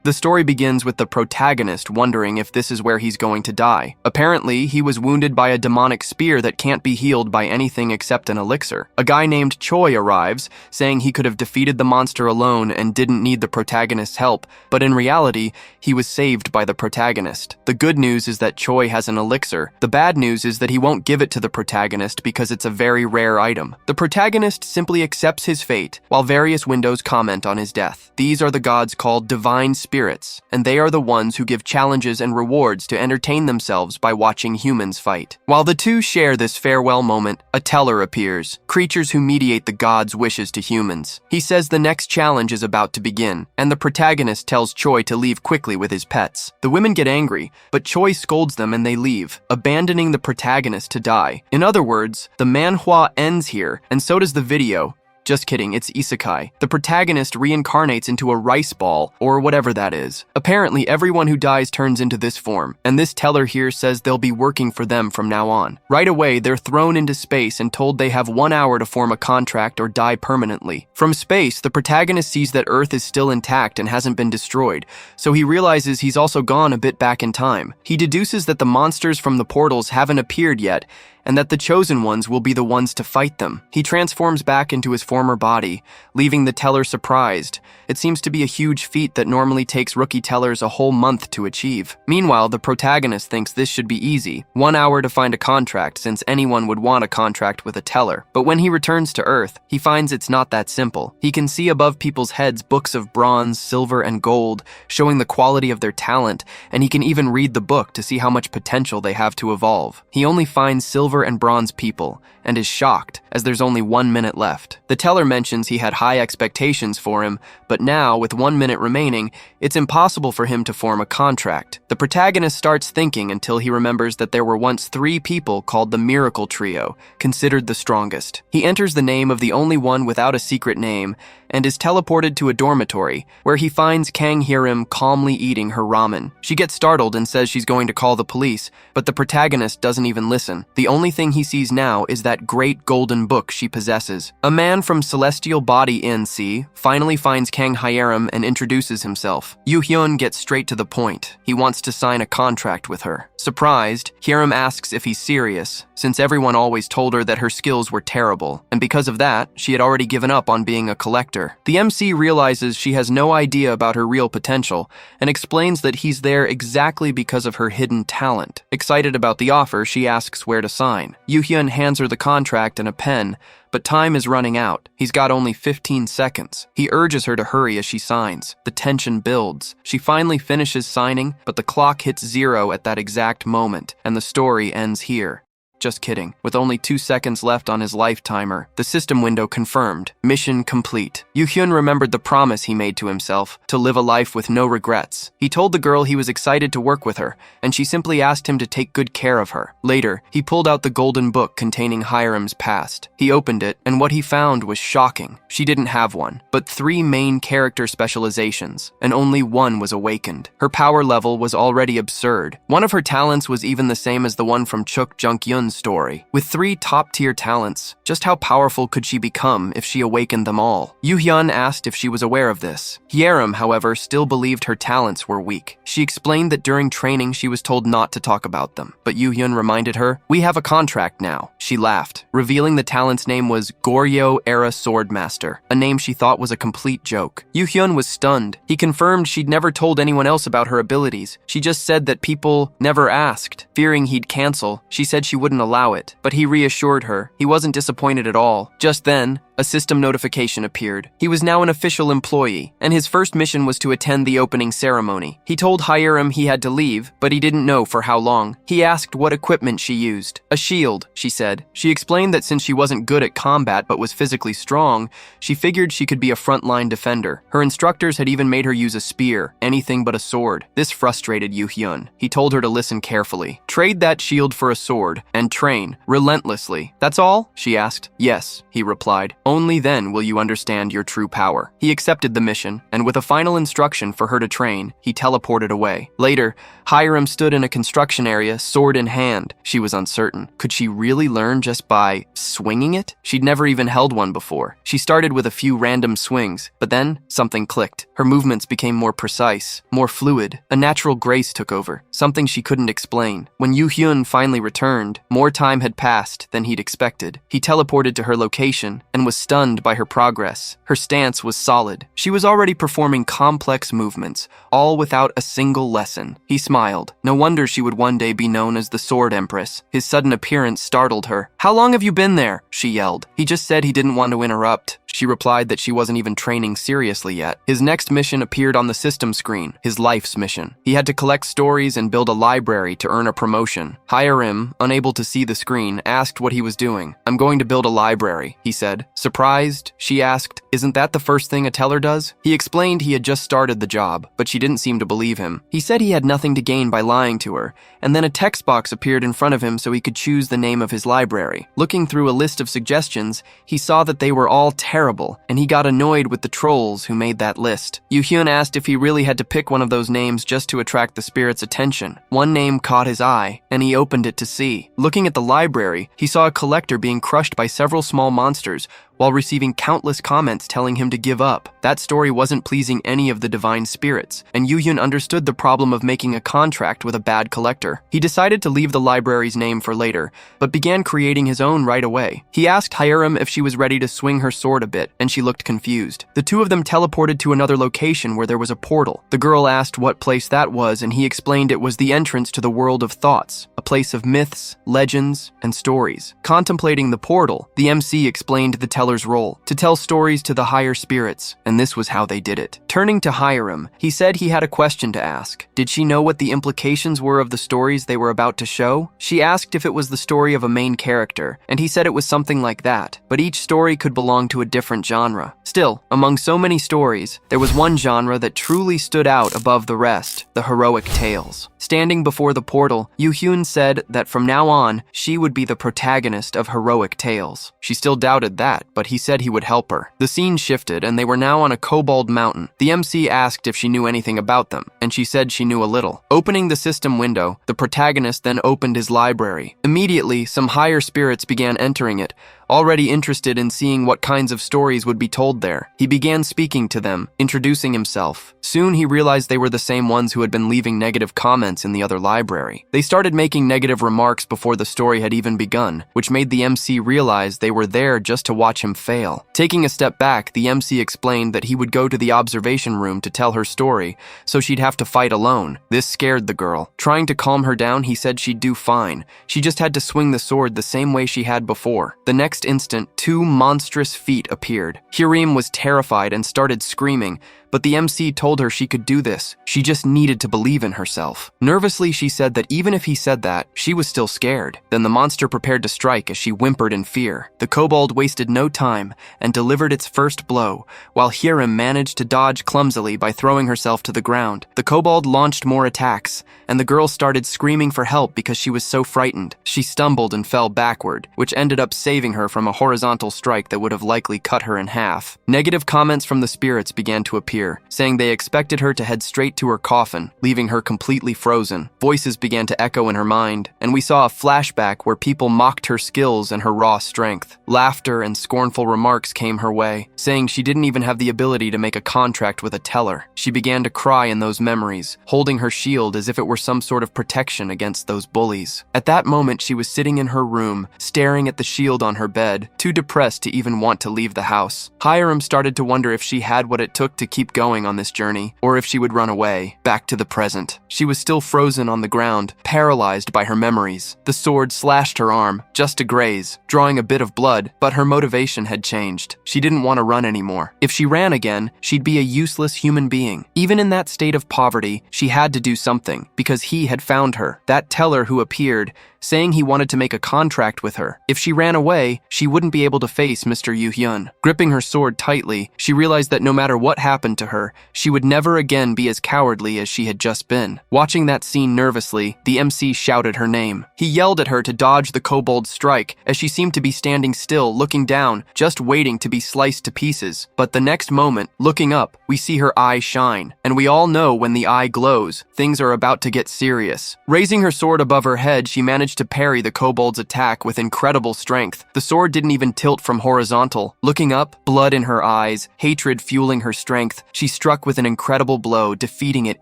The story begins with the protagonist wondering if this is where he's going to die. Apparently, he was wounded by a demonic spear that can't be healed by anything except an elixir. A guy named Choi arrives, saying he could have defeated the monster alone and didn't need the protagonist's help, but in reality, he was saved by the protagonist. The good news is that Choi has an elixir. The bad news is that he won't give it to the protagonist because it's a very rare item. The protagonist simply accepts his fate, while various windows comment on his death. These are the gods called divine spirits, and they are the ones who give challenges and rewards to entertain themselves by watching humans fight. While the two share this farewell moment, a teller appears, creatures who mediate the gods' wishes to humans. He says the next challenge is about to begin, and the protagonist tells Choi to leave quickly with his pets. The women get angry, but Choi scolds them and they leave, abandoning the protagonist to die. In other words, the manhwa ends here, and so does the video. Just kidding, it's Isekai. The protagonist reincarnates into a rice ball, or whatever that is. Apparently, everyone who dies turns into this form, and this teller here says they'll be working for them from now on. Right away, they're thrown into space and told they have 1 hour to form a contract or die permanently. From space, the protagonist sees that Earth is still intact and hasn't been destroyed, so he realizes he's also gone a bit back in time. He deduces that the monsters from the portals haven't appeared yet, and that the chosen ones will be the ones to fight them. He transforms back into his former body, leaving the teller surprised. It seems to be a huge feat that normally takes rookie tellers a whole month to achieve. Meanwhile, the protagonist thinks this should be easy. 1 hour to find a contract, since anyone would want a contract with a teller. But when he returns to Earth, he finds it's not that simple. He can see above people's heads books of bronze, silver, and gold, showing the quality of their talent, and he can even read the book to see how much potential they have to evolve. He only finds silver and bronze people, and is shocked, as there's only 1 minute left. The teller mentions he had high expectations for him, but now, with 1 minute remaining, it's impossible for him to form a contract. The protagonist starts thinking until he remembers that there were once 3 people called the Miracle Trio, considered the strongest. He enters the name of the only one without a secret name, and is teleported to a dormitory, where he finds Kang Hiram calmly eating her ramen. She gets startled and says she's going to call the police, but the protagonist doesn't even listen. The only thing he sees now is that great golden book she possesses. A man from Celestial Body NC finally finds Kang Hiram and introduces himself. Yoo-hyun gets straight to the point. He wants to sign a contract with her. Surprised, Hiram asks if he's serious, since everyone always told her that her skills were terrible, and because of that, she had already given up on being a collector. The MC realizes she has no idea about her real potential and explains that he's there exactly because of her hidden talent. Excited about the offer, she asks where to sign. Yoo-hyun hands her the contract and a pen, but time is running out. He's got only 15 seconds. He urges her to hurry as she signs. The tension builds. She finally finishes signing, but the clock hits 0 at that exact moment, and the story ends here. Just kidding. With only 2 seconds left on his life timer, the system window confirmed. Mission complete. Yoo-hyun remembered the promise he made to himself, to live a life with no regrets. He told the girl he was excited to work with her, and she simply asked him to take good care of her. Later, he pulled out the golden book containing Hiram's past. He opened it, and what he found was shocking. She didn't have one, but 3 main character specializations, and only one was awakened. Her power level was already absurd. One of her talents was even the same as the one from Chuk Jung-hyun's story. With 3 top-tier talents, just how powerful could she become if she awakened them all? Yoo-hyun asked if she was aware of this. Hiram, however, still believed her talents were weak. She explained that during training she was told not to talk about them, but Yoo-hyun reminded her, "We have a contract now." She laughed, revealing the talent's name was Goryeo-era Swordmaster, a name she thought was a complete joke. Yoo-hyun was stunned. He confirmed she'd never told anyone else about her abilities. She just said that people never asked. Fearing he'd cancel, she said she wouldn't allow it, but he reassured her. He wasn't disappointed at all. Just then, a system notification appeared. He was now an official employee, and his first mission was to attend the opening ceremony. He told Hiram he had to leave, but he didn't know for how long. He asked what equipment she used. "A shield," she said. She explained that since she wasn't good at combat but was physically strong, she figured she could be a frontline defender. Her instructors had even made her use a spear, anything but a sword. This frustrated Yoo-hyun. He told her to listen carefully. "Trade that shield for a sword, and train, relentlessly. That's all?" she asked. "Yes," he replied. Only then will you understand your true power. He accepted the mission, and with a final instruction for her to train, he teleported away. Later, Hiram stood in a construction area, sword in hand. She was uncertain. Could she really learn just by swinging it? She'd never even held one before. She started with a few random swings, but then something clicked. Her movements became more precise, more fluid. A natural grace took over, something she couldn't explain. When Yu Hyun finally returned, more time had passed than he'd expected. He teleported to her location and was stunned by her progress. Her stance was solid. She was already performing complex movements, all without a single lesson. He smiled. No wonder she would one day be known as the Sword Empress. His sudden appearance startled her. "How long have you been there?" she yelled. He just said he didn't want to interrupt. She replied that she wasn't even training seriously yet. His next mission appeared on the system screen, his life's mission. He had to collect stories and build a library to earn a promotion. Hiram, unable to see the screen, asked what he was doing. "I'm going to build a library," he said. Surprised, she asked, "Isn't that the first thing a teller does?" He explained he had just started the job, but she didn't seem to believe him. He said he had nothing to gain by lying to her, and then a text box appeared in front of him so he could choose the name of his library. Looking through a list of suggestions, he saw that they were all terrible, and he got annoyed with the trolls who made that list. Yu Hyun asked if he really had to pick one of those names just to attract the spirit's attention. One name caught his eye, and he opened it to see. Looking at the library, he saw a collector being crushed by several small monsters, while receiving countless comments telling him to give up. That story wasn't pleasing any of the divine spirits, and Yu Hyun understood the problem of making a contract with a bad collector. He decided to leave the library's name for later, but began creating his own right away. He asked Hiram if she was ready to swing her sword a bit, and she looked confused. The two of them teleported to another location where there was a portal. The girl asked what place that was, and he explained it was the entrance to the world of thoughts, a place of myths, legends, and stories. Contemplating the portal, the MC explained the teller's role, to tell stories to the higher spirits, and this was how they did it. Turning to Hiram, he said he had a question to ask. Did she know what the implications were of the stories they were about to show? She asked if it was the story of a main character, and he said it was something like that, but each story could belong to a different genre. Still, among so many stories, there was one genre that truly stood out above the rest, the heroic tales. Standing before the portal, Yu Hyun said that from now on, she would be the protagonist of heroic tales. She still doubted that, but he said he would help her. The scene shifted, and they were now on a kobold mountain. The MC asked if she knew anything about them, and she said she knew a little. Opening the system window, the protagonist then opened his library. Immediately, some higher spirits began entering it, already interested in seeing what kinds of stories would be told there. He began speaking to them, introducing himself. Soon he realized they were the same ones who had been leaving negative comments in the other library. They started making negative remarks before the story had even begun, which made the MC realize they were there just to watch him fail. Taking a step back, the MC explained that he would go to the observation room to tell her story, so she'd have to fight alone. This scared the girl. Trying to calm her down, he said she'd do fine. She just had to swing the sword the same way she had before. The next instant, two monstrous feet appeared. Hiram was terrified and started screaming, but the MC told her she could do this. She just needed to believe in herself. Nervously, she said that even if he said that, she was still scared. Then the monster prepared to strike as she whimpered in fear. The kobold wasted no time and delivered its first blow, while Hiram managed to dodge clumsily by throwing herself to the ground. The kobold launched more attacks, and the girl started screaming for help because she was so frightened. She stumbled and fell backward, which ended up saving her from a horizontal strike that would have likely cut her in half. Negative comments from the spirits began to appear, saying they expected her to head straight to her coffin, leaving her completely frozen. Voices began to echo in her mind, and we saw a flashback where people mocked her skills and her raw strength. Laughter and scornful remarks came her way, saying she didn't even have the ability to make a contract with a teller. She began to cry in those memories, holding her shield as if it were some sort of protection against those bullies. At that moment, she was sitting in her room, staring at the shield on her bed, too depressed to even want to leave the house. Hiram started to wonder if she had what it took to keep going on this journey, or if she would run away, back to the present. She was still frozen on the ground, paralyzed by her memories. The sword slashed her arm, just to graze, drawing a bit of blood, but her motivation had changed. She didn't want to run anymore. If she ran again, she'd be a useless human being. Even in that state of poverty, she had to do something, because he had found her. That teller who appeared, saying he wanted to make a contract with her. If she ran away, she wouldn't be able to face Mr. Yu Hyun. Gripping her sword tightly, she realized that no matter what happened to her she would never again be as cowardly as she had just been. Watching that scene nervously, the MC shouted her name. He yelled at her to dodge the kobold's strike, as she seemed to be standing still, looking down, just waiting to be sliced to pieces. But the next moment, looking up, we see her eye shine. And we all know when the eye glows, things are about to get serious. Raising her sword above her head, she managed to parry the kobold's attack with incredible strength. The sword didn't even tilt from horizontal. Looking up, blood in her eyes, hatred fueling her strength, she struck with an incredible blow, defeating it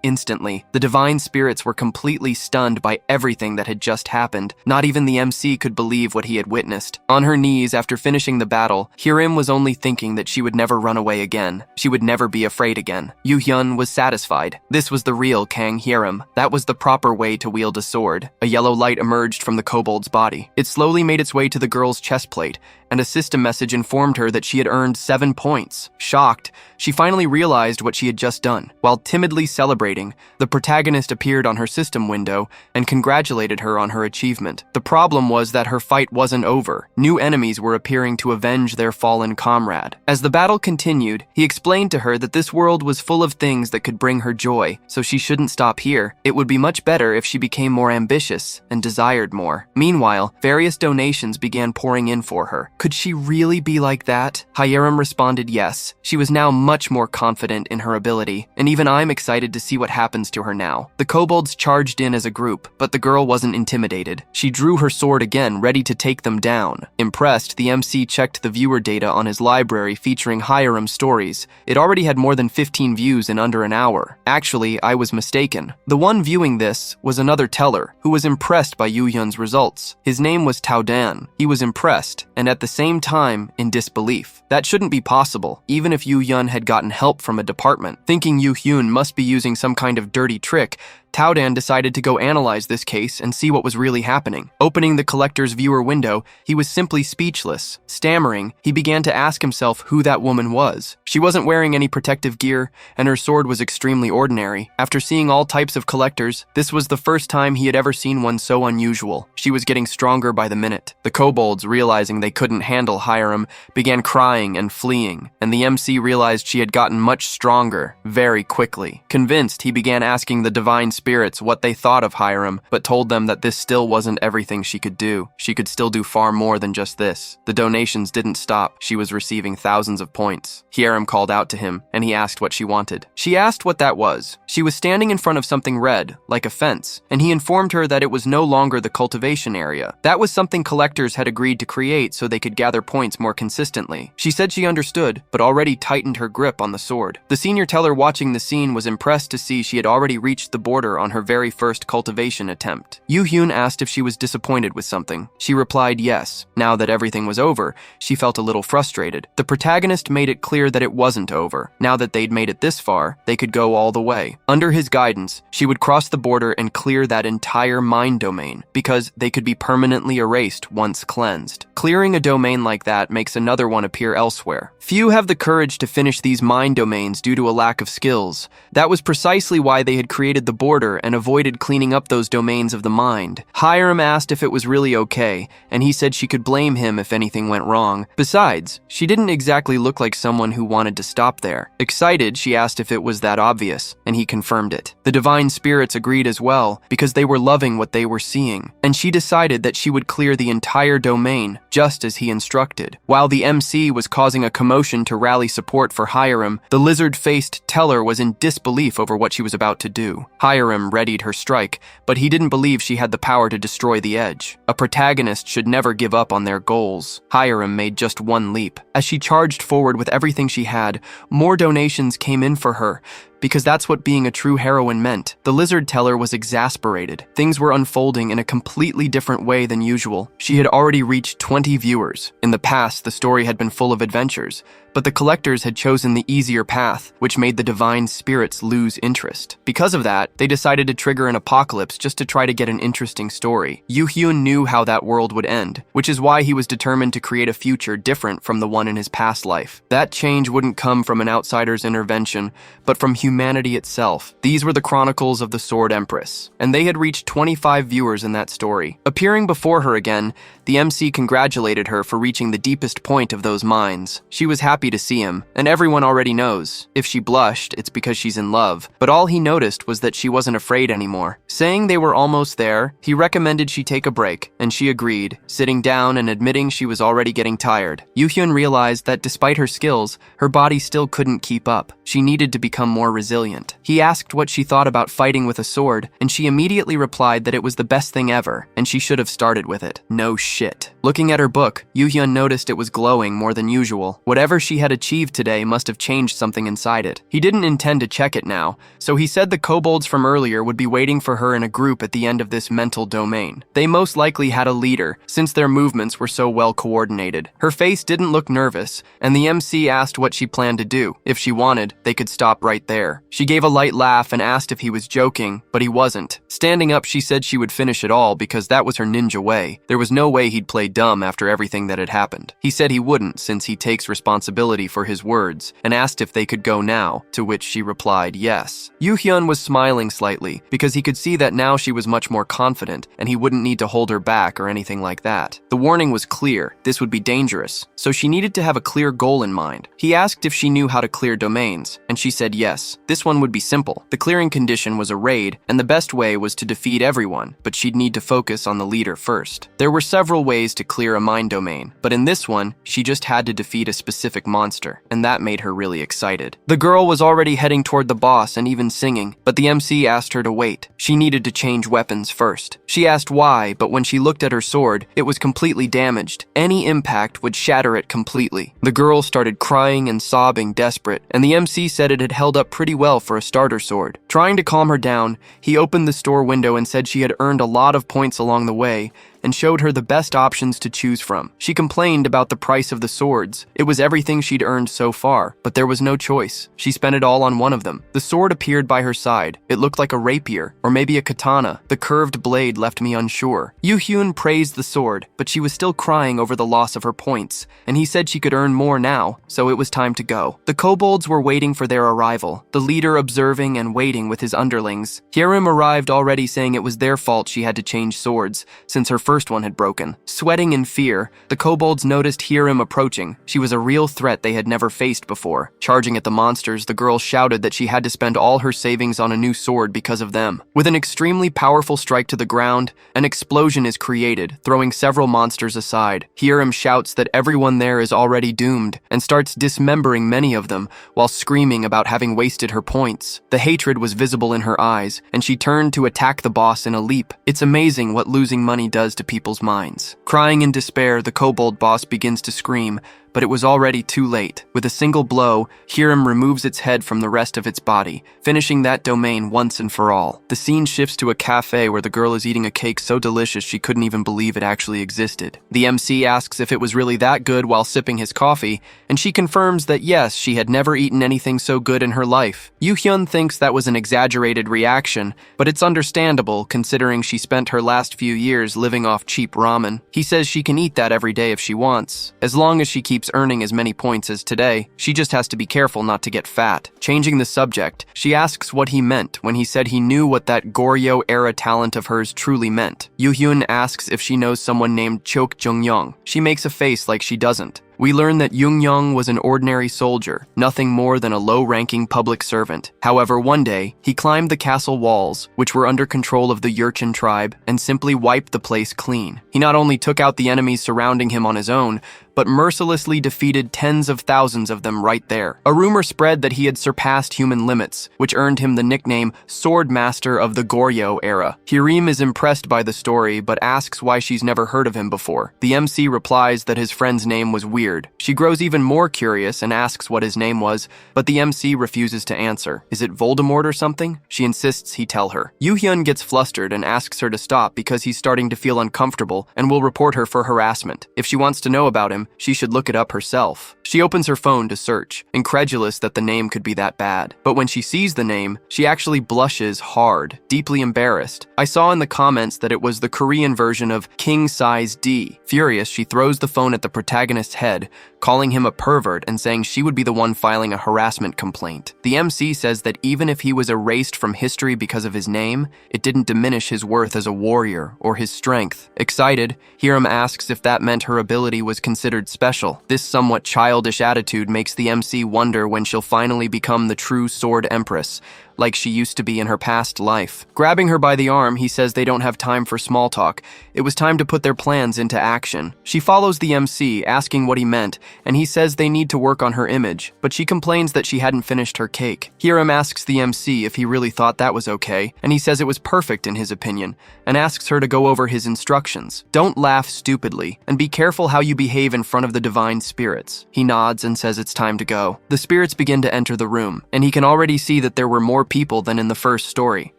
instantly. The divine spirits were completely stunned by everything that had just happened. Not even the MC could believe what he had witnessed. On her knees after finishing the battle, Hiram was only thinking that she would never run away again. She would never be afraid again. Yu-hyun was satisfied. This was the real Kang Hiram. That was the proper way to wield a sword. A yellow light emerged from the kobold's body. It slowly made its way to the girl's chest plate, and a system message informed her that she had earned 7 points. Shocked, she finally realized what she had just done. While timidly celebrating, the protagonist appeared on her system window and congratulated her on her achievement. The problem was that her fight wasn't over. New enemies were appearing to avenge their fallen comrade. As the battle continued, he explained to her that this world was full of things that could bring her joy, so she shouldn't stop here. It would be much better if she became more ambitious and desired more. Meanwhile, various donations began pouring in for her. Could she really be like that? Hiram responded yes. She was now much more confident in her ability, and even I'm excited to see what happens to her now. The kobolds charged in as a group, but the girl wasn't intimidated. She drew her sword again, ready to take them down. Impressed, the MC checked the viewer data on his library featuring Hiram's stories. It already had more than 15 views in under an hour. Actually, I was mistaken. The one viewing this was another teller, who was impressed by Yu-hyun's results. His name was Taodan. He was impressed, and at the same time, in disbelief. That shouldn't be possible, even if Yu-hyun had gotten help from a department. Thinking Yu-hyun must be using some kind of dirty trick, Taodan decided to go analyze this case and see what was really happening. Opening the collector's viewer window, he was simply speechless. Stammering, he began to ask himself who that woman was. She wasn't wearing any protective gear, and her sword was extremely ordinary. After seeing all types of collectors, this was the first time he had ever seen one so unusual. She was getting stronger by the minute. The kobolds, realizing they couldn't handle Hiram, began crying and fleeing, and the MC realized she had gotten much stronger very quickly. Convinced, he began asking the divine spirits what they thought of Hiram, but told them that this still wasn't everything she could do. She could still do far more than just this. The donations didn't stop. She was receiving thousands of points. Hiram called out to him, and he asked what she wanted. She asked what that was. She was standing in front of something red, like a fence, and he informed her that it was no longer the cultivation area. That was something collectors had agreed to create so they could gather points more consistently. She said she understood, but already tightened her grip on the sword. The senior teller watching the scene was impressed to see she had already reached the border on her very first cultivation attempt. Yu-hyun asked if she was disappointed with something. She replied yes. Now that everything was over, she felt a little frustrated. The protagonist made it clear that it wasn't over. Now that they'd made it this far, they could go all the way. Under his guidance, she would cross the border and clear that entire mind domain, because they could be permanently erased once cleansed. Clearing a domain like that makes another one appear elsewhere. Few have the courage to finish these mind domains due to a lack of skills. That was precisely why they had created the border and avoided cleaning up those domains of the mind. Hiram asked if it was really okay, and he said she could blame him if anything went wrong. Besides, she didn't exactly look like someone who wanted to stop there. Excited, she asked if it was that obvious, and he confirmed it. The divine spirits agreed as well, because they were loving what they were seeing, and she decided that she would clear the entire domain, just as he instructed. While the MC was causing a commotion to rally support for Hiram, the lizard-faced teller was in disbelief over what she was about to do. Hiram readied her strike, but he didn't believe she had the power to destroy the edge. A protagonist should never give up on their goals. Hiram made just one leap. As she charged forward with everything she had, more donations came in for her, because that's what being a true heroine meant. The lizard teller was exasperated. Things were unfolding in a completely different way than usual. She had already reached 20 viewers. In the past, the story had been full of adventures, but the collectors had chosen the easier path, which made the divine spirits lose interest. Because of that, they decided to trigger an apocalypse just to try to get an interesting story. Yu-hyun knew how that world would end, which is why he was determined to create a future different from the one in his past life. That change wouldn't come from an outsider's intervention, but from humanity itself. These were the chronicles of the Sword Empress, and they had reached 25 viewers in that story. Appearing before her again, the MC congratulated her for reaching the deepest point of those minds. She was happy happy to see him, and everyone already knows. If she blushed, it's because she's in love. But all he noticed was that she wasn't afraid anymore. Saying they were almost there, he recommended she take a break, and she agreed, sitting down and admitting she was already getting tired. Yoo-hyun realized that despite her skills, her body still couldn't keep up. She needed to become more resilient. He asked what she thought about fighting with a sword, and she immediately replied that it was the best thing ever, and she should have started with it. No shit. Looking at her book, Yoo-hyun noticed it was glowing more than usual. Whatever she had achieved today must have changed something inside it. He didn't intend to check it now, so he said the kobolds from earlier would be waiting for her in a group at the end of this mental domain. They most likely had a leader, since their movements were so well coordinated. Her face didn't look nervous, and the MC asked what she planned to do. If she wanted, they could stop right there. She gave a light laugh and asked if he was joking, but he wasn't. Standing up, she said she would finish it all because that was her ninja way. There was no way he'd play dumb after everything that had happened. He said he wouldn't since he takes responsibility for his words, and asked if they could go now, to which she replied yes. Yoo-hyun was smiling slightly because he could see that now she was much more confident and he wouldn't need to hold her back or anything like that. The warning was clear. This would be dangerous, so she needed to have a clear goal in mind. He asked if she knew how to clear domains, and she said yes. This one would be simple. The clearing condition was a raid, and the best way was to defeat everyone, but she'd need to focus on the leader first. There were several ways to clear a mind domain, but in this one, she just had to defeat a specific monster, and that made her really excited. The girl was already heading toward the boss and even singing, but the MC asked her to wait. She needed to change weapons first. She asked why, but when she looked at her sword, it was completely damaged. Any impact would shatter it completely. The girl started crying and sobbing, desperate, and the MC said it had held up pretty well for a starter sword. Trying to calm her down, he opened the store window and said she had earned a lot of points along the way, and showed her the best options to choose from. She complained about the price of the swords. It was everything she'd earned so far, but there was no choice. She spent it all on one of them. The sword appeared by her side. It looked like a rapier, or maybe a katana. The curved blade left me unsure. Yoo-hyun praised the sword, but she was still crying over the loss of her points, and he said she could earn more now, so it was time to go. The kobolds were waiting for their arrival, the leader observing and waiting with his underlings. Hyerim arrived already saying it was their fault she had to change swords, since her first one had broken. Sweating in fear, the kobolds noticed Hyerim approaching. She was a real threat they had never faced before. Charging at the monsters, the girl shouted that she had to spend all her savings on a new sword because of them. With an extremely powerful strike to the ground, an explosion is created, throwing several monsters aside. Hyerim shouts that everyone there is already doomed, and starts dismembering many of them, while screaming about having wasted her points. The hatred was visible in her eyes, and she turned to attack the boss in a leap. It's amazing what losing money does to people's minds. Crying in despair, the kobold boss begins to scream, but it was already too late. With a single blow, Hyerim removes its head from the rest of its body, finishing that domain once and for all. The scene shifts to a cafe where the girl is eating a cake so delicious she couldn't even believe it actually existed. The MC asks if it was really that good while sipping his coffee, and she confirms that yes, she had never eaten anything so good in her life. Yoo-hyun thinks that was an exaggerated reaction, but it's understandable considering she spent her last few years living off cheap ramen. He says she can eat that every day if she wants, as long as she keeps earning as many points as today. She just has to be careful not to get fat. Changing the subject, she asks what he meant when he said he knew what that Goryeo-era talent of hers truly meant. Yoo-hyun asks if she knows someone named Chok Jung-young. She makes a face like she doesn't. We learn that Jung-young was an ordinary soldier, nothing more than a low-ranking public servant. However, one day, he climbed the castle walls, which were under control of the Urchin tribe, and simply wiped the place clean. He not only took out the enemies surrounding him on his own, but mercilessly defeated tens of thousands of them right there. A rumor spread that he had surpassed human limits, which earned him the nickname Sword Master of the Goryeo era. Hyerim is impressed by the story, but asks why she's never heard of him before. The MC replies that his friend's name was weird. She grows even more curious and asks what his name was, but the MC refuses to answer. Is it Voldemort or something? She insists he tell her. Yoo-hyun gets flustered and asks her to stop because he's starting to feel uncomfortable and will report her for harassment. If she wants to know about him, she should look it up herself. She opens her phone to search, incredulous that the name could be that bad. But when she sees the name, she actually blushes hard, deeply embarrassed. I saw in the comments that it was the Korean version of King Size D. Furious, she throws the phone at the protagonist's head head, calling him a pervert and saying she would be the one filing a harassment complaint. The MC says that even if he was erased from history because of his name, it didn't diminish his worth as a warrior or his strength. Excited, Hiram asks if that meant her ability was considered special. This somewhat childish attitude makes the MC wonder when she'll finally become the true sword empress, like she used to be in her past life. Grabbing her by the arm, he says they don't have time for small talk. It was time to put their plans into action. She follows the MC, asking what he meant, and he says they need to work on her image, but she complains that she hadn't finished her cake. Hiram asks the MC if he really thought that was okay, and he says it was perfect in his opinion, and asks her to go over his instructions. Don't laugh stupidly, and be careful how you behave in front of the divine spirits. He nods and says it's time to go. The spirits begin to enter the room, and he can already see that there were more people than in the first story.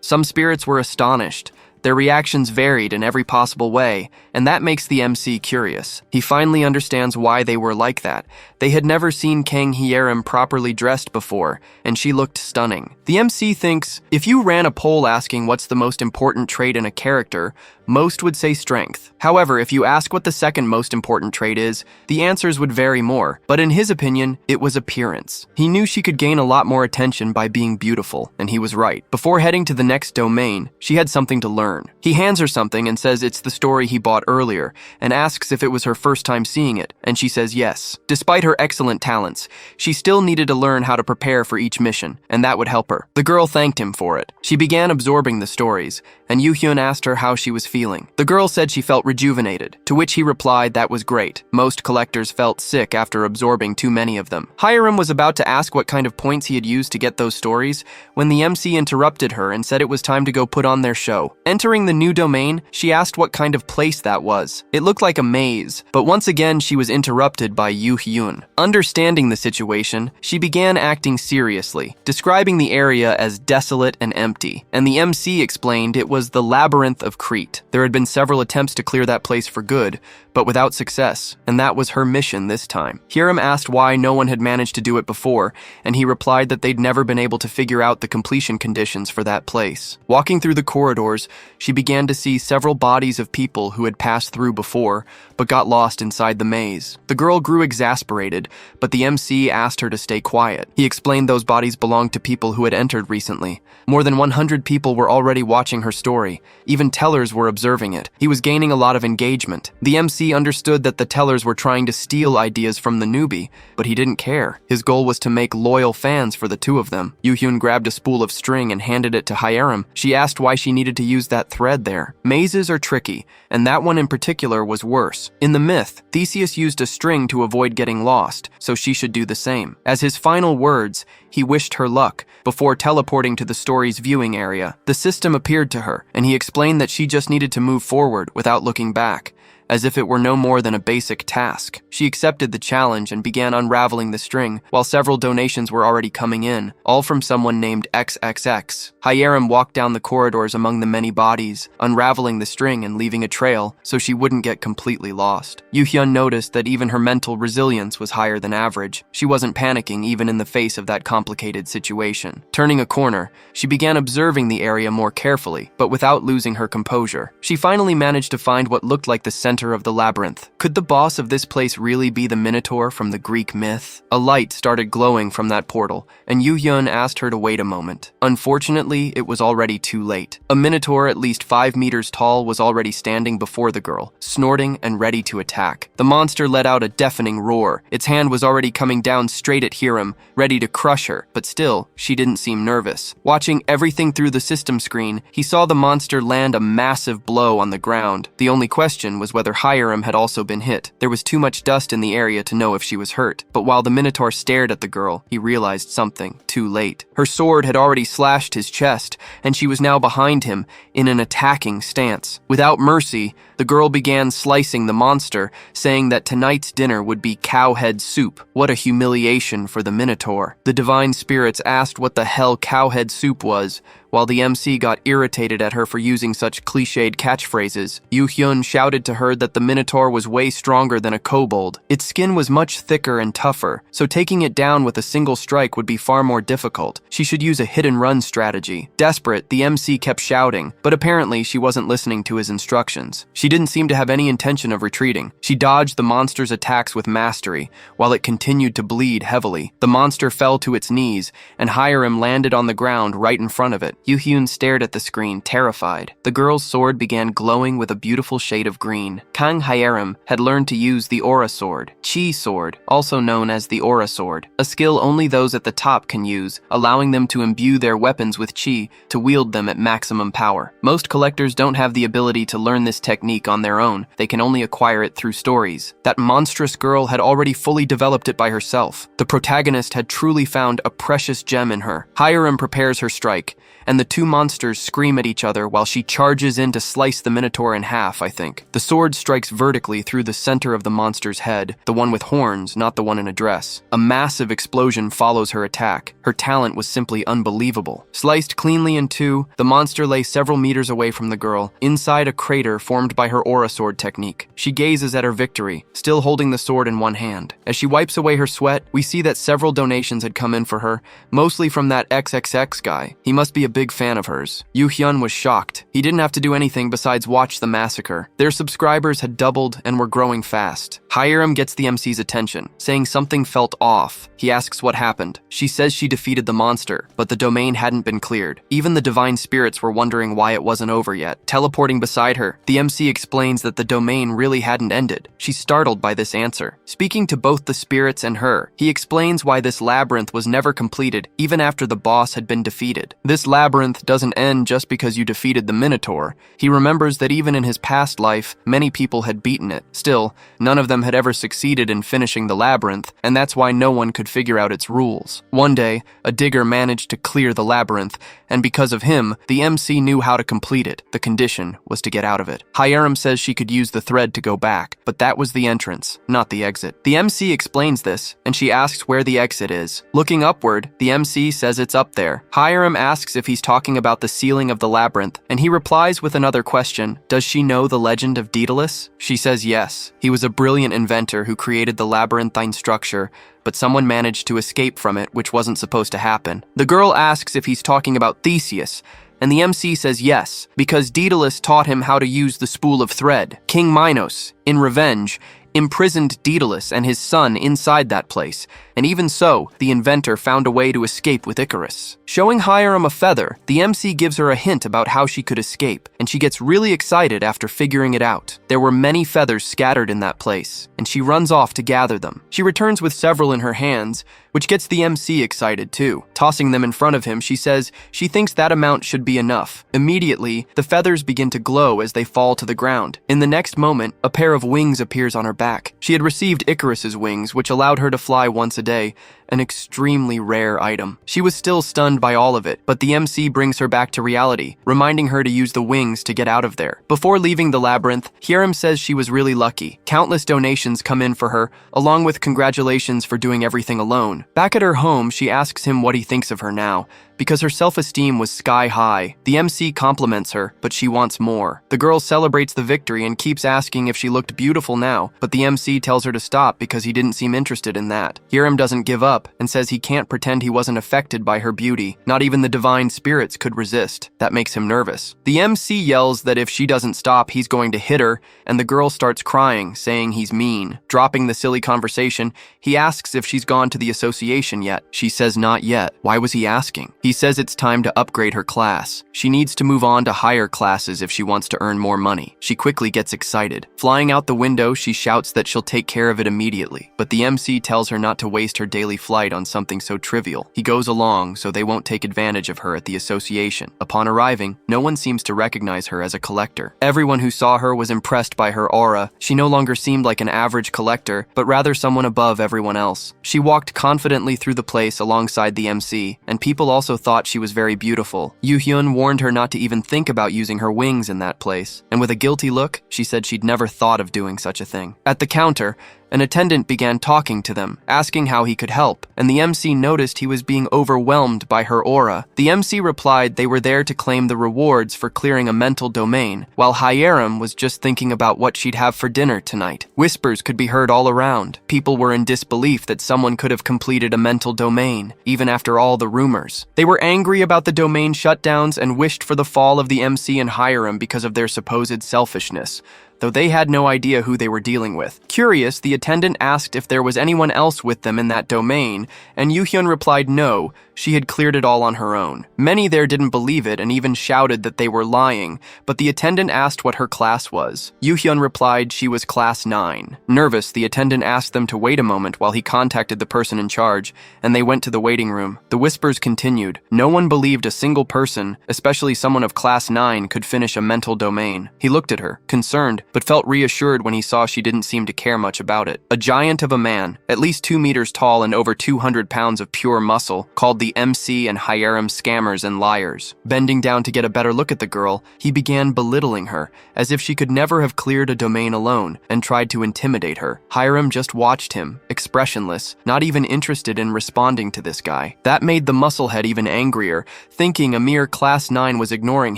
Some spirits were astonished. Their reactions varied in every possible way, and that makes the MC curious. He finally understands why they were like that. They had never seen King Hiram properly dressed before, and she looked stunning. The MC thinks, if you ran a poll asking what's the most important trait in a character, most would say strength. However, if you ask what the second most important trait is, the answers would vary more. But in his opinion, it was appearance. He knew she could gain a lot more attention by being beautiful, and he was right. Before heading to the next domain, she had something to learn. He hands her something and says it's the story he bought earlier, and asks if it was her first time seeing it, and she says yes. Despite her excellent talents, she still needed to learn how to prepare for each mission, and that would help her. The girl thanked him for it. She began absorbing the stories, and Yoo-hyun asked her how she was feeling. The girl said she felt rejuvenated, to which he replied that was great. Most collectors felt sick after absorbing too many of them. Hiram was about to ask what kind of points he had used to get those stories when the MC interrupted her and said it was time to go put on their show. Entering the new domain, she asked what kind of place that was. It looked like a maze, but once again she was interrupted by Yoo-hyun. Understanding the situation, she began acting seriously, describing the area as desolate and empty, and the MC explained it was the labyrinth of Crete. There had been several attempts to clear that place for good, but without success, and that was her mission this time. Hiram asked why no one had managed to do it before, and he replied that they'd never been able to figure out the completion conditions for that place. Walking through the corridors, she began to see several bodies of people who had passed through before, but got lost inside the maze. The girl grew exasperated, but the MC asked her to stay quiet. He explained those bodies belonged to people who had entered recently. More than 100 people were already watching her story. Even tellers were observing it. He was gaining a lot of engagement. The MC understood that the tellers were trying to steal ideas from the newbie, but he didn't care. His goal was to make loyal fans for the two of them. Yoo-hyun grabbed a spool of string and handed it to Hiram. She asked why she needed to use that thread there. Mazes are tricky, and that one in particular was worse. In the myth, Theseus used a string to avoid getting lost, so she should do the same. As his final words, he wished her luck before teleporting to the story's viewing area. The system appeared to her, and he explained that she just needed to move forward without looking back, as if it were no more than a basic task. She accepted the challenge and began unraveling the string, while several donations were already coming in, all from someone named XXX. Hiram walked down the corridors among the many bodies, unraveling the string and leaving a trail so she wouldn't get completely lost. Yoo-hyun noticed that even her mental resilience was higher than average. She wasn't panicking even in the face of that complicated situation. Turning a corner, she began observing the area more carefully, but without losing her composure. She finally managed to find what looked like the center of the labyrinth. Could the boss of this place really be the Minotaur from the Greek myth? A light started glowing from that portal, and Yoo-hyun asked her to wait a moment. Unfortunately, it was already too late. A Minotaur at least 5 meters tall was already standing before the girl, snorting and ready to attack. The monster let out a deafening roar. Its hand was already coming down straight at Hiram, ready to crush her, but still, she didn't seem nervous. Watching everything through the system screen, he saw the monster land a massive blow on the ground. The only question was whether Hiram had also been hit. There was too much dust in the area to know if she was hurt, but while the Minotaur stared at the girl, he realized something too late. Her sword had already slashed his chest, and she was now behind him in an attacking stance. Without mercy, the girl began slicing the monster, saying that tonight's dinner would be cowhead soup. What a humiliation for the Minotaur. The divine spirits asked what the hell cowhead soup was, While the MC got irritated at her for using such cliched catchphrases, Yoo-hyun shouted to her that the Minotaur was way stronger than a kobold. Its skin was much thicker and tougher, so taking it down with a single strike would be far more difficult. She should use a hit-and-run strategy. Desperate, the MC kept shouting, but apparently she wasn't listening to his instructions. She didn't seem to have any intention of retreating. She dodged the monster's attacks with mastery, while it continued to bleed heavily. The monster fell to its knees, and Hiram landed on the ground right in front of it. Yoo-hyun stared at the screen, terrified. The girl's sword began glowing with a beautiful shade of green. Kang Hiram had learned to use the Aura Sword, Chi Sword, also known as the Aura Sword, a skill only those at the top can use, allowing them to imbue their weapons with Chi to wield them at maximum power. Most collectors don't have the ability to learn this technique on their own. They can only acquire it through stories. That monstrous girl had already fully developed it by herself. The protagonist had truly found a precious gem in her. Hiram prepares her strike, and the two monsters scream at each other while she charges in to slice the Minotaur in half, I think. The sword strikes vertically through the center of the monster's head, the one with horns, not the one in a dress. A massive explosion follows her attack. Her talent was simply unbelievable. Sliced cleanly in two, the monster lay several meters away from the girl, inside a crater formed by her Aura Sword technique. She gazes at her victory, still holding the sword in one hand. As she wipes away her sweat, we see that several donations had come in for her, mostly from that XXX guy. He must be a big fan of hers. Yoo-hyun was shocked. He didn't have to do anything besides watch the massacre. Their subscribers had doubled and were growing fast. Hiram gets the MC's attention, saying something felt off. He asks what happened. She says she defeated the monster, but the domain hadn't been cleared. Even the divine spirits were wondering why it wasn't over yet. Teleporting beside her, the MC explains that the domain really hadn't ended. She's startled by this answer. Speaking to both the spirits and her, he explains why this labyrinth was never completed, even after the boss had been defeated. This labyrinth doesn't end just because you defeated the Minotaur. He remembers that even in his past life, many people had beaten it. Still, none of them had ever succeeded in finishing the labyrinth, and that's why no one could figure out its rules. One day, a digger managed to clear the labyrinth, and because of him, the MC knew how to complete it. The condition was to get out of it. Hiram says she could use the thread to go back, but that was the entrance, not the exit. The MC explains this, and she asks where the exit is. Looking upward, the MC says it's up there. Hiram asks if he's talking about the ceiling of the labyrinth, and he replies with another question. Does she know the legend of Daedalus? She says yes. He was a brilliant inventor who created the labyrinthine structure, but someone managed to escape from it, which wasn't supposed to happen. The girl asks if he's talking about Theseus, and the MC says yes, because Daedalus taught him how to use the spool of thread. King Minos, in revenge, imprisoned Daedalus and his son inside that place, and even so, the inventor found a way to escape with Icarus. Showing Hiram a feather, the MC gives her a hint about how she could escape, and she gets really excited after figuring it out. There were many feathers scattered in that place, and she runs off to gather them. She returns with several in her hands, which gets the MC excited too. Tossing them in front of him, she says she thinks that amount should be enough. Immediately, the feathers begin to glow as they fall to the ground. In the next moment, a pair of wings appears on her back. She had received Icarus's wings, which allowed her to fly once a day, an extremely rare item. She was still stunned by all of it, but the MC brings her back to reality, reminding her to use the wings to get out of there. Before leaving the labyrinth, Hiram says she was really lucky. Countless donations come in for her, along with congratulations for doing everything alone. Back at her home, she asks him what he thinks of her now, because her self-esteem was sky high. The MC compliments her, but she wants more. The girl celebrates the victory and keeps asking if she looked beautiful now, but the MC tells her to stop because he didn't seem interested in that. Hiram doesn't give up and says he can't pretend he wasn't affected by her beauty. Not even the divine spirits could resist. That makes him nervous. The MC yells that if she doesn't stop, he's going to hit her, and the girl starts crying, saying he's mean. Dropping the silly conversation, he asks if she's gone to the association yet. She says not yet. Why was he asking? He says it's time to upgrade her class. She needs to move on to higher classes if she wants to earn more money. She quickly gets excited. Flying out the window, she shouts that she'll take care of it immediately, but the MC tells her not to waste her daily flight on something so trivial. He goes along so they won't take advantage of her at the association. Upon arriving, no one seems to recognize her as a collector. Everyone who saw her was impressed by her aura. She no longer seemed like an average collector, but rather someone above everyone else. She walked confidently through the place alongside the MC, and people also thought she was very beautiful. Yoo-hyun warned her not to even think about using her wings in that place, and with a guilty look, she said she'd never thought of doing such a thing. At the counter, An attendant began talking to them, asking how he could help, and the MC noticed he was being overwhelmed by her aura. The MC replied they were there to claim the rewards for clearing a mental domain, while Hiram was just thinking about what she'd have for dinner tonight. Whispers could be heard all around. People were in disbelief that someone could have completed a mental domain, even after all the rumors. They were angry about the domain shutdowns and wished for the fall of the MC and Hiram because of their supposed selfishness, though they had no idea who they were dealing with. Curious, the attendant asked if there was anyone else with them in that domain, and Yoo-hyun replied no, she had cleared it all on her own. Many there didn't believe it and even shouted that they were lying, but the attendant asked what her class was. Yoo-hyun replied she was class 9. Nervous, the attendant asked them to wait a moment while he contacted the person in charge, and they went to the waiting room. The whispers continued. No one believed a single person, especially someone of class 9, could finish a mental domain. He looked at her, concerned, but felt reassured when he saw she didn't seem to care much about it. A giant of a man, at least 2 meters tall and over 200 pounds of pure muscle, called the MC and Hiram scammers and liars. Bending down to get a better look at the girl, he began belittling her, as if she could never have cleared a domain alone, and tried to intimidate her. Hiram just watched him, expressionless, not even interested in responding to this guy. That made the musclehead even angrier, thinking a mere class 9 was ignoring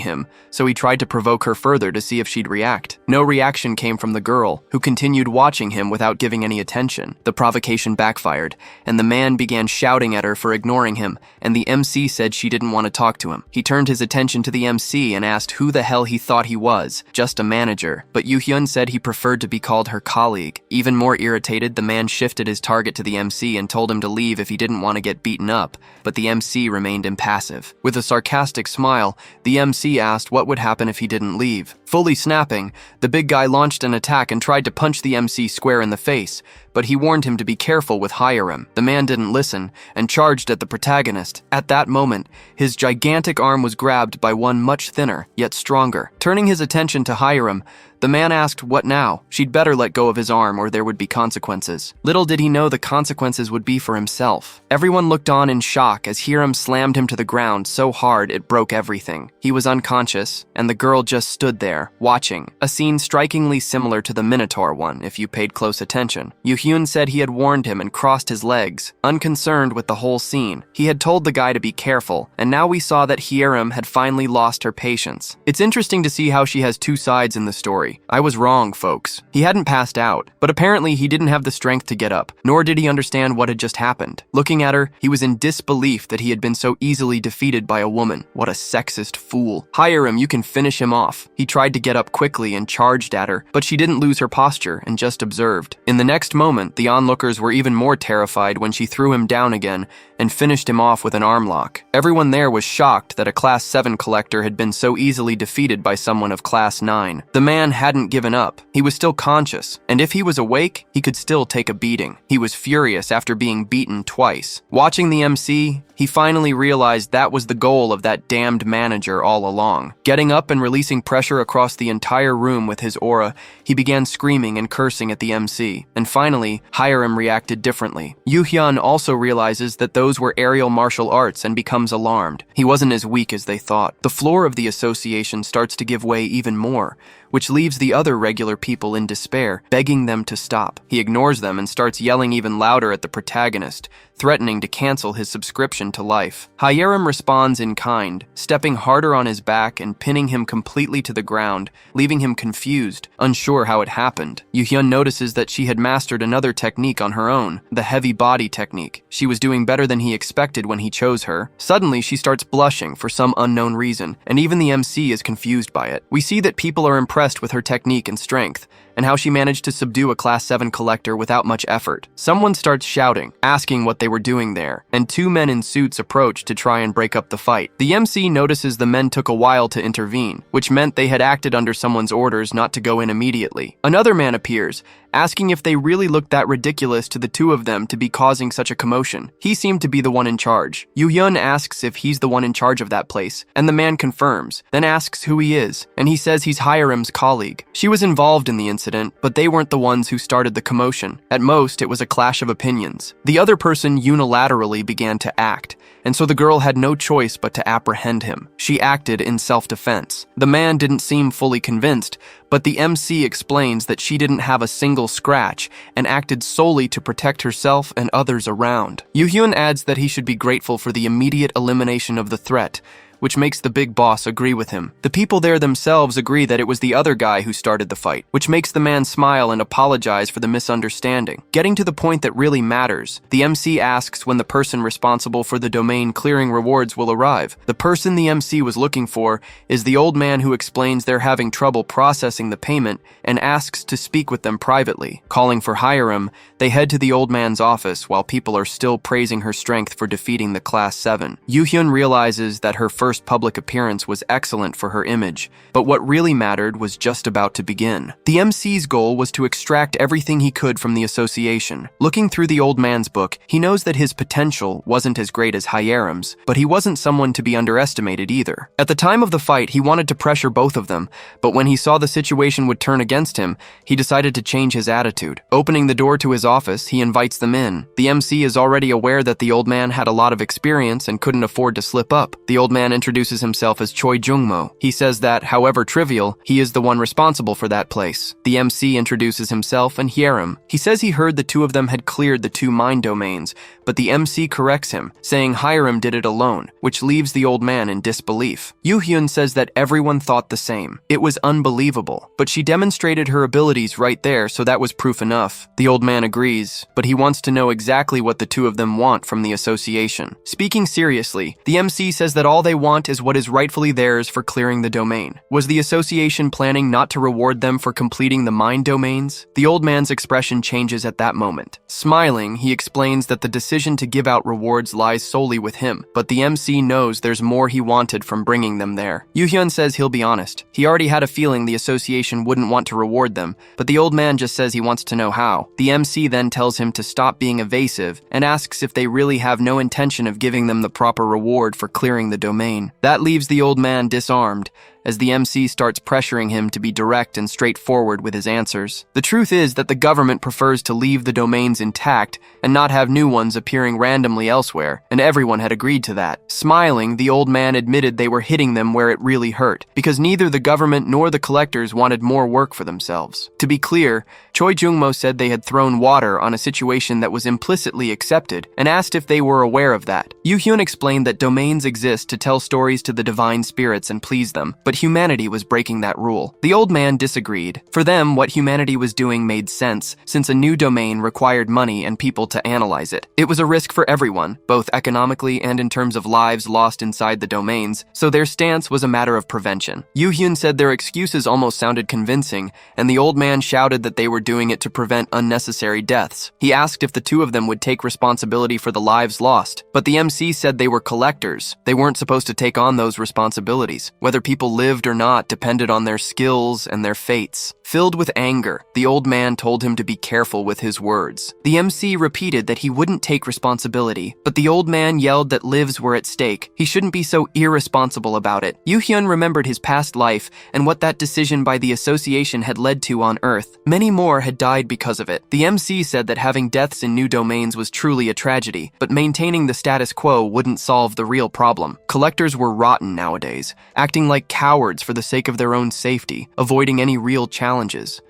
him, so he tried to provoke her further to see if she'd react. No reaction came from the girl, who continued watching him without giving any attention. The provocation backfired, and the man began shouting at her for ignoring him, and the MC said she didn't want to talk to him. He turned his attention to the MC and asked who the hell he thought he was, just a manager, but Yoo-hyun said he preferred to be called her colleague. Even more irritated, the man shifted his target to the MC and told him to leave if he didn't want to get beaten up, but the MC remained impassive. With a sarcastic smile, the MC asked what would happen if he didn't leave. Fully snapping, the big guy launched an attack and tried to punch the MC square in the face, but he warned him to be careful with Hiram. The man didn't listen and charged at the protagonist. At that moment, his gigantic arm was grabbed by one much thinner, yet stronger. Turning his attention to Hiram, the man asked, "What now?" She'd better let go of his arm or there would be consequences. Little did he know the consequences would be for himself. Everyone looked on in shock as Hiram slammed him to the ground so hard it broke everything. He was unconscious, and the girl just stood there, watching, a scene strikingly similar to the Minotaur one if you paid close attention. Yoo-hyun said he had warned him and crossed his legs, unconcerned with the whole scene. He had told the guy to be careful, and now we saw that Hiram had finally lost her patience. It's interesting to see how she has two sides in the story. I was wrong, folks. He hadn't passed out, but apparently he didn't have the strength to get up, nor did he understand what had just happened. Looking at her, he was in disbelief that he had been so easily defeated by a woman. What a sexist fool. Hiram, you can finish him off. He tried to get up quickly and charged at her, but she didn't lose her posture and just observed. In the next moment, the onlookers were even more terrified when she threw him down again and finished him off with an arm lock. Everyone there was shocked that a Class 7 collector had been so easily defeated by someone of Class 9. The man hadn't given up. He was still conscious, and if he was awake, he could still take a beating. He was furious after being beaten twice. Watching the MC, he finally realized that was the goal of that damned manager all along. Getting up and releasing pressure across the entire room with his aura, he began screaming and cursing at the MC. And finally, Hiram reacted differently. Yoo-hyun also realizes that those were aerial martial arts and becomes alarmed. He wasn't as weak as they thought. The floor of the association starts to give way even more, which leaves the other regular people in despair, begging them to stop. He ignores them and starts yelling even louder at the protagonist, threatening to cancel his subscription to life. Hiram responds in kind, stepping harder on his back and pinning him completely to the ground, leaving him confused, unsure how it happened. Yoo-hyun notices that she had mastered another technique on her own, the heavy body technique. She was doing better than he expected when he chose her. Suddenly, she starts blushing for some unknown reason, and even the MC is confused by it. We see that people are impressed with her technique and strength, and how she managed to subdue a Class 7 collector without much effort. Someone starts shouting, asking what they were doing there, and two men in suits approach to try and break up the fight. The MC notices the men took a while to intervene, which meant they had acted under someone's orders not to go in immediately. Another man appears, asking if they really looked that ridiculous to the two of them to be causing such a commotion. He seemed to be the one in charge. Yoo-hyun asks if he's the one in charge of that place, and the man confirms, then asks who he is, and he says he's Hiram's colleague. She was involved in the incident, but they weren't the ones who started the commotion. At most, it was a clash of opinions. The other person unilaterally began to act, and so the girl had no choice but to apprehend him. She acted in self-defense. The man didn't seem fully convinced, but the MC explains that she didn't have a single scratch and acted solely to protect herself and others around. Yoo-hyun adds that he should be grateful for the immediate elimination of the threat, which makes the big boss agree with him. The people there themselves agree that it was the other guy who started the fight, which makes the man smile and apologize for the misunderstanding. Getting to the point that really matters, the MC asks when the person responsible for the domain clearing rewards will arrive. The person the MC was looking for is the old man who explains they're having trouble processing the payment and asks to speak with them privately. Calling for Hiram, they head to the old man's office while people are still praising her strength for defeating the Class 7. Yoo-hyun realizes that her first public appearance was excellent for her image, but what really mattered was just about to begin. The MC's goal was to extract everything he could from the association. Looking through the old man's book, he knows that his potential wasn't as great as Hiram's, but he wasn't someone to be underestimated either. At the time of the fight, he wanted to pressure both of them, but when he saw the situation would turn against him, he decided to change his attitude. Opening the door to his office, he invites them in. The MC is already aware that the old man had a lot of experience and couldn't afford to slip up. The old man introduces himself as Choi Jungmo. He says that, however trivial, he is the one responsible for that place. The MC introduces himself and Hiram. He says he heard the two of them had cleared the 2 mind domains, but the MC corrects him, saying Hiram did it alone, which leaves the old man in disbelief. Yoo-hyun says that everyone thought the same. It was unbelievable, but she demonstrated her abilities right there, so that was proof enough. The old man agrees, but he wants to know exactly what the two of them want from the association. Speaking seriously, the MC says that all they want is what is rightfully theirs for clearing the domain. Was the association planning not to reward them for completing the mind domains? The old man's expression changes at that moment. Smiling, he explains that the decision to give out rewards lies solely with him, but the MC knows there's more he wanted from bringing them there. Yoo-hyun says he'll be honest. He already had a feeling the association wouldn't want to reward them, but the old man just says he wants to know how. The MC then tells him to stop being evasive and asks if they really have no intention of giving them the proper reward for clearing the domain. That leaves the old man disarmed, as the MC starts pressuring him to be direct and straightforward with his answers. The truth is that the government prefers to leave the domains intact and not have new ones appearing randomly elsewhere, and everyone had agreed to that. Smiling, the old man admitted they were hitting them where it really hurt, because neither the government nor the collectors wanted more work for themselves. To be clear, Choi Jungmo said they had thrown water on a situation that was implicitly accepted, and asked if they were aware of that. Yoo-hyun explained that domains exist to tell stories to the divine spirits and please them, but humanity was breaking that rule. The old man disagreed. For them, what humanity was doing made sense, since a new domain required money and people to analyze it. It was a risk for everyone, both economically and in terms of lives lost inside the domains, so their stance was a matter of prevention. Yoo-hyun said their excuses almost sounded convincing, and the old man shouted that they were doing it to prevent unnecessary deaths. He asked if the two of them would take responsibility for the lives lost, but the MC said they were collectors. They weren't supposed to take on those responsibilities. Whether people lived or not depended on their skills and their fates. Filled with anger, the old man told him to be careful with his words. The MC repeated that he wouldn't take responsibility, but the old man yelled that lives were at stake. He shouldn't be so irresponsible about it. Yoo-hyun remembered his past life and what that decision by the association had led to on Earth. Many more had died because of it. The MC said that having deaths in new domains was truly a tragedy, but maintaining the status quo wouldn't solve the real problem. Collectors were rotten nowadays, acting like cowards for the sake of their own safety, avoiding any real challenges.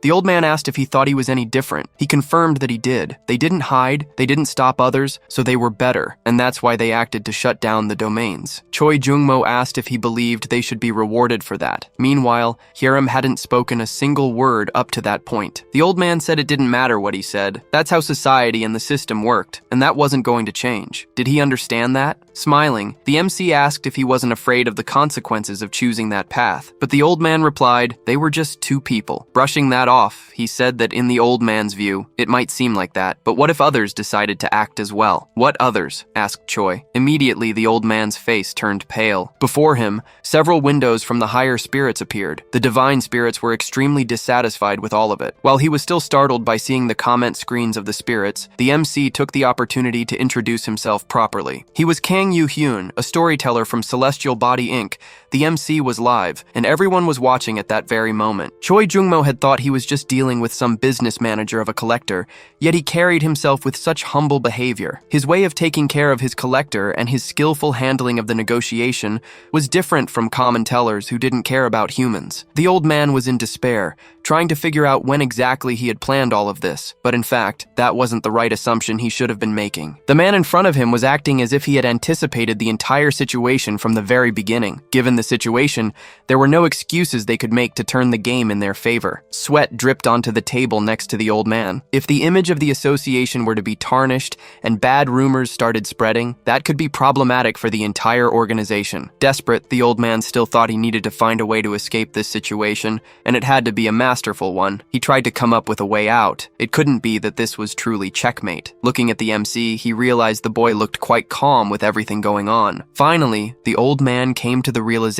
The old man asked if he thought he was any different. He confirmed that he did. They didn't hide, they didn't stop others, so they were better, and that's why they acted to shut down the domains. Choi Jungmo asked if he believed they should be rewarded for that. Meanwhile, Hiram hadn't spoken a single word up to that point. The old man said it didn't matter what he said. That's how society and the system worked, and that wasn't going to change. Did he understand that? Smiling, the MC asked if he wasn't afraid of the consequences of choosing that path, but the old man replied they were just two people. Brushing that off, he said that in the old man's view, it might seem like that, but what if others decided to act as well? What others? Asked Choi. Immediately, the old man's face turned pale. Before him, several windows from the higher spirits appeared. The divine spirits were extremely dissatisfied with all of it. While he was still startled by seeing the comment screens of the spirits, the MC took the opportunity to introduce himself properly. He was Kang Yoo-hyun, a storyteller from Celestial Body Inc., The MC was live, and everyone was watching at that very moment. Choi Jungmo had thought he was just dealing with some business manager of a collector, yet he carried himself with such humble behavior. His way of taking care of his collector and his skillful handling of the negotiation was different from common tellers who didn't care about humans. The old man was in despair, trying to figure out when exactly he had planned all of this, but in fact, that wasn't the right assumption he should have been making. The man in front of him was acting as if he had anticipated the entire situation from the very beginning. Given the situation, there were no excuses they could make to turn the game in their favor. Sweat dripped onto the table next to the old man. If the image of the association were to be tarnished and bad rumors started spreading, that could be problematic for the entire organization. Desperate, the old man still thought he needed to find a way to escape this situation, and it had to be a masterful one. He tried to come up with a way out. It couldn't be that this was truly checkmate. Looking at the MC, he realized the boy looked quite calm with everything going on. Finally, the old man came to the realization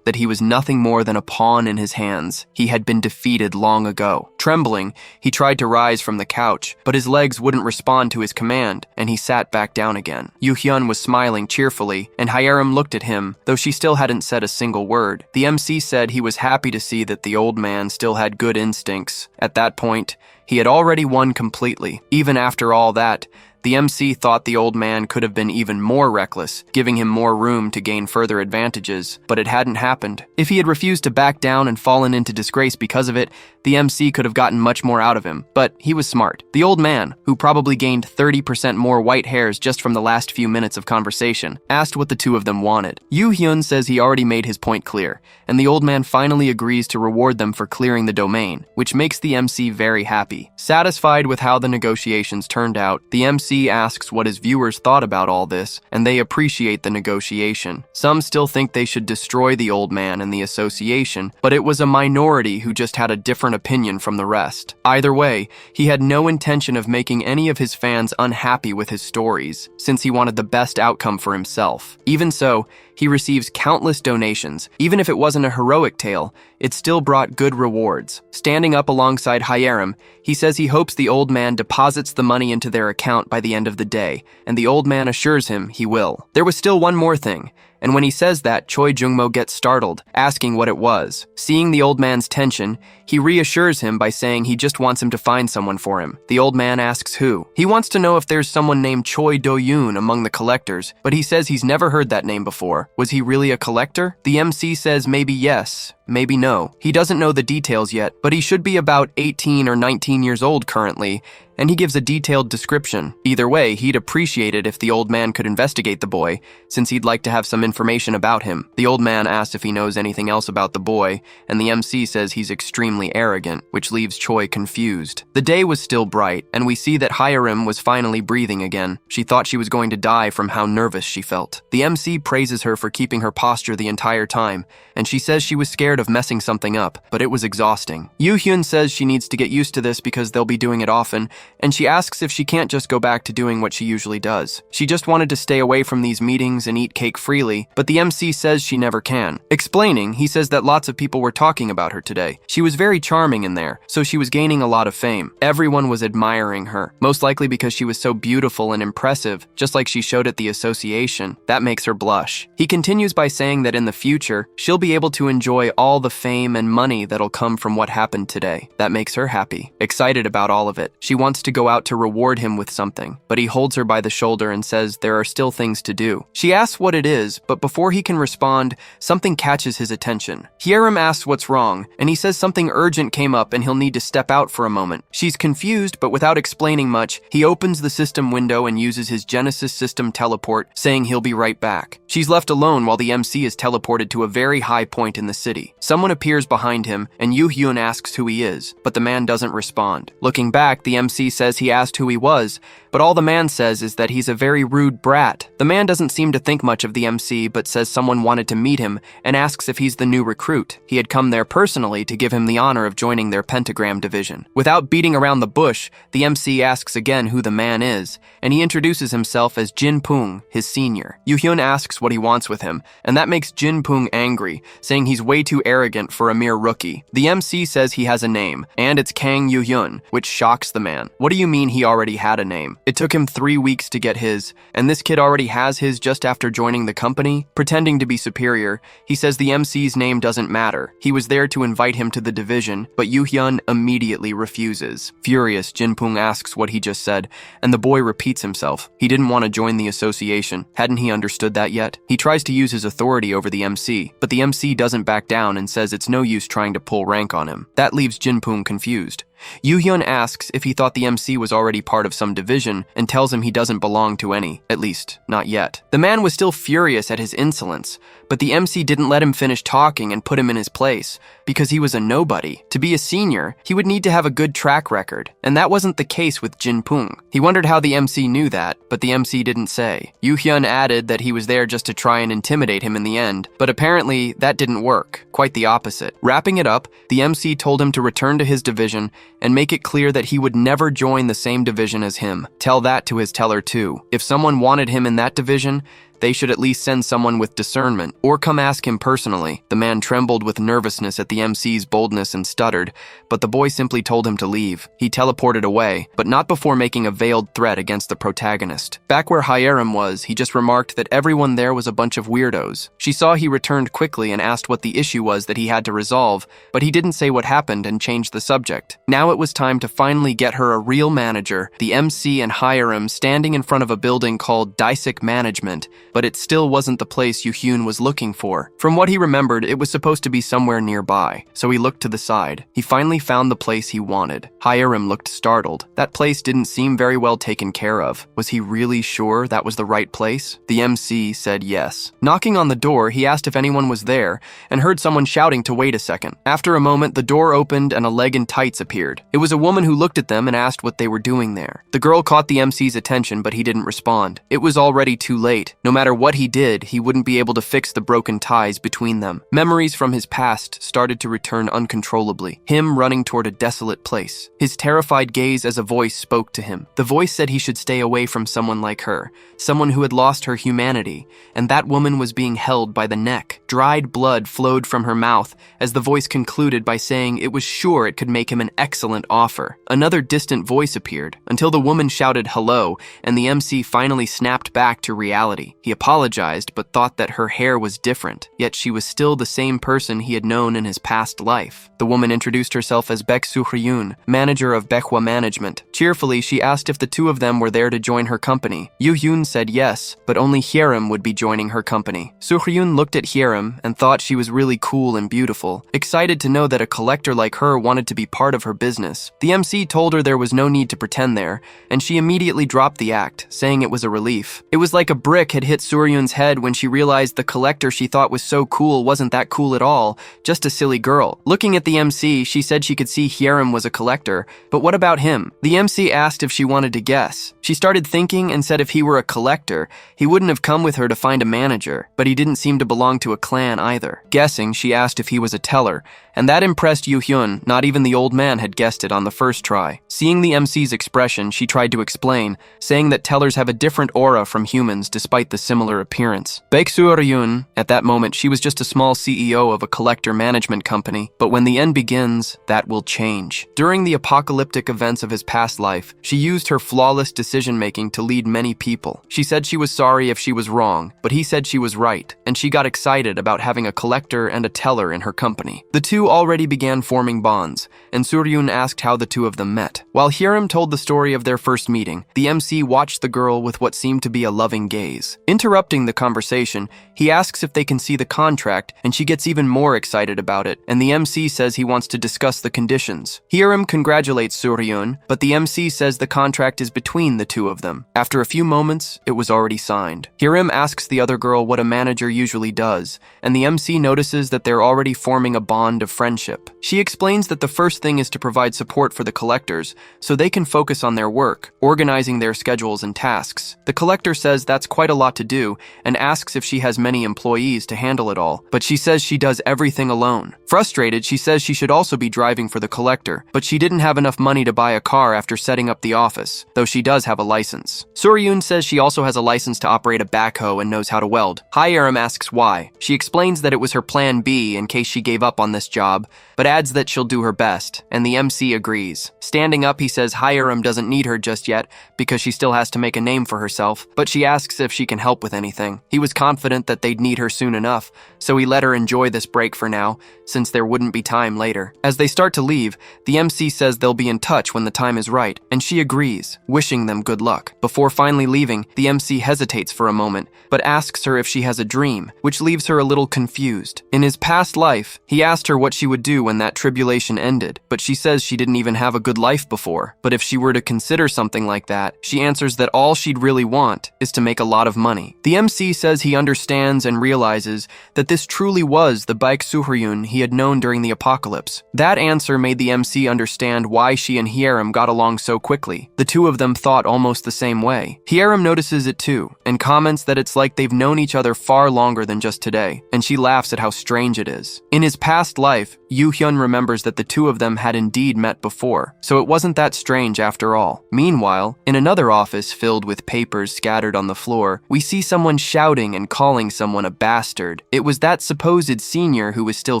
that he was nothing more than a pawn in his hands. He had been defeated long ago. Trembling, he tried to rise from the couch, but his legs wouldn't respond to his command, and he sat back down again. Yoo-hyun was smiling cheerfully, and Hyerim looked at him, though she still hadn't said a single word. The MC said he was happy to see that the old man still had good instincts. At that point, he had already won completely. Even after all that, the MC thought the old man could have been even more reckless, giving him more room to gain further advantages, but it hadn't happened. If he had refused to back down and fallen into disgrace because of it, the MC could have gotten much more out of him, but he was smart. The old man, who probably gained 30% more white hairs just from the last few minutes of conversation, asked what the two of them wanted. Yoo-hyun says he already made his point clear, and the old man finally agrees to reward them for clearing the domain, which makes the MC very happy. Satisfied with how the negotiations turned out, the MC asks what his viewers thought about all this, and they appreciate the negotiation. Some still think they should destroy the old man and the association, but it was a minority who just had a different opinion from the rest. Either way, he had no intention of making any of his fans unhappy with his stories, since he wanted the best outcome for himself. Even so, he receives countless donations. Even if it wasn't a heroic tale, it still brought good rewards. Standing up alongside Hyerim, he says he hopes the old man deposits the money into their account by the end of the day, and the old man assures him he will. There was still one more thing, and when he says that, Choi Jungmo gets startled, asking what it was. Seeing the old man's tension, he reassures him by saying he just wants him to find someone for him. The old man asks who. He wants to know if there's someone named Choi Do-yoon among the collectors, but he says he's never heard that name before. Was he really a collector? The MC says maybe yes, maybe no. He doesn't know the details yet, but he should be about 18 or 19 years old currently, and he gives a detailed description. Either way, he'd appreciate it if the old man could investigate the boy, since he'd like to have some information about him. The old man asks if he knows anything else about the boy, and the MC says he's extremely arrogant, which leaves Choi confused. The day was still bright, and we see that Hyerim was finally breathing again. She thought she was going to die from how nervous she felt. The MC praises her for keeping her posture the entire time, and she says she was scared of messing something up, but it was exhausting. Yoo-hyun says she needs to get used to this because they'll be doing it often, and she asks if she can't just go back to doing what she usually does. She just wanted to stay away from these meetings and eat cake freely, but the MC says she never can. Explaining, he says that lots of people were talking about her today. She was very charming in there, so she was gaining a lot of fame. Everyone was admiring her, most likely because she was so beautiful and impressive, just like she showed at the association. That makes her blush. He continues by saying that in the future, she'll be able to enjoy all the fame and money that'll come from what happened today. That makes her happy, excited about all of it. She wants to go out to reward him with something, but he holds her by the shoulder and says there are still things to do. She asks what it is, but before he can respond, something catches his attention. Hyerim asks what's wrong, and he says something urgent came up and he'll need to step out for a moment. She's confused, but without explaining much, he opens the system window and uses his Genesis system teleport, saying he'll be right back. She's left alone while the MC is teleported to a very high point in the city. Someone appears behind him, and Yoo-hyun asks who he is, but the man doesn't respond. Looking back, the MC says he asked who he was, but all the man says is that he's a very rude brat. The man doesn't seem to think much of the MC, but says someone wanted to meet him and asks if he's the new recruit. He had come there personally to give him the honor of joining their pentagram division. Without beating around the bush, the MC asks again who the man is, and he introduces himself as Jin Pung, his senior. Yoo-hyun asks what he wants with him, and that makes Jin Pung angry, saying he's way too arrogant for a mere rookie. The MC says he has a name, and it's Kang Yu-hyun, which shocks the man. What do you mean he already had a name? It took him 3 weeks to get his, and this kid already has his just after joining the company? Pretending to be superior, he says the MC's name doesn't matter. He was there to invite him to the division, but Yu-hyun immediately refuses. Furious, Jinpung asks what he just said, and the boy repeats himself. He didn't want to join the association. Hadn't he understood that yet? He tries to use his authority over the MC, but the MC doesn't back down and says it's no use trying to pull rank on him. That leaves Jinpung confused. Yu-hyun asks if he thought the MC was already part of some division and tells him he doesn't belong to any, at least, not yet. The man was still furious at his insolence, but the MC didn't let him finish talking and put him in his place, because he was a nobody. To be a senior, he would need to have a good track record, and that wasn't the case with Jinpung. He wondered how the MC knew that, but the MC didn't say. Yu-hyun added that he was there just to try and intimidate him in the end, but apparently that didn't work, quite the opposite. Wrapping it up, the MC told him to return to his division and make it clear that he would never join the same division as him. Tell that to his teller too. If someone wanted him in that division, they should at least send someone with discernment, or come ask him personally. The man trembled with nervousness at the MC's boldness and stuttered, but the boy simply told him to leave. He teleported away, but not before making a veiled threat against the protagonist. Back where Hyerim was, he just remarked that everyone there was a bunch of weirdos. She saw he returned quickly and asked what the issue was that he had to resolve, but he didn't say what happened and changed the subject. Now it was time to finally get her a real manager, the MC and Hyerim standing in front of a building called Daisik Management, but it still wasn't the place Yu-hyun was looking for. From what he remembered, it was supposed to be somewhere nearby, so he looked to the side. He finally found the place he wanted. Hyerim looked startled. That place didn't seem very well taken care of. Was he really sure that was the right place? The MC said yes. Knocking on the door, he asked if anyone was there, and heard someone shouting to wait a second. After a moment, the door opened and a leg in tights appeared. It was a woman who looked at them and asked what they were doing there. The girl caught the MC's attention, but he didn't respond. It was already too late. No matter what he did, he wouldn't be able to fix the broken ties between them. Memories from his past started to return uncontrollably. Him running toward a desolate place. His terrified gaze as a voice spoke to him. The voice said he should stay away from someone like her, someone who had lost her humanity, and that woman was being held by the neck. Dried blood flowed from her mouth as the voice concluded by saying it was sure it could make him an excellent offer. Another distant voice appeared, until the woman shouted hello, and the MC finally snapped back to reality. He apologized, but thought that her hair was different, yet she was still the same person he had known in his past life. The woman introduced herself as Baek Soo-hyun, manager of Baekhwa Management. Cheerfully, she asked if the two of them were there to join her company. Yu-hyun said yes, but only Hyerim would be joining her company. Soo-hyun looked at Hyerim and thought she was really cool and beautiful, excited to know that a collector like her wanted to be part of her business. The MC told her there was no need to pretend there, and she immediately dropped the act, saying it was a relief. It was like a brick had hit Suryun's head when she realized the collector she thought was so cool wasn't that cool at all, just a silly girl. Looking at the MC, she said she could see Hyerim was a collector, but what about him? The MC asked if she wanted to guess. She started thinking and said if he were a collector, he wouldn't have come with her to find a manager, but he didn't seem to belong to a clan either. Guessing, she asked if he was a teller, and that impressed Yu-hyun. Not even the old man had guessed it on the first try. Seeing the MC's expression, she tried to explain, saying that tellers have a different aura from humans despite the similar appearance. Baek Soo-hyun, at that moment, she was just a small CEO of a collector management company, but when the end begins, that will change. During the apocalyptic events of his past life, she used her flawless decision-making to lead many people. She said she was sorry if she was wrong, but he said she was right, and she got excited about having a collector and a teller in her company. The two already began forming bonds, and Suryun asked how the two of them met. While Hyerim told the story of their first meeting, the MC watched the girl with what seemed to be a loving gaze. Interrupting the conversation, he asks if they can see the contract, and she gets even more excited about it, and the MC says he wants to discuss the conditions. Hyerim congratulates Suryun, but the MC says the contract is between the two of them. After a few moments, it was already signed. Hyerim asks the other girl what a manager usually does, and the MC notices that they're already forming a bond of friendship. She explains that the first thing is to provide support for the collectors, so they can focus on their work, organizing their schedules and tasks. The collector says that's quite a lot to do and asks if she has many employees to handle it all, but she says she does everything alone. Frustrated, she says she should also be driving for the collector, but she didn't have enough money to buy a car after setting up the office, though she does have a license. Suryun says she also has a license to operate a backhoe and knows how to weld. Hyerim asks why. She explains that it was her plan B in case she gave up on this job, but adds that she'll do her best, and the MC agrees. Standing up, he says Hyerim doesn't need her just yet because she still has to make a name for herself, but she asks if she can help with anything. He was confident that they'd need her soon enough, so he let her enjoy this break for now, since there wouldn't be time later. As they start to leave, the MC says they'll be in touch when the time is right, and she agrees, wishing them good luck. Before finally leaving, the MC hesitates for a moment, but asks her if she has a dream, which leaves her a little confused. In his past life, he asked her what she would do when that tribulation ended, but she says she didn't even have a good life before. But if she were to consider something like that, she answers that all she'd really want is to make a lot of money. The MC says he understands and realizes that this truly was the Baek Suhyun he had known during the apocalypse. That answer made the MC understand why she and Hyerim got along so quickly. The two of them thought almost the same way. Hyerim notices it too, and comments that it's like they've known each other far longer than just today, and she laughs at how strange it is. In his past life, Yoo-hyun remembers that the two of them had indeed met before, so it wasn't that strange after all. Meanwhile, in another office filled with papers scattered on the floor, we see someone shouting and calling someone a bastard. It was that supposed senior who was still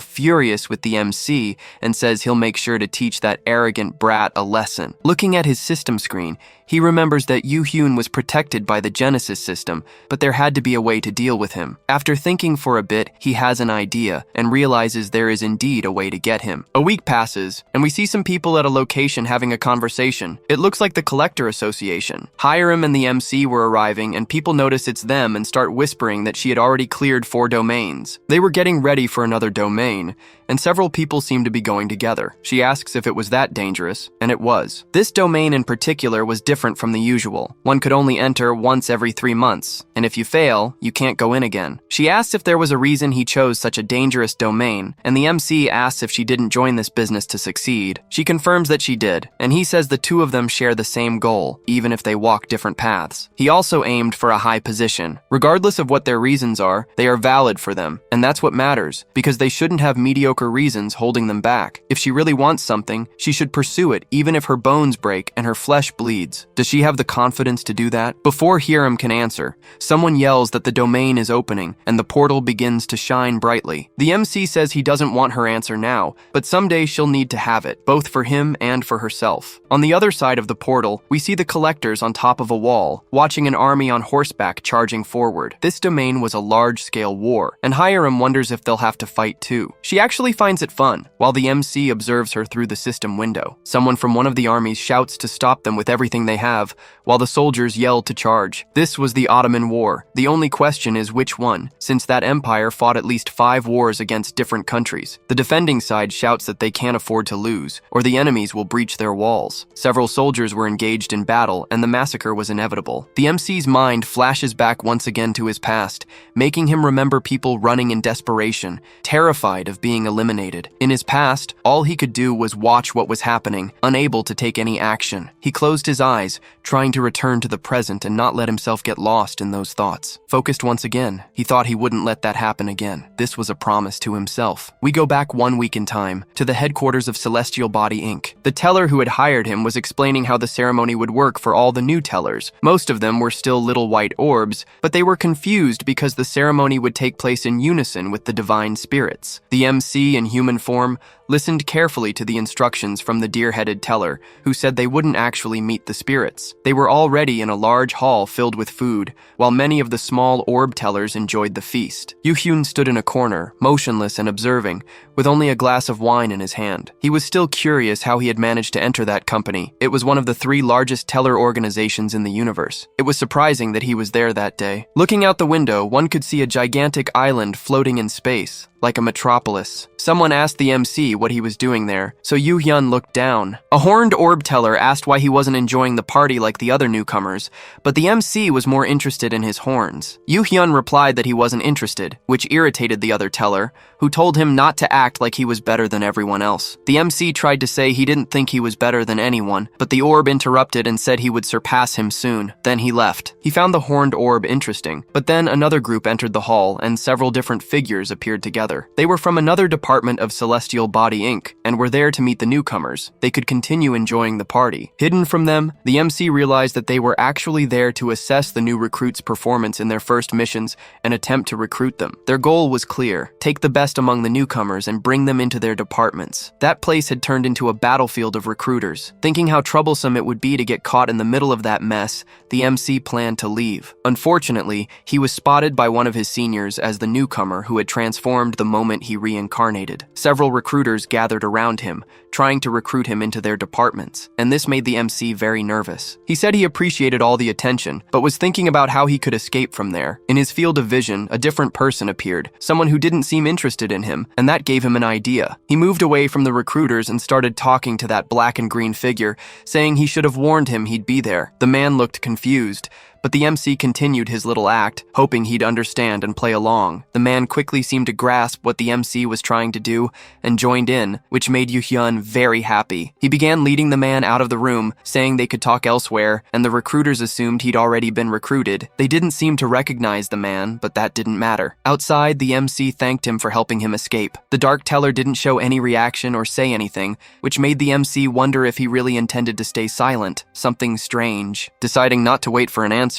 furious with the MC and says he'll make sure to teach that arrogant brat a lesson. Looking at his system screen, he remembers that Yoo-hyun was protected by the Genesis system, but there had to be a way to deal with him. After thinking for a bit, he has an idea and realizes there is indeed a way to get him. A week passes, and we see some people at a location having a conversation. It looks like the Collector Association. Hyerim and the MC were arriving, and people notice it's them and start whispering that she had already cleared 4 domains. They were getting ready for another domain, and several people seem to be going together. She asks if it was that dangerous, and it was. This domain in particular was different from the usual. One could only enter once every 3 months, and if you fail, you can't go in again. She asks if there was a reason he chose such a dangerous domain, and the MC asks if she didn't join this business to succeed. She confirms that she did, and he says the two of them share the same goal, even if they walk different paths. He also aimed for a high position. Regardless of what their reasons are, they are valid for them, and that's what matters, because they shouldn't have mediocre reasons holding them back. If she really wants something, she should pursue it, even if her bones break and her flesh bleeds. Does she have the confidence to do that? Before Hyerim can answer, someone yells that the domain is opening, and the portal begins to shine brightly. The MC says he doesn't want her answer now, but someday she'll need to have it, both for him and for herself. On the other side of the portal, we see the collectors on top of a wall, watching an army on horseback charging forward. This domain was a large-scale war, and Hyerim wonders if they'll have to fight too. She actually finds it fun, while the MC observes her through the system window. Someone from one of the armies shouts to stop them with everything they have, while the soldiers yell to charge. This was the Ottoman War. The only question is which one, since that empire fought at least 5 wars against different countries. The defending side shouts that they can't afford to lose, or the enemies will breach their walls. Several soldiers were engaged in battle, and the massacre was inevitable. The MC's mind flashes back once again to his past, making him remember people running in desperation, terrified of being eliminated. In his past, all he could do was watch what was happening, unable to take any action. He closed his eyes, trying to return to the present and not let himself get lost in those thoughts. Focused once again, he thought he wouldn't let that happen again. This was a promise to himself. We go back 1 week in time, to the headquarters of Celestial Body Inc. The teller who had hired him was explaining how the ceremony would work for all the new tellers. Most of them were still little white orbs, but they were confused because the ceremony would take place in unison with the divine spirits. The MC in human form listened carefully to the instructions from the deer-headed teller, who said they wouldn't actually meet the spirits. They were already in a large hall filled with food, while many of the small orb tellers enjoyed the feast. Yoo-hyun stood in a corner, motionless and observing, with only a glass of wine in his hand. He was still curious how he had managed to enter that company. It was one of the 3 largest teller organizations in the universe. It was surprising that he was there that day. Looking out the window, one could see a gigantic island floating in space. like a metropolis. Someone asked the MC what he was doing there, so Yu Hyun looked down. A horned orb teller asked why he wasn't enjoying the party like the other newcomers, but the MC was more interested in his horns. Yu Hyun replied that he wasn't interested, which irritated the other teller, who told him not to act like he was better than everyone else. The MC tried to say he didn't think he was better than anyone, but the orb interrupted and said he would surpass him soon. Then he left. He found the horned orb interesting, but then another group entered the hall and several different figures appeared together. They were from another department of Celestial Body Inc. and were there to meet the newcomers. They could continue enjoying the party. Hidden from them, the MC realized that they were actually there to assess the new recruits' performance in their first missions and attempt to recruit them. Their goal was clear: take the best among the newcomers and bring them into their departments. That place had turned into a battlefield of recruiters. Thinking how troublesome it would be to get caught in the middle of that mess, the MC planned to leave. Unfortunately, he was spotted by one of his seniors as the newcomer who had transformed the moment he reincarnated. Several recruiters gathered around him, trying to recruit him into their departments, and this made the MC very nervous. He said he appreciated all the attention, but was thinking about how he could escape from there. In his field of vision, a different person appeared, someone who didn't seem interested in him, and that gave him an idea. He moved away from the recruiters and started talking to that black and green figure, saying he should have warned him he'd be there. The man looked confused, but the MC continued his little act, hoping he'd understand and play along. The man quickly seemed to grasp what the MC was trying to do and joined in, which made Yu Hyun very happy. He began leading the man out of the room, saying they could talk elsewhere, and the recruiters assumed he'd already been recruited. They didn't seem to recognize the man, but that didn't matter. Outside, the MC thanked him for helping him escape. The dark teller didn't show any reaction or say anything, which made the MC wonder if he really intended to stay silent. Something strange. Deciding not to wait for an answer,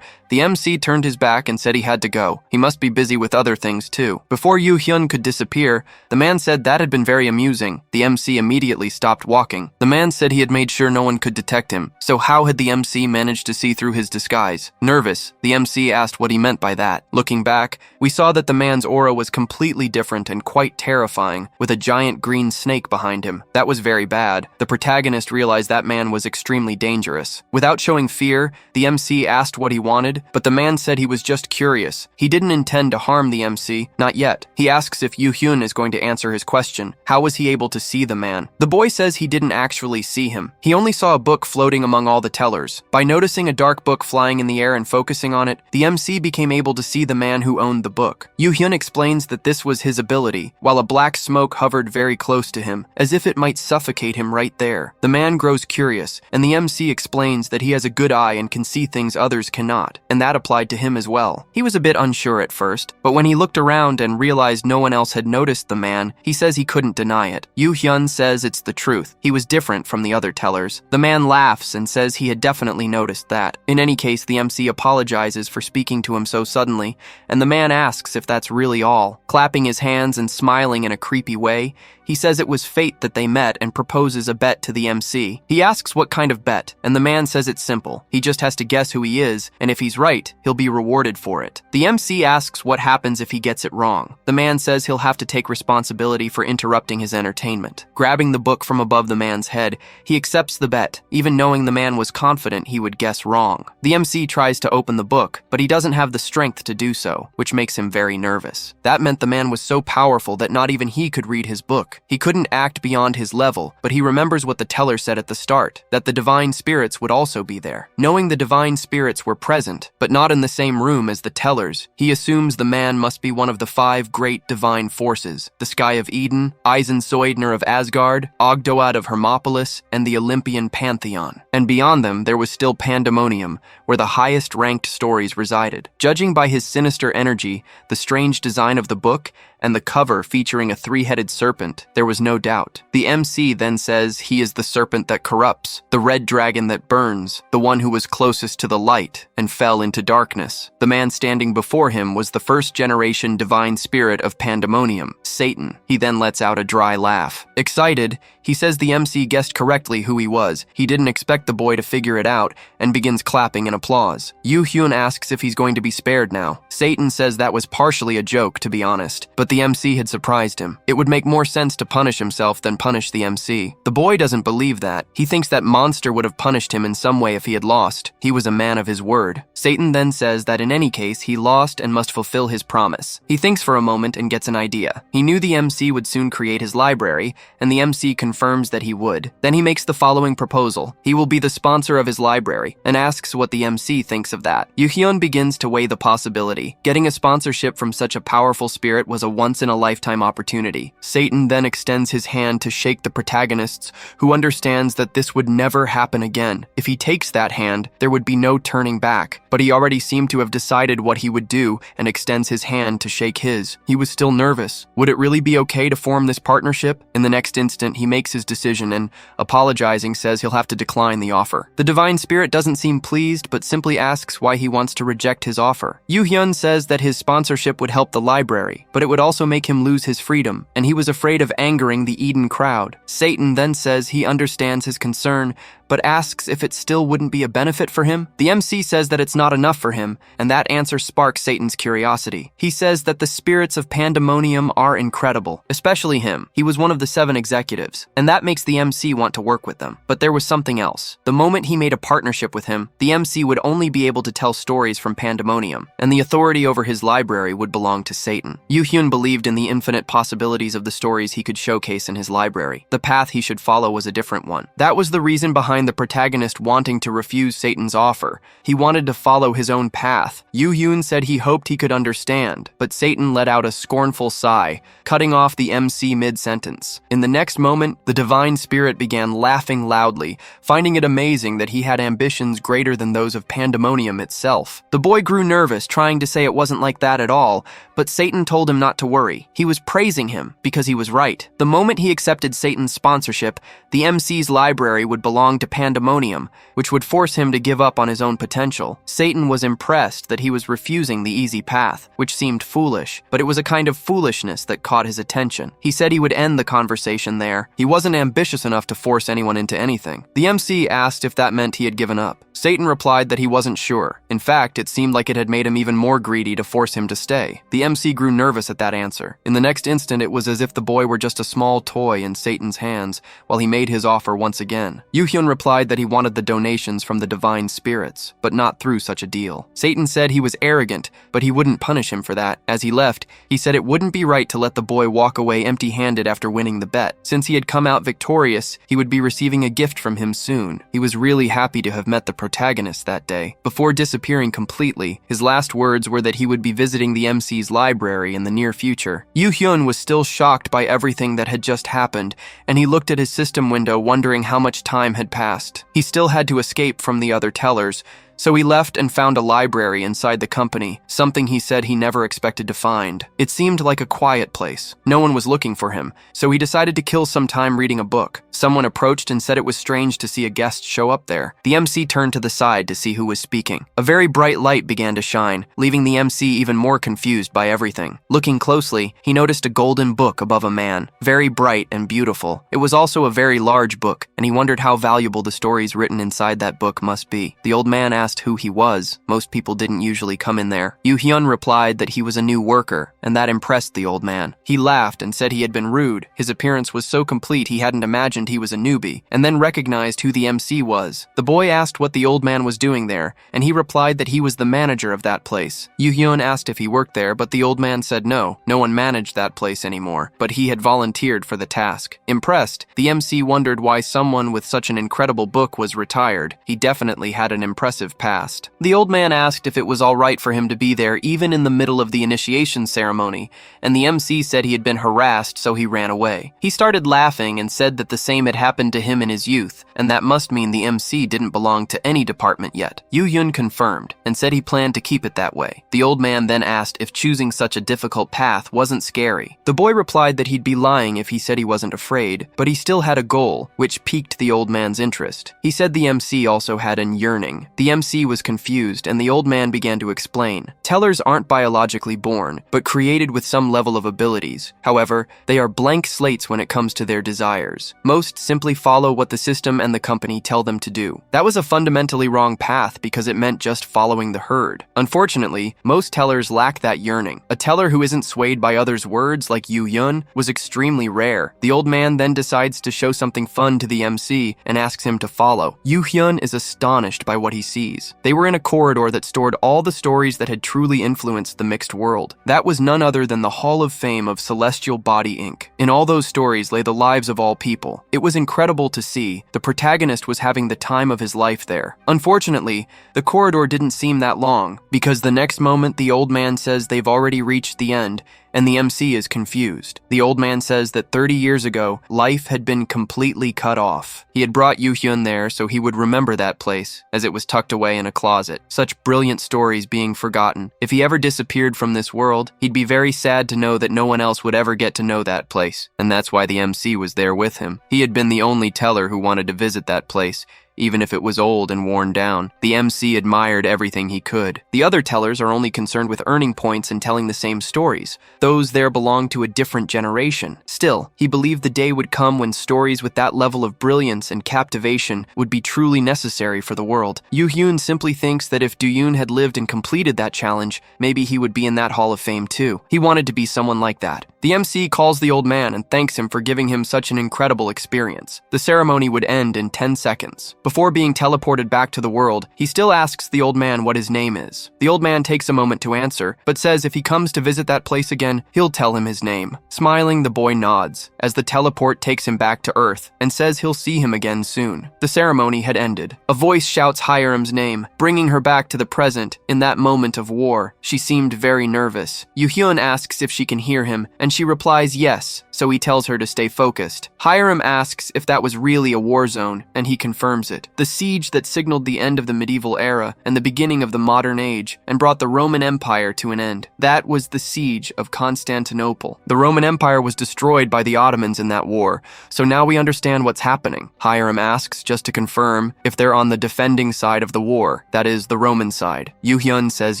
the MC turned his back and said he had to go. He must be busy with other things too. Before Yu Hyun could disappear, the man said that had been very amusing. The MC immediately stopped walking. The man said he had made sure no one could detect him. So how had the MC managed to see through his disguise? Nervous, the MC asked what he meant by that. Looking back, we saw that the man's aura was completely different and quite terrifying, with a giant green snake behind him. That was very bad. The protagonist realized that man was extremely dangerous. Without showing fear, the MC asked what he wanted, but the man said he was just curious. He didn't intend to harm the MC, not yet. He asks if Yu Hyun is going to answer his question. How was he able to see the man? The boy says he didn't actually see him. He only saw a book floating among all the tellers. By noticing a dark book flying in the air and focusing on it, the MC became able to see the man who owned the book. Yu Hyun explains that this was his ability, while a black smoke hovered very close to him, as if it might suffocate him right there. The man grows curious, and the MC explains that he has a good eye and can see things others cannot, and that applied to him as well. He was a bit unsure at first, but when he looked around and realized no one else had noticed the man, he says he couldn't deny it. Yu Hyun says it's the truth. He was different from the other tellers. The man laughs and says he had definitely noticed that. In any case, the MC apologizes for speaking to him so suddenly, and the man asks if that's really all. Clapping his hands and smiling in a creepy way, he says it was fate that they met and proposes a bet to the MC. He asks what kind of bet, and the man says it's simple. He just has to guess who he is, and if he's right, he'll be rewarded for it. The MC asks what happens if he gets it wrong. The man says he'll have to take responsibility for interrupting his entertainment. Grabbing the book from above the man's head, he accepts the bet, even knowing the man was confident he would guess wrong. The MC tries to open the book, but he doesn't have the strength to do so, which makes him very nervous. That meant the man was so powerful that not even he could read his book. He couldn't act beyond his level, but he remembers what the teller said at the start, that the divine spirits would also be there. Knowing the divine spirits were present, but not in the same room as the tellers, he assumes the man must be one of the 5 great divine forces: the Sky of Eden, Eisensoidner of Asgard, Ogdoad of Hermopolis, and the Olympian Pantheon. And beyond them, there was still Pandemonium, where the highest-ranked stories resided. Judging by his sinister energy, the strange design of the book, and the cover featuring a 3-headed serpent, there was no doubt. The MC then says he is the serpent that corrupts, the red dragon that burns, the one who was closest to the light and fell into darkness. The man standing before him was the first-generation divine spirit of Pandemonium, Satan. He then lets out a dry laugh. Excited, he says the MC guessed correctly who he was. He didn't expect the boy to figure it out and begins clapping in applause. Yu Hyun asks if he's going to be spared now. Satan says that was partially a joke, to be honest, but but the MC had surprised him. It would make more sense to punish himself than punish the MC. The boy doesn't believe that. He thinks that monster would have punished him in some way if he had lost. He was a man of his word. Satan then says that in any case, he lost and must fulfill his promise. He thinks for a moment and gets an idea. He knew the MC would soon create his library, and the MC confirms that he would. Then he makes the following proposal. He will be the sponsor of his library, and asks what the MC thinks of that. Yu-hyun begins to weigh the possibility. Getting a sponsorship from such a powerful spirit was a once-in-a-lifetime opportunity. Satan then extends his hand to shake the protagonists, who understands that this would never happen again. If he takes that hand, there would be no turning back. But he already seemed to have decided what he would do and extends his hand to shake his. He was still nervous. Would it really be okay to form this partnership? In the next instant, he makes his decision and, apologizing, says he'll have to decline the offer. The divine spirit doesn't seem pleased, but simply asks why he wants to reject his offer. Yu-hyun says that his sponsorship would help the library, but it would also make him lose his freedom, and he was afraid of angering the Eden crowd. Satan then says he understands his concern, but asks if it still wouldn't be a benefit for him. The MC says that it's not enough for him, and that answer sparks Satan's curiosity. He says that the spirits of pandemonium are incredible, especially him. He was one of the 7 executives, and that makes the MC want to work with them. But there was something else. The moment he made a partnership with him, the MC would only be able to tell stories from pandemonium, and the authority over his library would belong to Satan. Yu-hyun believed in the infinite possibilities of the stories he could showcase in his library. The path he should follow was a different one. That was the reason behind the protagonist wanting to refuse Satan's offer. He wanted to follow his own path. Yu-hyun said he hoped he could understand, but Satan let out a scornful sigh, cutting off the MC mid-sentence. In the next moment, the divine spirit began laughing loudly, finding it amazing that he had ambitions greater than those of pandemonium itself. The boy grew nervous, trying to say it wasn't like that at all, but Satan told him not to worry. He was praising him because he was right. The moment he accepted Satan's sponsorship, the MC's library would belong to pandemonium, which would force him to give up on his own potential. Satan was impressed that he was refusing the easy path, which seemed foolish, but it was a kind of foolishness that caught his attention. He said he would end the conversation there. He wasn't ambitious enough to force anyone into anything. The MC asked if that meant he had given up. Satan replied that he wasn't sure. In fact, it seemed like it had made him even more greedy to force him to stay. The MC grew nervous at that answer. In the next instant, it was as if the boy were just a small toy in Satan's hands, while he made his offer once again. Yu-hyun replied that he wanted the donations from the divine spirits, but not through such a deal. Satan said he was arrogant, but he wouldn't punish him for that. As he left, he said it wouldn't be right to let the boy walk away empty-handed after winning the bet. Since he had come out victorious, he would be receiving a gift from him soon. He was really happy to have met the protagonist that day. Before disappearing completely, his last words were that he would be visiting the MC's library in the near future. Yu-hyun was still shocked by everything that had just happened, and he looked at his system window wondering how much time had passed. He still had to escape from the other tellers, so he left and found a library inside the company, something he said he never expected to find. It seemed like a quiet place. No one was looking for him, so he decided to kill some time reading a book. Someone approached and said it was strange to see a guest show up there. The MC turned to the side to see who was speaking. A very bright light began to shine, leaving the MC even more confused by everything. Looking closely, he noticed a golden book above a man, very bright and beautiful. It was also a very large book, and he wondered how valuable the stories written inside that book must be. The old man asked who he was. Most people didn't usually come in there. Yu-hyun replied that he was a new worker, and that impressed the old man. He laughed and said he had been rude. His appearance was so complete he hadn't imagined he was a newbie, and then recognized who the MC was. The boy asked what the old man was doing there, and he replied that he was the manager of that place. Yu-hyun asked if he worked there, but the old man said no one managed that place anymore, but he had volunteered for the task. Impressed, the MC wondered why someone with such an incredible book was retired. He definitely had an impressive past. The old man asked if it was all right for him to be there even in the middle of the initiation ceremony, and the MC said he had been harassed, so he ran away. He started laughing and said that the same had happened to him in his youth, and that must mean the MC didn't belong to any department yet. Yu-hyun confirmed and said he planned to keep it that way. The old man then asked if choosing such a difficult path wasn't scary. The boy replied that he'd be lying if he said he wasn't afraid, but he still had a goal, which piqued the old man's interest. He said the MC also had an yearning. The MC MC was confused, and the old man began to explain. Tellers aren't biologically born, but created with some level of abilities. However, they are blank slates when it comes to their desires. Most simply follow what the system and the company tell them to do. That was a fundamentally wrong path because it meant just following the herd. Unfortunately, most tellers lack that yearning. A teller who isn't swayed by others' words like Yu Yun was extremely rare. The old man then decides to show something fun to the MC and asks him to follow. Yu Hyun is astonished by what he sees. They were in a corridor that stored all the stories that had truly influenced the mixed world. That was none other than the Hall of Fame of Celestial Body Inc. In all those stories lay the lives of all people. It was incredible to see. The protagonist was having the time of his life there. Unfortunately, the corridor didn't seem that long, because the next moment the old man says they've already reached the end, and the MC is confused. The old man says that 30 years ago, life had been completely cut off. He had brought Yu Hyun there so he would remember that place, as it was tucked away in a closet. Such brilliant stories being forgotten. If he ever disappeared from this world, he'd be very sad to know that no one else would ever get to know that place, and that's why the MC was there with him. He had been the only teller who wanted to visit that place, even if it was old and worn down. The MC admired everything he could. The other tellers are only concerned with earning points and telling the same stories. Those there belong to a different generation. Still, he believed the day would come when stories with that level of brilliance and captivation would be truly necessary for the world. Yu Hyun simply thinks that if Do-yoon had lived and completed that challenge, maybe he would be in that Hall of Fame too. He wanted to be someone like that. The MC calls the old man and thanks him for giving him such an incredible experience. The ceremony would end in 10 seconds. Before being teleported back to the world, he still asks the old man what his name is. The old man takes a moment to answer, but says if he comes to visit that place again, he'll tell him his name. Smiling, the boy nods, as the teleport takes him back to Earth, and says he'll see him again soon. The ceremony had ended. A voice shouts Hiram's name, bringing her back to the present. In that moment of war, she seemed very nervous. Yu Hyun asks if she can hear him, and she replies yes, so he tells her to stay focused. Hiram asks if that was really a war zone, and he confirms it. The siege that signaled the end of the medieval era and the beginning of the modern age and brought the Roman Empire to an end. That was the siege of Constantinople. The Roman Empire was destroyed by the Ottomans in that war, so now we understand what's happening. Hiram asks just to confirm if they're on the defending side of the war, that is, the Roman side. Yu Hyun says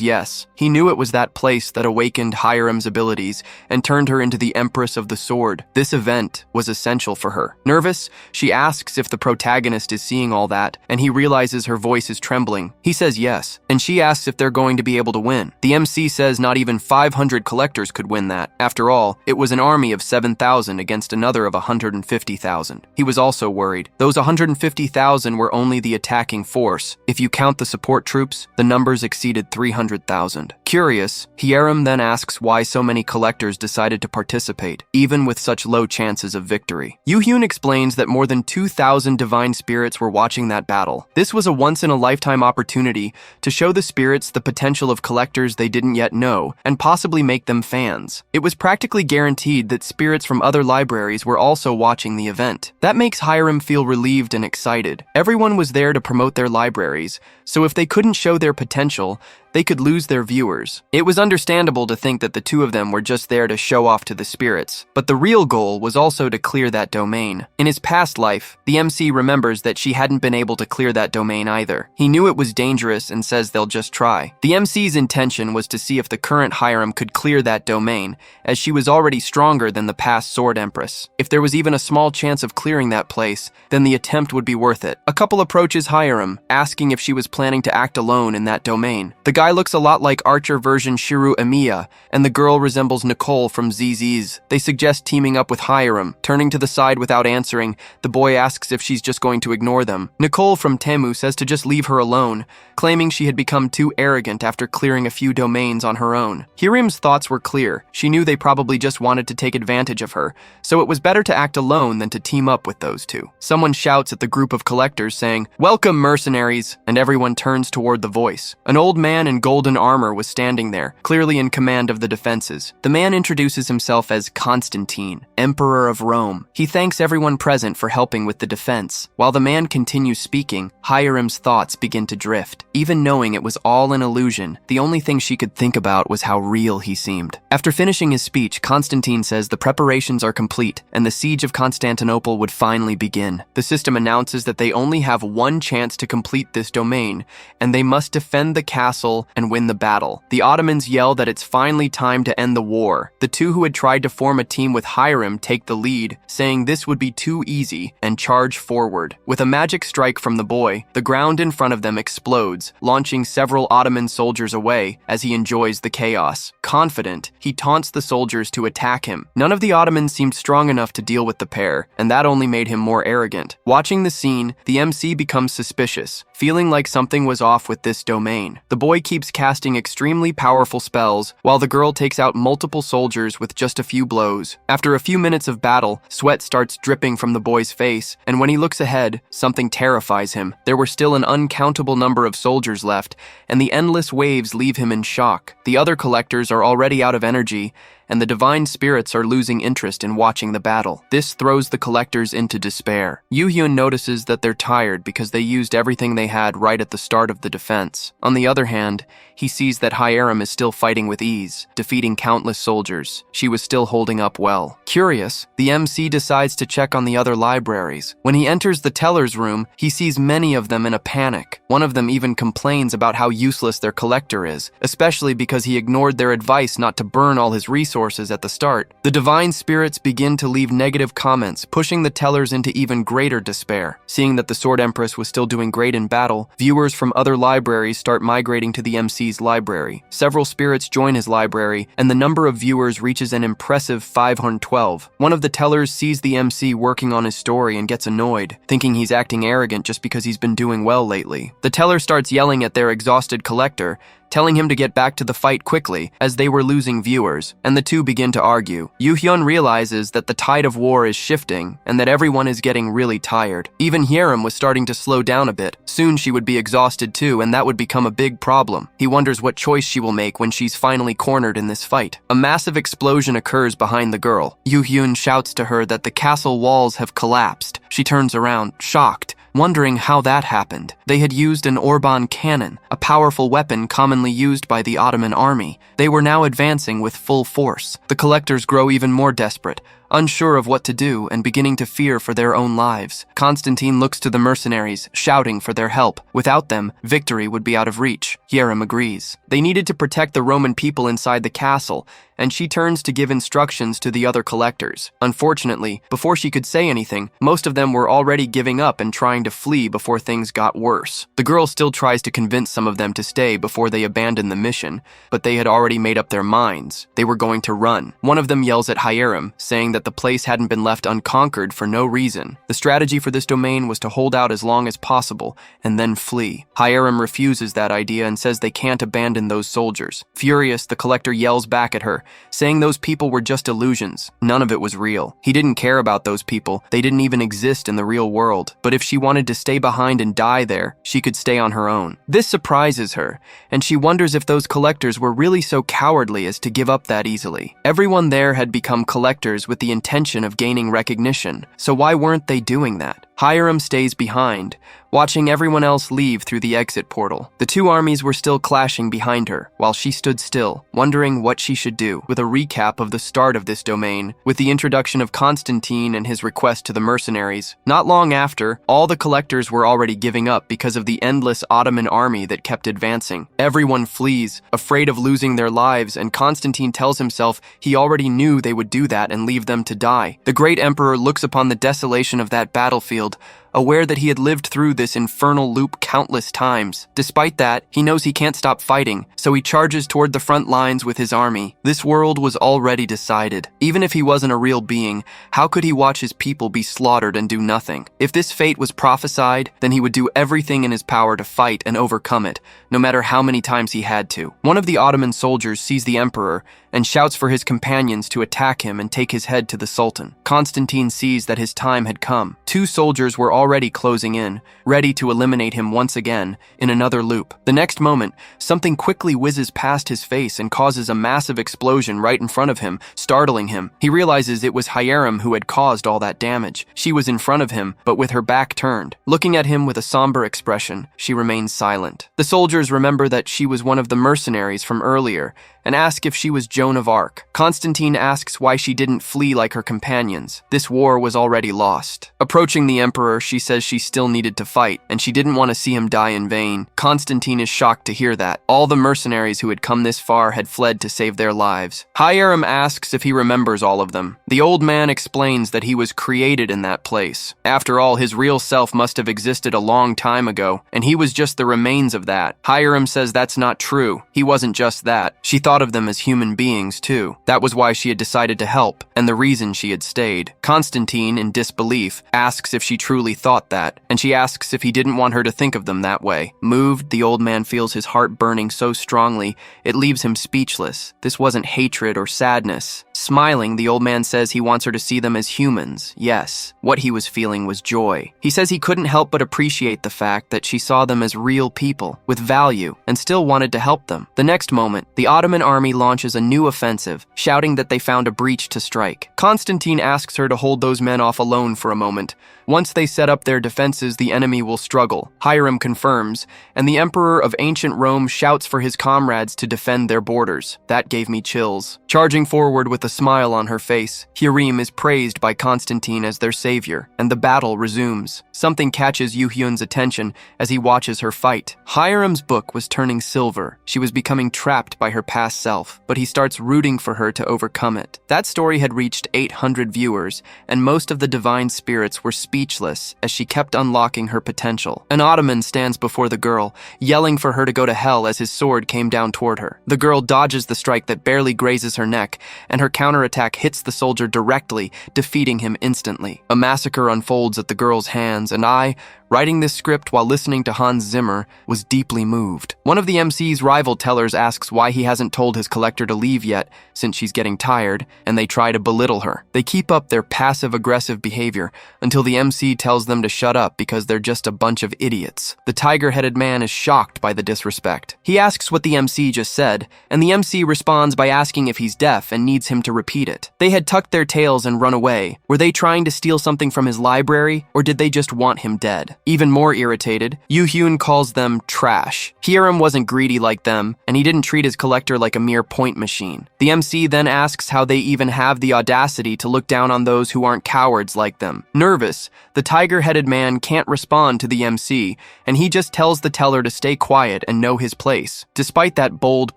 yes. He knew it was that place that awakened Hiram's abilities and turned her into the Empress of the Sword. This event was essential for her. Nervous, she asks if the protagonist is seeing all that, and he realizes her voice is trembling. He says yes, and she asks if they're going to be able to win. The MC says not even 500 collectors could win that. After all, it was an army of 7,000 against another of 150,000. He was also worried. Those 150,000 were only the attacking force. If you count the support troops, the numbers exceeded 300,000. Curious, Hiram then asks why so many collectors decided to participate, even with such low chances of victory. Yu Hyun explains that more than 2,000 divine spirits were watching that battle. This was a once-in-a-lifetime opportunity to show the spirits the potential of collectors they didn't yet know, and possibly make them fans. It was practically guaranteed that spirits from other libraries were also watching the event. That makes Hiram feel relieved and excited. Everyone was there to promote their libraries, so if they couldn't show their potential, they could lose their viewers. It was understandable to think that the two of them were just there to show off to the spirits, but the real goal was also to clear that domain. In his past life, the MC remembers that she hadn't been able to clear that domain either. He knew it was dangerous and says they'll just try. The MC's intention was to see if the current Hiram could clear that domain, as she was already stronger than the past Sword Empress. If there was even a small chance of clearing that place, then the attempt would be worth it. A couple approaches Hiram, asking if she was planning to act alone in that domain. The guy looks a lot like Archer version Shiru Emiya, and the girl resembles Nicole from ZZ's. They suggest teaming up with Hiram. Turning to the side without answering, the boy asks if she's just going to ignore them. Nicole from Temu says to just leave her alone, claiming she had become too arrogant after clearing a few domains on her own. Hiram's thoughts were clear. She knew they probably just wanted to take advantage of her, so it was better to act alone than to team up with those two. Someone shouts at the group of collectors saying, "Welcome, mercenaries," and everyone turns toward the voice. An old man in in golden armor was standing there, clearly in command of the defenses. The man introduces himself as Constantine, Emperor of Rome. He thanks everyone present for helping with the defense. While the man continues speaking, Hiram's thoughts begin to drift. Even knowing it was all an illusion, the only thing she could think about was how real he seemed. After finishing his speech, Constantine says the preparations are complete and the siege of Constantinople would finally begin. The system announces that they only have one chance to complete this domain, and they must defend the castle and win the battle. The Ottomans yell that it's finally time to end the war. The two who had tried to form a team with Hiram take the lead, saying this would be too easy, and charge forward. With a magic strike from the boy, the ground in front of them explodes, launching several Ottoman soldiers away as he enjoys the chaos. Confident, he taunts the soldiers to attack him. None of the Ottomans seemed strong enough to deal with the pair, and that only made him more arrogant. Watching the scene, the MC becomes suspicious, feeling like something was off with this domain. The boy keeps casting extremely powerful spells, while the girl takes out multiple soldiers with just a few blows. After a few minutes of battle, sweat starts dripping from the boy's face, and when he looks ahead, something terrifies him. There were still an uncountable number of soldiers left, and the endless waves leave him in shock. The other collectors are already out of energy, and the divine spirits are losing interest in watching the battle. This throws the collectors into despair. Yu-Hyun notices that they're tired because they used everything they had right at the start of the defense. On the other hand, he sees that Hiram is still fighting with ease, defeating countless soldiers. She was still holding up well. Curious, the MC decides to check on the other libraries. When he enters the teller's room, he sees many of them in a panic. One of them even complains about how useless their collector is, especially because he ignored their advice not to burn all his resources at the start. The divine spirits begin to leave negative comments, pushing the tellers into even greater despair. Seeing that the Sword Empress was still doing great in battle, viewers from other libraries start migrating to the MC's library. Several spirits join his library, and the number of viewers reaches an impressive 512. One of the tellers sees the MC working on his story and gets annoyed, thinking he's acting arrogant just because he's been doing well lately. The teller starts yelling at their exhausted collector, telling him to get back to the fight quickly as they were losing viewers, and the two begin to argue. Yu-Hyun realizes that the tide of war is shifting and that everyone is getting really tired. Even Hiram was starting to slow down a bit. Soon she would be exhausted too, and that would become a big problem. He wonders what choice she will make when she's finally cornered in this fight. A massive explosion occurs behind the girl. Yu-Hyun shouts to her that the castle walls have collapsed. She turns around, shocked, wondering how that happened. They had used an Orban cannon, a powerful weapon commonly used by the Ottoman army. They were now advancing with full force. The collectors grow even more desperate, unsure of what to do and beginning to fear for their own lives. Constantine looks to the mercenaries, shouting for their help. Without them, victory would be out of reach. Hiram agrees. They needed to protect the Roman people inside the castle, and she turns to give instructions to the other collectors. Unfortunately, before she could say anything, most of them were already giving up and trying to flee before things got worse. The girl still tries to convince some of them to stay before they abandon the mission, but they had already made up their minds. They were going to run. One of them yells at Hiram, saying that the place hadn't been left unconquered for no reason. The strategy for this domain was to hold out as long as possible and then flee. Hiram refuses that idea and says they can't abandon those soldiers. Furious, the collector yells back at her, saying those people were just illusions. None of it was real. He didn't care about those people. They didn't even exist in the real world. But if she wanted to stay behind and die there, she could stay on her own. This surprises her, and she wonders if those collectors were really so cowardly as to give up that easily. Everyone there had become collectors with the intention of gaining recognition, so why weren't they doing that? Hiram stays behind, watching everyone else leave through the exit portal. The two armies were still clashing behind her, while she stood still, wondering what she should do. With a recap of the start of this domain, with the introduction of Constantine and his request to the mercenaries. Not long after, all the collectors were already giving up because of the endless Ottoman army that kept advancing. Everyone flees, afraid of losing their lives, and Constantine tells himself he already knew they would do that and leave them to die. The great emperor looks upon the desolation of that battlefield, aware that he had lived through this infernal loop countless times. Despite that, he knows he can't stop fighting, so he charges toward the front lines with his army. This world was already decided. Even if he wasn't a real being, how could he watch his people be slaughtered and do nothing? If this fate was prophesied, then he would do everything in his power to fight and overcome it, no matter how many times he had to. One of the Ottoman soldiers sees the emperor and shouts for his companions to attack him and take his head to the Sultan. Constantine sees that his time had come. Two soldiers were already already closing in, ready to eliminate him once again, in another loop. The next moment, something quickly whizzes past his face and causes a massive explosion right in front of him, startling him. He realizes it was Hiram who had caused all that damage. She was in front of him, but with her back turned. Looking at him with a somber expression, she remains silent. The soldiers remember that she was one of the mercenaries from earlier, and ask if she was Joan of Arc. Constantine asks why she didn't flee like her companions. This war was already lost. Approaching the emperor, she says she still needed to fight, and she didn't want to see him die in vain. Constantine is shocked to hear that. All the mercenaries who had come this far had fled to save their lives. Hiram asks if he remembers all of them. The old man explains that he was created in that place. After all, his real self must have existed a long time ago, and he was just the remains of that. Hiram says that's not true. He wasn't just that. She thought of them as human beings, too. That was why she had decided to help, and the reason she had stayed. Constantine, in disbelief, asks if she truly thought that, and she asks if he didn't want her to think of them that way. Moved, the old man feels his heart burning so strongly, it leaves him speechless. This wasn't hatred or sadness. Smiling, the old man says he wants her to see them as humans. Yes, what he was feeling was joy. He says he couldn't help but appreciate the fact that she saw them as real people, with value, and still wanted to help them. The next moment, the Ottoman army launches a new offensive, shouting that they found a breach to strike. Constantine asks her to hold those men off alone for a moment. Once they set up their defenses, the enemy will struggle. Hiram confirms, and the emperor of ancient Rome shouts for his comrades to defend their borders. That gave me chills. Charging forward with a smile on her face, Hiram is praised by Constantine as their savior, and the battle resumes. Something catches Yoo-hyun's attention as he watches her fight. Hiram's book was turning silver. She was becoming trapped by her past self, but he starts rooting for her to overcome it. That story had reached 800 viewers, and most of the divine spirits were speechless as she kept unlocking her potential. An Ottoman stands before the girl, yelling for her to go to hell as his sword came down toward her. The girl dodges the strike that barely grazes her neck, and her counterattack hits the soldier directly, defeating him instantly. A massacre unfolds at the girl's hands, and I, writing this script while listening to Hans Zimmer, was deeply moved. One of the MC's rival tellers asks why he hasn't told his collector to leave yet, since she's getting tired, and they try to belittle her. They keep up their passive-aggressive behavior until the MC tells them to shut up because they're just a bunch of idiots. The tiger-headed man is shocked by the disrespect. He asks what the MC just said, and the MC responds by asking if he's deaf and needs him to repeat it. They had tucked their tails and run away. Were they trying to steal something from his library, or did they just want him dead? Even more irritated, Yoo-hyun calls them trash. Hiram wasn't greedy like them, and he didn't treat his collector like a mere point machine. The MC then asks how they even have the audacity to look down on those who aren't cowards like them. Nervous, the tiger-headed man can't respond to the MC, and he just tells the teller to stay quiet and know his place. Despite that bold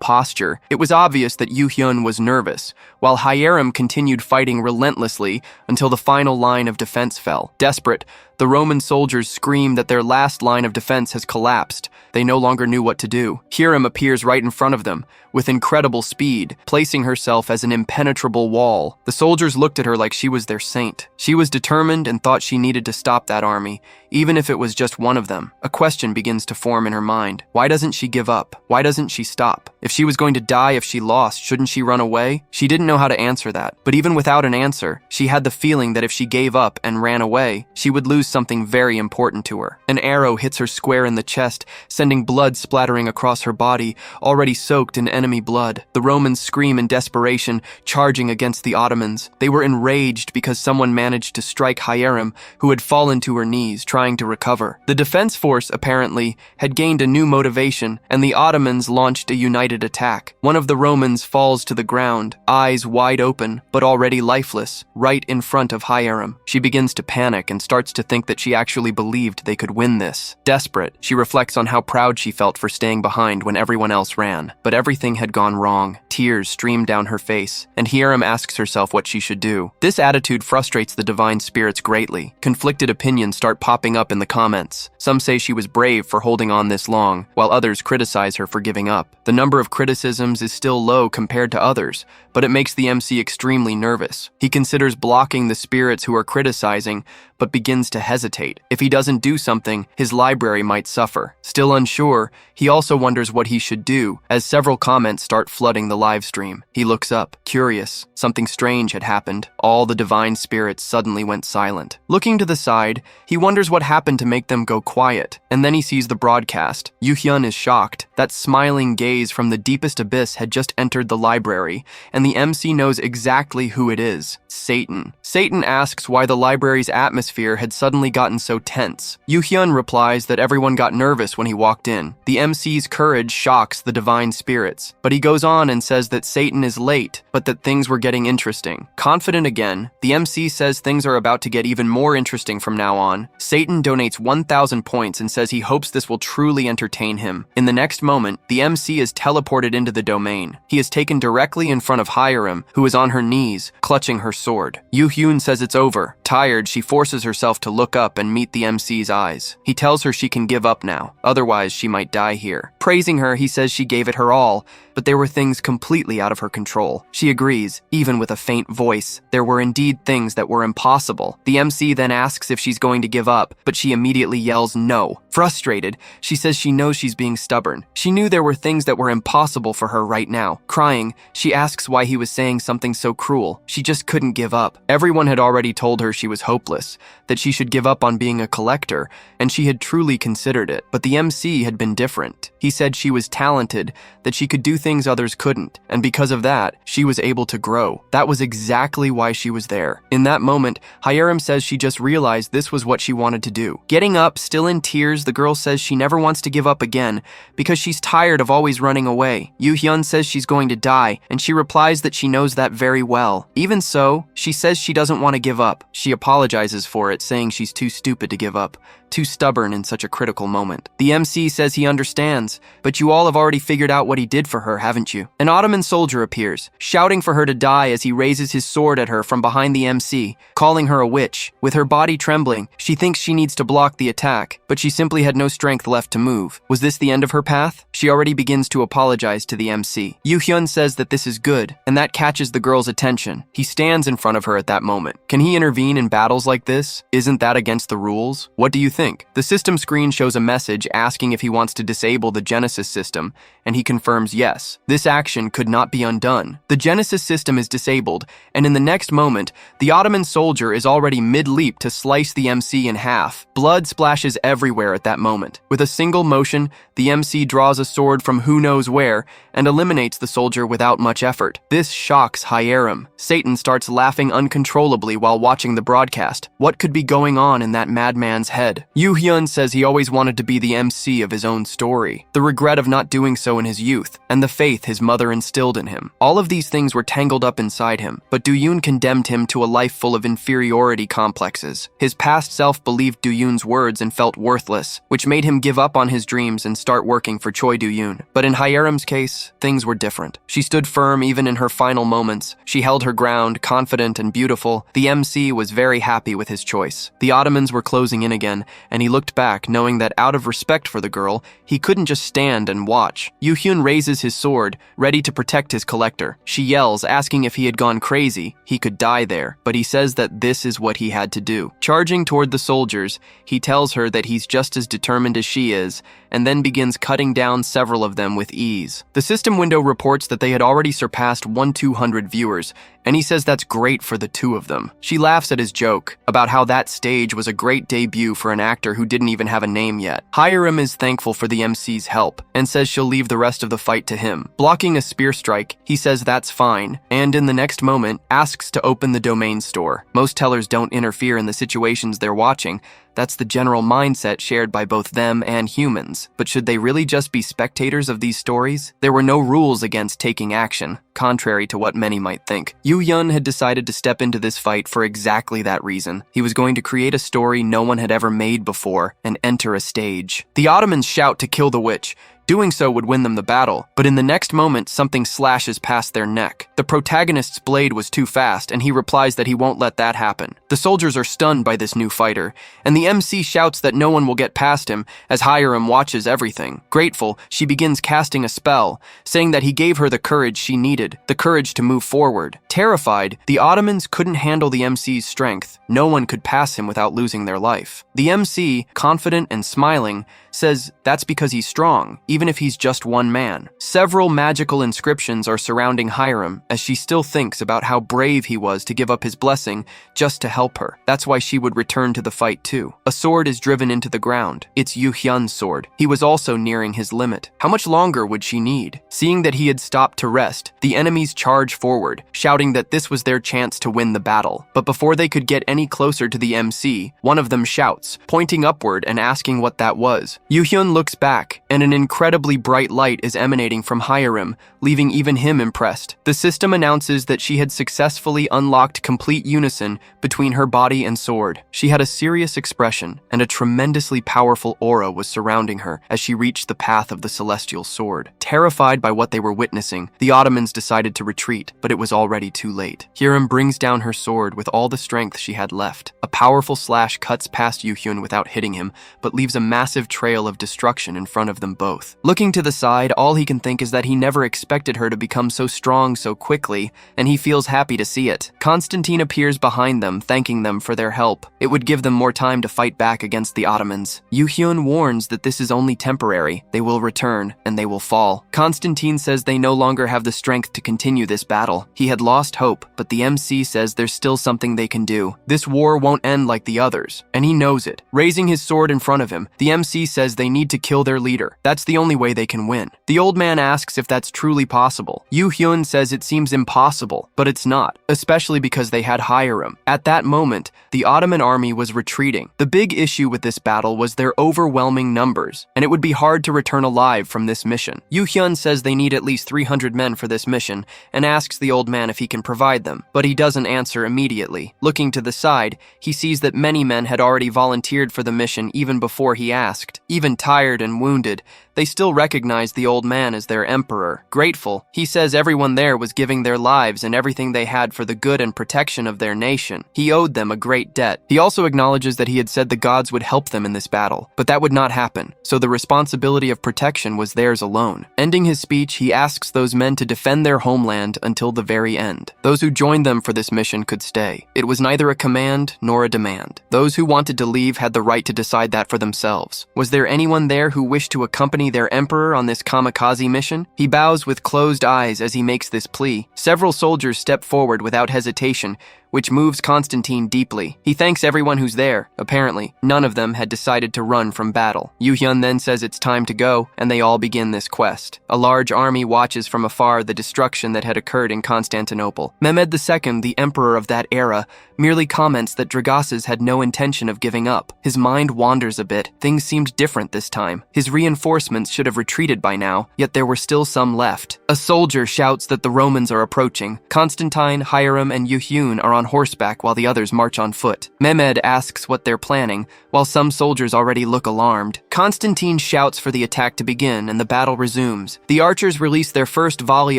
posture, it was obvious that Yoo-hyun was nervous, while Hiram continued fighting relentlessly until the final line of defense fell. Desperate, the Roman soldiers scream that their last line of defense has collapsed. They no longer knew what to do. Hiram appears right in front of them, with incredible speed, placing herself as an impenetrable wall. The soldiers looked at her like she was their saint. She was determined and thought she needed to stop that army, even if it was just one of them. A question begins to form in her mind. Why doesn't she give up? Why doesn't she stop? If she was going to die if she lost, shouldn't she run away? She didn't know how to answer that. But even without an answer, she had the feeling that if she gave up and ran away, she would lose something very important to her. An arrow hits her square in the chest, sending blood splattering across her body, already soaked in enemy blood. The Romans scream in desperation, charging against the Ottomans. They were enraged because someone managed to strike Hiram, who had fallen to her knees, trying to recover. The defense force, apparently, had gained a new motivation, and the Ottomans launched a united attack. One of the Romans falls to the ground, eyes wide open, but already lifeless, right in front of Hiram. She begins to panic and starts to think that she actually believed they could win this. Desperate, she reflects on how proud she felt for staying behind when everyone else ran. But everything had gone wrong. Tears stream down her face, and Hiram asks herself what she should do. This attitude frustrates the divine spirits greatly. Conflicted opinions start popping up in the comments. Some say she was brave for holding on this long, while others criticize her for giving up. The number of criticisms is still low compared to others, but it makes the MC extremely nervous. He considers blocking the spirits who are criticizing, but begins to hesitate. If he doesn't do something, his library might suffer. Still unsure, he also wonders what he should do, as several comments start flooding the live stream. He looks up, curious. Something strange had happened. All the divine spirits suddenly went silent. Looking to the side, he wonders what happened to make them go quiet, and then he sees the broadcast. Yoo-hyun is shocked. That smiling gaze from the deepest abyss had just entered the library, and the MC knows exactly who it is. Satan. Satan asks why the library's atmosphere had suddenly gotten so tense. Yoo-hyun replies that everyone got nervous when he walked in. The MC's courage shocks the divine spirits, but he goes on and says that Satan is late, but that things were getting interesting. Confident again, the MC says things are about to get even more interesting from now on. Satan donates 1,000 points and says he hopes this will truly entertain him. In the next moment, the MC is teleported into the domain. He is taken directly in front of Hiram, who is on her knees, clutching her sword. Yoo-hyun says it's over. Tired, she forces herself to look up and meet the MC's eyes. He tells her she can give up now, otherwise she might die here. Praising her, he says she gave it her all, but there were things completely out of her control. She agrees, even with a faint voice. There were indeed things that were impossible. The MC then asks if she's going to give up, but she immediately yells no. Frustrated, she says she knows she's being stubborn. She knew there were things that were impossible for her right now. Crying, she asks why he was saying something so cruel. She just couldn't give up. Everyone had already told her she was hopeless, that she should give up on being a collector, and she had truly considered it. But the MC had been different. He said she was talented, that she could do things others couldn't, and because of that, she was able to grow. That was exactly why she was there. In that moment, Hiram says she just realized this was what she wanted to do. Getting up, still in tears, the girl says she never wants to give up again because she's tired of always running away. Yoo-hyun says she's going to die, and she replies that she knows that very well. Even so, she says she doesn't want to give up. She apologizes for it, saying she's too stupid to give up, too stubborn in such a critical moment. The MC says he understands, but you all have already figured out what he did for her, haven't you? An Ottoman soldier appears, shouting for her to die as he raises his sword at her from behind the MC, calling her a witch. With her body trembling, she thinks she needs to block the attack, but she simply had no strength left to move. Was this the end of her path? She already begins to apologize to the MC. Yoo-hyun says that this is good, and that catches the girl's attention. He stands in front of her at that moment. Can he intervene in battles like this? Isn't that against the rules? What do you think? The system screen shows a message asking if he wants to disable the Genesis system, and he confirms yes. This action could not be undone. The Genesis system is disabled, and in the next moment, the Ottoman soldier is already mid-leap to slice the MC in half. Blood splashes everywhere at that moment. With a single motion, the MC draws a sword from who knows where and eliminates the soldier without much effort. This shocks Hiram. Satan starts laughing uncontrollably while watching the broadcast. What could be going on in that madman's head? Yoo-hyun says he always wanted to be the MC of his own story, the regret of not doing so in his youth, and the faith his mother instilled in him. All of these things were tangled up inside him, but Do-yoon condemned him to a life full of inferiority complexes. His past self believed Do-yoon's words and felt worthless, which made him give up on his dreams and start working for Choi Do-yoon. But in Hiram's case, things were different. She stood firm even in her final moments. She held her ground, confident and beautiful. The MC was very happy with his choice. The Ottomans were closing in again, and he looked back, knowing that out of respect for the girl, he couldn't just stand and watch. Yoo-hyun raises his sword, ready to protect his collector. She yells, asking if he had gone crazy. He could die there, but he says that this is what he had to do. Charging toward the soldiers, he tells her that he's just as determined as she is, and then begins cutting down several of them with ease. The system window reports that they had already surpassed 1,200 viewers, and he says that's great for the two of them. She laughs at his joke about how that stage was a great debut for an actor who didn't even have a name yet. Hiram is thankful for the MC's help and says she'll leave the rest of the fight to him. Blocking a spear strike, he says that's fine, and in the next moment, asks to open the domain store. Most tellers don't interfere in the situations they're watching. That's the general mindset shared by both them and humans. But should they really just be spectators of these stories? There were no rules against taking action, contrary to what many might think. Yoo-hyun had decided to step into this fight for exactly that reason. He was going to create a story no one had ever made before and enter a stage. The Ottomans shout to kill the witch. Doing so would win them the battle, but in the next moment, something slashes past their neck. The protagonist's blade was too fast, and he replies that he won't let that happen. The soldiers are stunned by this new fighter, and the MC shouts that no one will get past him as Hiram watches everything. Grateful, she begins casting a spell, saying that he gave her the courage she needed, the courage to move forward. Terrified, the Ottomans couldn't handle the MC's strength. No one could pass him without losing their life. The MC, confident and smiling, says that's because he's strong, even if he's just one man. Several magical inscriptions are surrounding Hiram as she still thinks about how brave he was to give up his blessing just to help her. That's why she would return to the fight too. A sword is driven into the ground. It's Yu Hyun's sword. He was also nearing his limit. How much longer would she need? Seeing that he had stopped to rest, the enemies charge forward, shouting that this was their chance to win the battle. But before they could get any closer to the MC, one of them shouts, pointing upward and asking what that was. Yu Hyun looks back, and an incredibly bright light is emanating from Hiram, leaving even him impressed. The system announces that she had successfully unlocked complete unison between her body and sword. She had a serious expression, and a tremendously powerful aura was surrounding her as she reached the path of the celestial sword. Terrified by what they were witnessing, the Ottomans decided to retreat, but it was already too late. Hiram brings down her sword with all the strength she had left. A powerful slash cuts past Yu Hyun without hitting him, but leaves a massive trail of destruction in front of them both. Looking to the side, all he can think is that he never expected her to become so strong so quickly, and he feels happy to see it. Constantine appears behind them, thanking them for their help. It would give them more time to fight back against the Ottomans. Yu Hyun warns that this is only temporary. They will return, and they will fall. Constantine says they no longer have the strength to continue this battle. He had lost hope, but the MC says there's still something they can do. This war won't end like the others, and he knows it. Raising his sword in front of him, the MC says they need to kill their leader. That's the only way they can win. The old man asks if that's truly possible. Yu Hyun says it seems impossible, but it's not, especially because they had Hiram. At that moment, the Ottoman army was retreating. The big issue with this battle was their overwhelming numbers, and it would be hard to return alive from this mission. Yu Hyun says they need at least 300 men for this mission, and asks the old man if he can provide them, but he doesn't answer immediately. Looking to the side, he sees that many men had already volunteered for the mission even before he asked. Even tired and wounded, they still recognized the old man as their emperor. Grateful, he says everyone there was giving their lives and everything they had for the good and protection of their nation. He owed them a great debt. He also acknowledges that he had said the gods would help them in this battle, but that would not happen, so the responsibility of protection was theirs alone. Ending his speech, he asks those men to defend their homeland until the very end. Those who joined them for this mission could stay. It was neither a command nor a demand. Those who wanted to leave had the right to decide that for themselves. Was there anyone there who wished to accompany their emperor on this kamikaze mission? He bows with closed eyes as he makes this plea. Several soldiers step forward without hesitation, which moves Constantine deeply. He thanks everyone who's there. Apparently, none of them had decided to run from battle. Yu Hyun then says it's time to go, and they all begin this quest. A large army watches from afar the destruction that had occurred in Constantinople. Mehmed II, the emperor of that era, merely comments that Dragasses had no intention of giving up. His mind wanders a bit. Things seemed different this time. His reinforcements should have retreated by now, yet there were still some left. A soldier shouts that the Romans are approaching. Constantine, Hiram, and Yu Hyun are on horseback while the others march on foot. Mehmed asks what they're planning, while some soldiers already look alarmed. Constantine shouts for the attack to begin, and the battle resumes. The archers release their first volley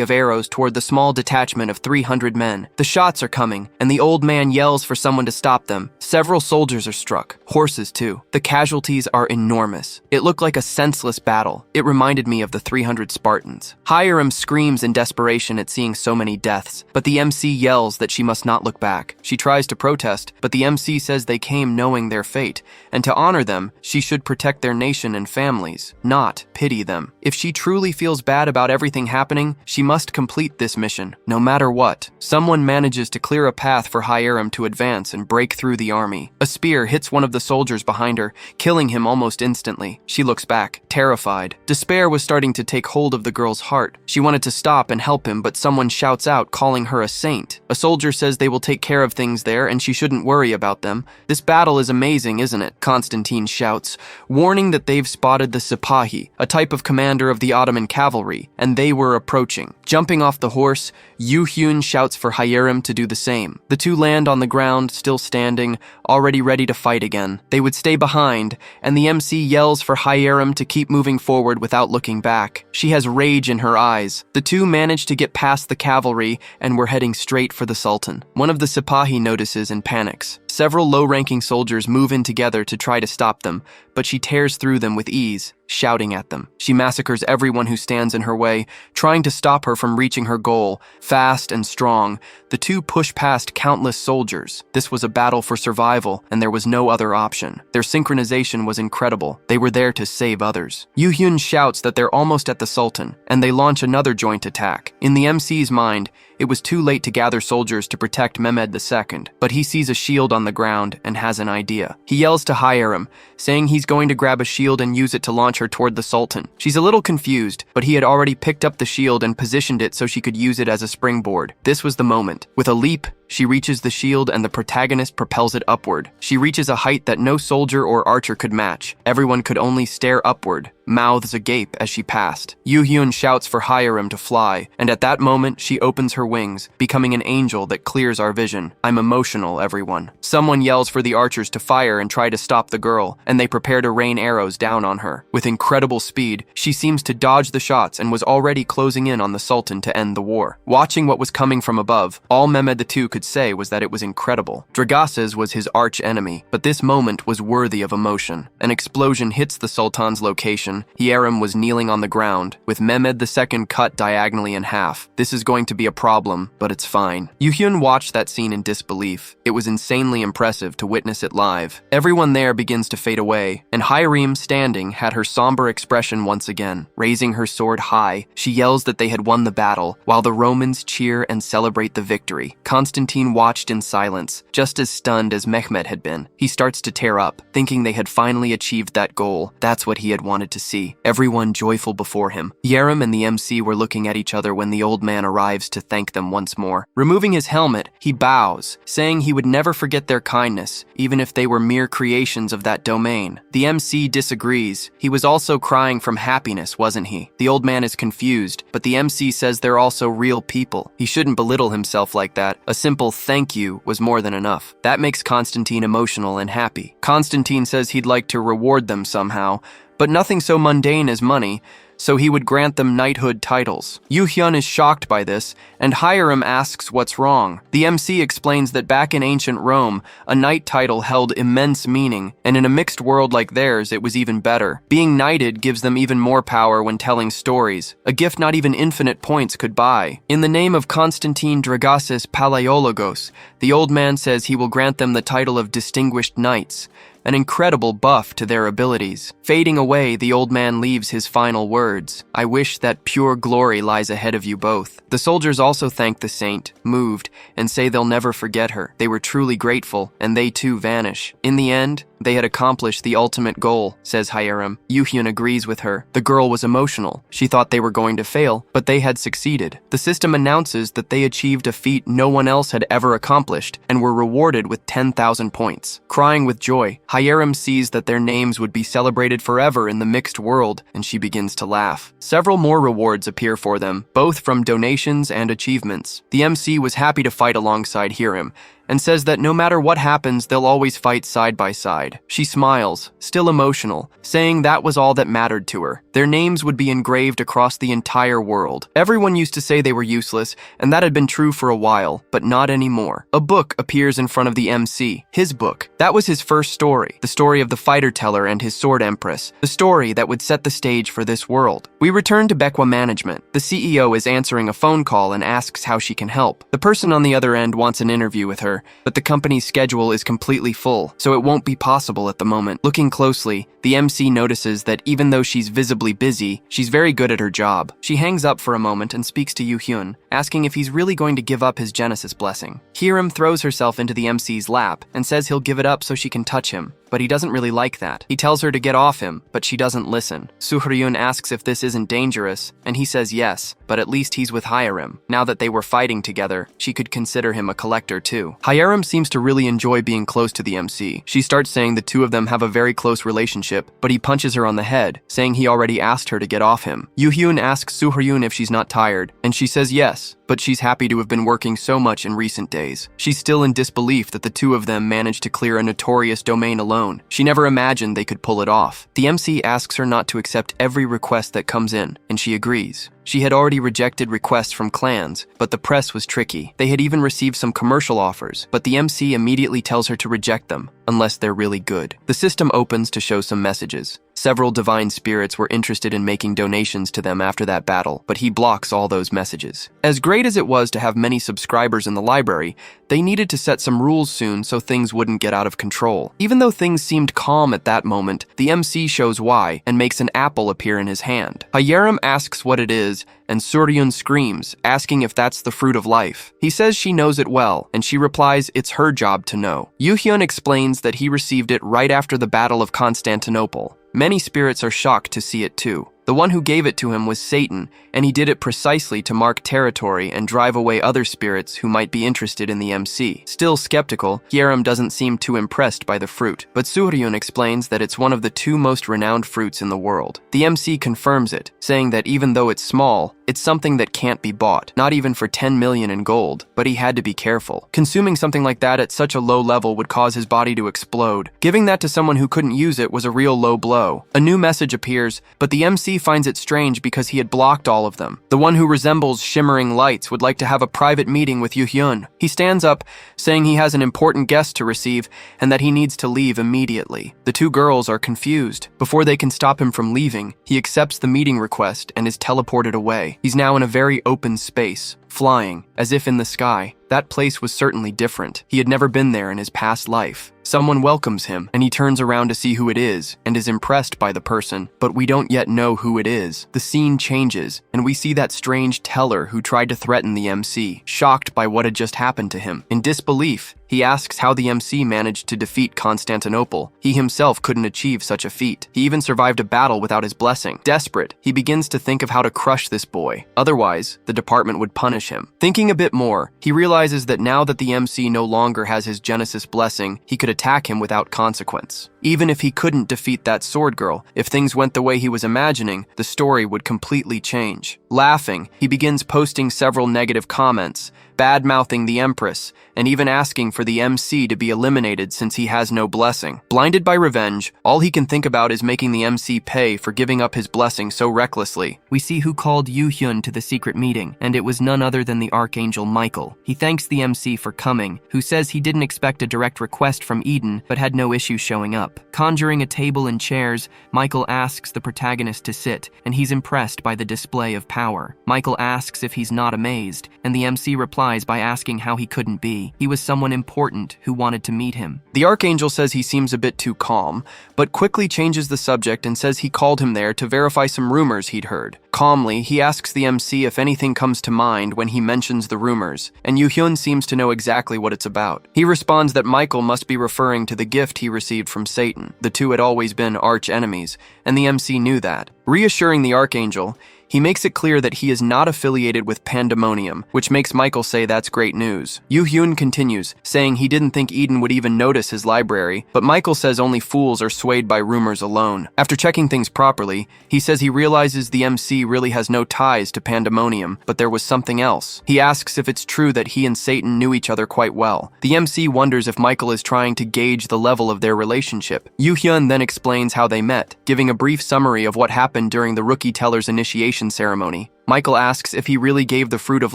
of arrows toward the small detachment of 300 men. The shots are coming, and the old man yells for someone to stop them. Several soldiers are struck, horses too. The casualties are enormous. It looked like a senseless battle. It reminded me of the 300 Spartans. Hiram screams in desperation at seeing so many deaths, but the MC yells that she must not look back. She tries to protest, but the MC says they came knowing their fate, and to honor them, she should protect their nation and families, not pity them. If she truly feels bad about everything happening, she must complete this mission, no matter what. Someone manages to clear a path for Hiram to advance and break through the army. A spear hits one of the soldiers behind her, killing him almost instantly. She looks back, terrified. Despair was starting to take hold of the girl's heart. She wanted to stop and help him, but someone shouts out, calling her a saint. A soldier says they will take care of things there and she shouldn't worry about them. This battle is amazing, isn't it? Constantine shouts, warning saying that they've spotted the Sipahi, a type of commander of the Ottoman cavalry, and they were approaching. Jumping off the horse, Yu Hyun shouts for Hyerim to do the same. The two land on the ground, still standing, already ready to fight again. They would stay behind, and the MC yells for Hyerim to keep moving forward without looking back. She has rage in her eyes. The two manage to get past the cavalry and were heading straight for the Sultan. One of the Sipahi notices and panics. Several low-ranking soldiers move in together to try to stop them, but she tears through them with ease, shouting at them. She massacres everyone who stands in her way, trying to stop her from reaching her goal. Fast and strong, the two push past countless soldiers. This was a battle for survival, and there was no other option. Their synchronization was incredible. They were there to save others. Yu Hyun shouts that they're almost at the Sultan, and they launch another joint attack. In the MC's mind, it was too late to gather soldiers to protect Mehmed II, but he sees a shield on the ground and has an idea. He yells to Hyerim, saying he's going to grab a shield and use it to launch her toward the Sultan. She's a little confused, but he had already picked up the shield and positioned it so she could use it as a springboard. This was the moment. With a leap, she reaches the shield and the protagonist propels it upward. She reaches a height that no soldier or archer could match. Everyone could only stare upward, mouths agape as she passed. Yu Hyun shouts for Hyerim to fly, and at that moment she opens her wings, becoming an angel that clears our vision. I'm emotional, everyone. Someone yells for the archers to fire and try to stop the girl, and they prepare to rain arrows down on her. With incredible speed, she seems to dodge the shots and was already closing in on the Sultan to end the war. Watching what was coming from above, all Mehmed II could say was that it was incredible. Dragasses was his arch-enemy, but this moment was worthy of emotion. An explosion hits the Sultan's location. Hyerim was kneeling on the ground, with Mehmed II cut diagonally in half. This is going to be a problem, but it's fine. Yu Hyun watched that scene in disbelief. It was insanely impressive to witness it live. Everyone there begins to fade away, and Hyerim, standing, had her somber expression once again. Raising her sword high, she yells that they had won the battle, while the Romans cheer and celebrate the victory. Constantine watched in silence, just as stunned as Mehmed had been. He starts to tear up, thinking they had finally achieved that goal. That's what he had wanted to see. Everyone joyful before him. Hyerim and the MC were looking at each other when the old man arrives to thank them once more. Removing his helmet, he bows, saying he would never forget their kindness, even if they were mere creations of that domain. The MC disagrees. He was also crying from happiness, wasn't he? The old man is confused, but the MC says they're also real people. He shouldn't belittle himself like that. A simple thank you was more than enough. That makes Constantine emotional and happy. Constantine says he'd like to reward them somehow, but nothing so mundane as money, so he would grant them knighthood titles. Yu Hyun is shocked by this, and Hyerim asks what's wrong. The MC explains that back in ancient Rome, a knight title held immense meaning, and in a mixed world like theirs, it was even better. Being knighted gives them even more power when telling stories, a gift not even infinite points could buy. In the name of Constantine Dragassis Palaiologos, the old man says he will grant them the title of Distinguished Knights, an incredible buff to their abilities. Fading away, the old man leaves his final words. I wish that pure glory lies ahead of you both. The soldiers also thank the saint, moved, and say they'll never forget her. They were truly grateful, and they too vanish. In the end, they had accomplished the ultimate goal, says Hyerim. Yu Hyun agrees with her. The girl was emotional. She thought they were going to fail, but they had succeeded. The system announces that they achieved a feat no one else had ever accomplished, and were rewarded with 10,000 points. Crying with joy, Hyerim sees that their names would be celebrated forever in the mixed world, and she begins to laugh. Several more rewards appear for them, both from donations and achievements. The MC was happy to fight alongside Hyerim, and says that no matter what happens, they'll always fight side by side. She smiles, still emotional, saying that was all that mattered to her. Their names would be engraved across the entire world. Everyone used to say they were useless, and that had been true for a while, but not anymore. A book appears in front of the MC. His book. That was his first story. The story of the fighter teller and his sword empress. The story that would set the stage for this world. We return to Baekwa Management. The CEO is answering a phone call and asks how she can help. The person on the other end wants an interview with her, but the company's schedule is completely full, so it won't be possible at the moment. Looking closely, the MC notices that even though she's visibly busy, she's very good at her job. She hangs up for a moment and speaks to Yu Hyun, asking if he's really going to give up his Genesis blessing. Hyerim throws herself into the MC's lap and says he'll give it up so she can touch him. but he doesn't really like that. He tells her to get off him, but she doesn't listen. Soo-hyun asks if this isn't dangerous, and he says yes, but at least he's with Hyerim. Now that they were fighting together, she could consider him a collector too. Hyerim seems to really enjoy being close to the MC. She starts saying the two of them have a very close relationship, but he punches her on the head, saying he already asked her to get off him. Yoo-hyun asks Soo-hyun if she's not tired, and she says yes, but she's happy to have been working so much in recent days. She's still in disbelief that the two of them managed to clear a notorious domain alone. She never imagined they could pull it off. The MC asks her not to accept every request that comes in, and she agrees. She had already rejected requests from clans, but the press was tricky. They had even received some commercial offers, but the MC immediately tells her to reject them, unless they're really good. The system opens to show some messages. Several divine spirits were interested in making donations to them after that battle, but he blocks all those messages. As great as it was to have many subscribers in the library, they needed to set some rules soon so things wouldn't get out of control. Even though things seemed calm at that moment, the MC shows why and makes an apple appear in his hand. Hyerim asks what it is, and Soo-hyun screams, asking if that's the fruit of life. He says she knows it well, and she replies it's her job to know. Yoo-hyun explains that he received it right after the Battle of Constantinople. Many spirits are shocked to see it too. The one who gave it to him was Satan, and he did it precisely to mark territory and drive away other spirits who might be interested in the MC. Still skeptical, Hyerim doesn't seem too impressed by the fruit, but Soo-hyun explains that it's one of the two most renowned fruits in the world. The MC confirms it, saying that even though it's small, it's something that can't be bought, not even for 10 million in gold, but he had to be careful. Consuming something like that at such a low level would cause his body to explode. Giving that to someone who couldn't use it was a real low blow. A new message appears, but the MC finds it strange because he had blocked all of them. The one who resembles shimmering lights would like to have a private meeting with Yoo-hyun. He stands up, saying he has an important guest to receive and that he needs to leave immediately. The two girls are confused. Before they can stop him from leaving, he accepts the meeting request and is teleported away. He's now in a very open space, flying, as if in the sky. That place was certainly different. He had never been there in his past life. Someone welcomes him, and he turns around to see who it is, and is impressed by the person, but we don't yet know who it is. The scene changes, and we see that strange teller who tried to threaten the MC, shocked by what had just happened to him. In disbelief, he asks how the MC managed to defeat Constantinople. He himself couldn't achieve such a feat. He even survived a battle without his blessing. Desperate, he begins to think of how to crush this boy. Otherwise, the department would punish him. Thinking a bit more, he realizes that now that the MC no longer has his Genesis blessing, he could attack him without consequence. Even if he couldn't defeat that sword girl, if things went the way he was imagining, the story would completely change. Laughing, he begins posting several negative comments, bad-mouthing the empress, and even asking for the MC to be eliminated since he has no blessing. Blinded by revenge, all he can think about is making the MC pay for giving up his blessing so recklessly. We see who called Yoo-hyun to the secret meeting, and it was none other than the archangel Michael. He thanks the MC for coming, who says he didn't expect a direct request from Eden, but had no issue showing up. Conjuring a table and chairs, Michael asks the protagonist to sit, and he's impressed by the display of power. Michael asks if he's not amazed, and the MC replies by asking how he couldn't be. He was someone important who wanted to meet him. The archangel says he seems a bit too calm, but quickly changes the subject and says he called him there to verify some rumors he'd heard. Calmly, he asks the MC if anything comes to mind when he mentions the rumors, and Yoo-hyun seems to know exactly what it's about. He responds that Michael must be referring to the gift he received from Satan. The two had always been arch enemies, and the MC knew that. Reassuring the archangel, he makes it clear that he is not affiliated with Pandemonium, which makes Michael say that's great news. Yoo-hyun continues, saying he didn't think Eden would even notice his library, but Michael says only fools are swayed by rumors alone. After checking things properly, he says he realizes the MC really has no ties to Pandemonium, but there was something else. He asks if it's true that he and Satan knew each other quite well. The MC wonders if Michael is trying to gauge the level of their relationship. Yoo-hyun then explains how they met, giving a brief summary of what happened during the rookie teller's initiation ceremony. Michael asks if he really gave the fruit of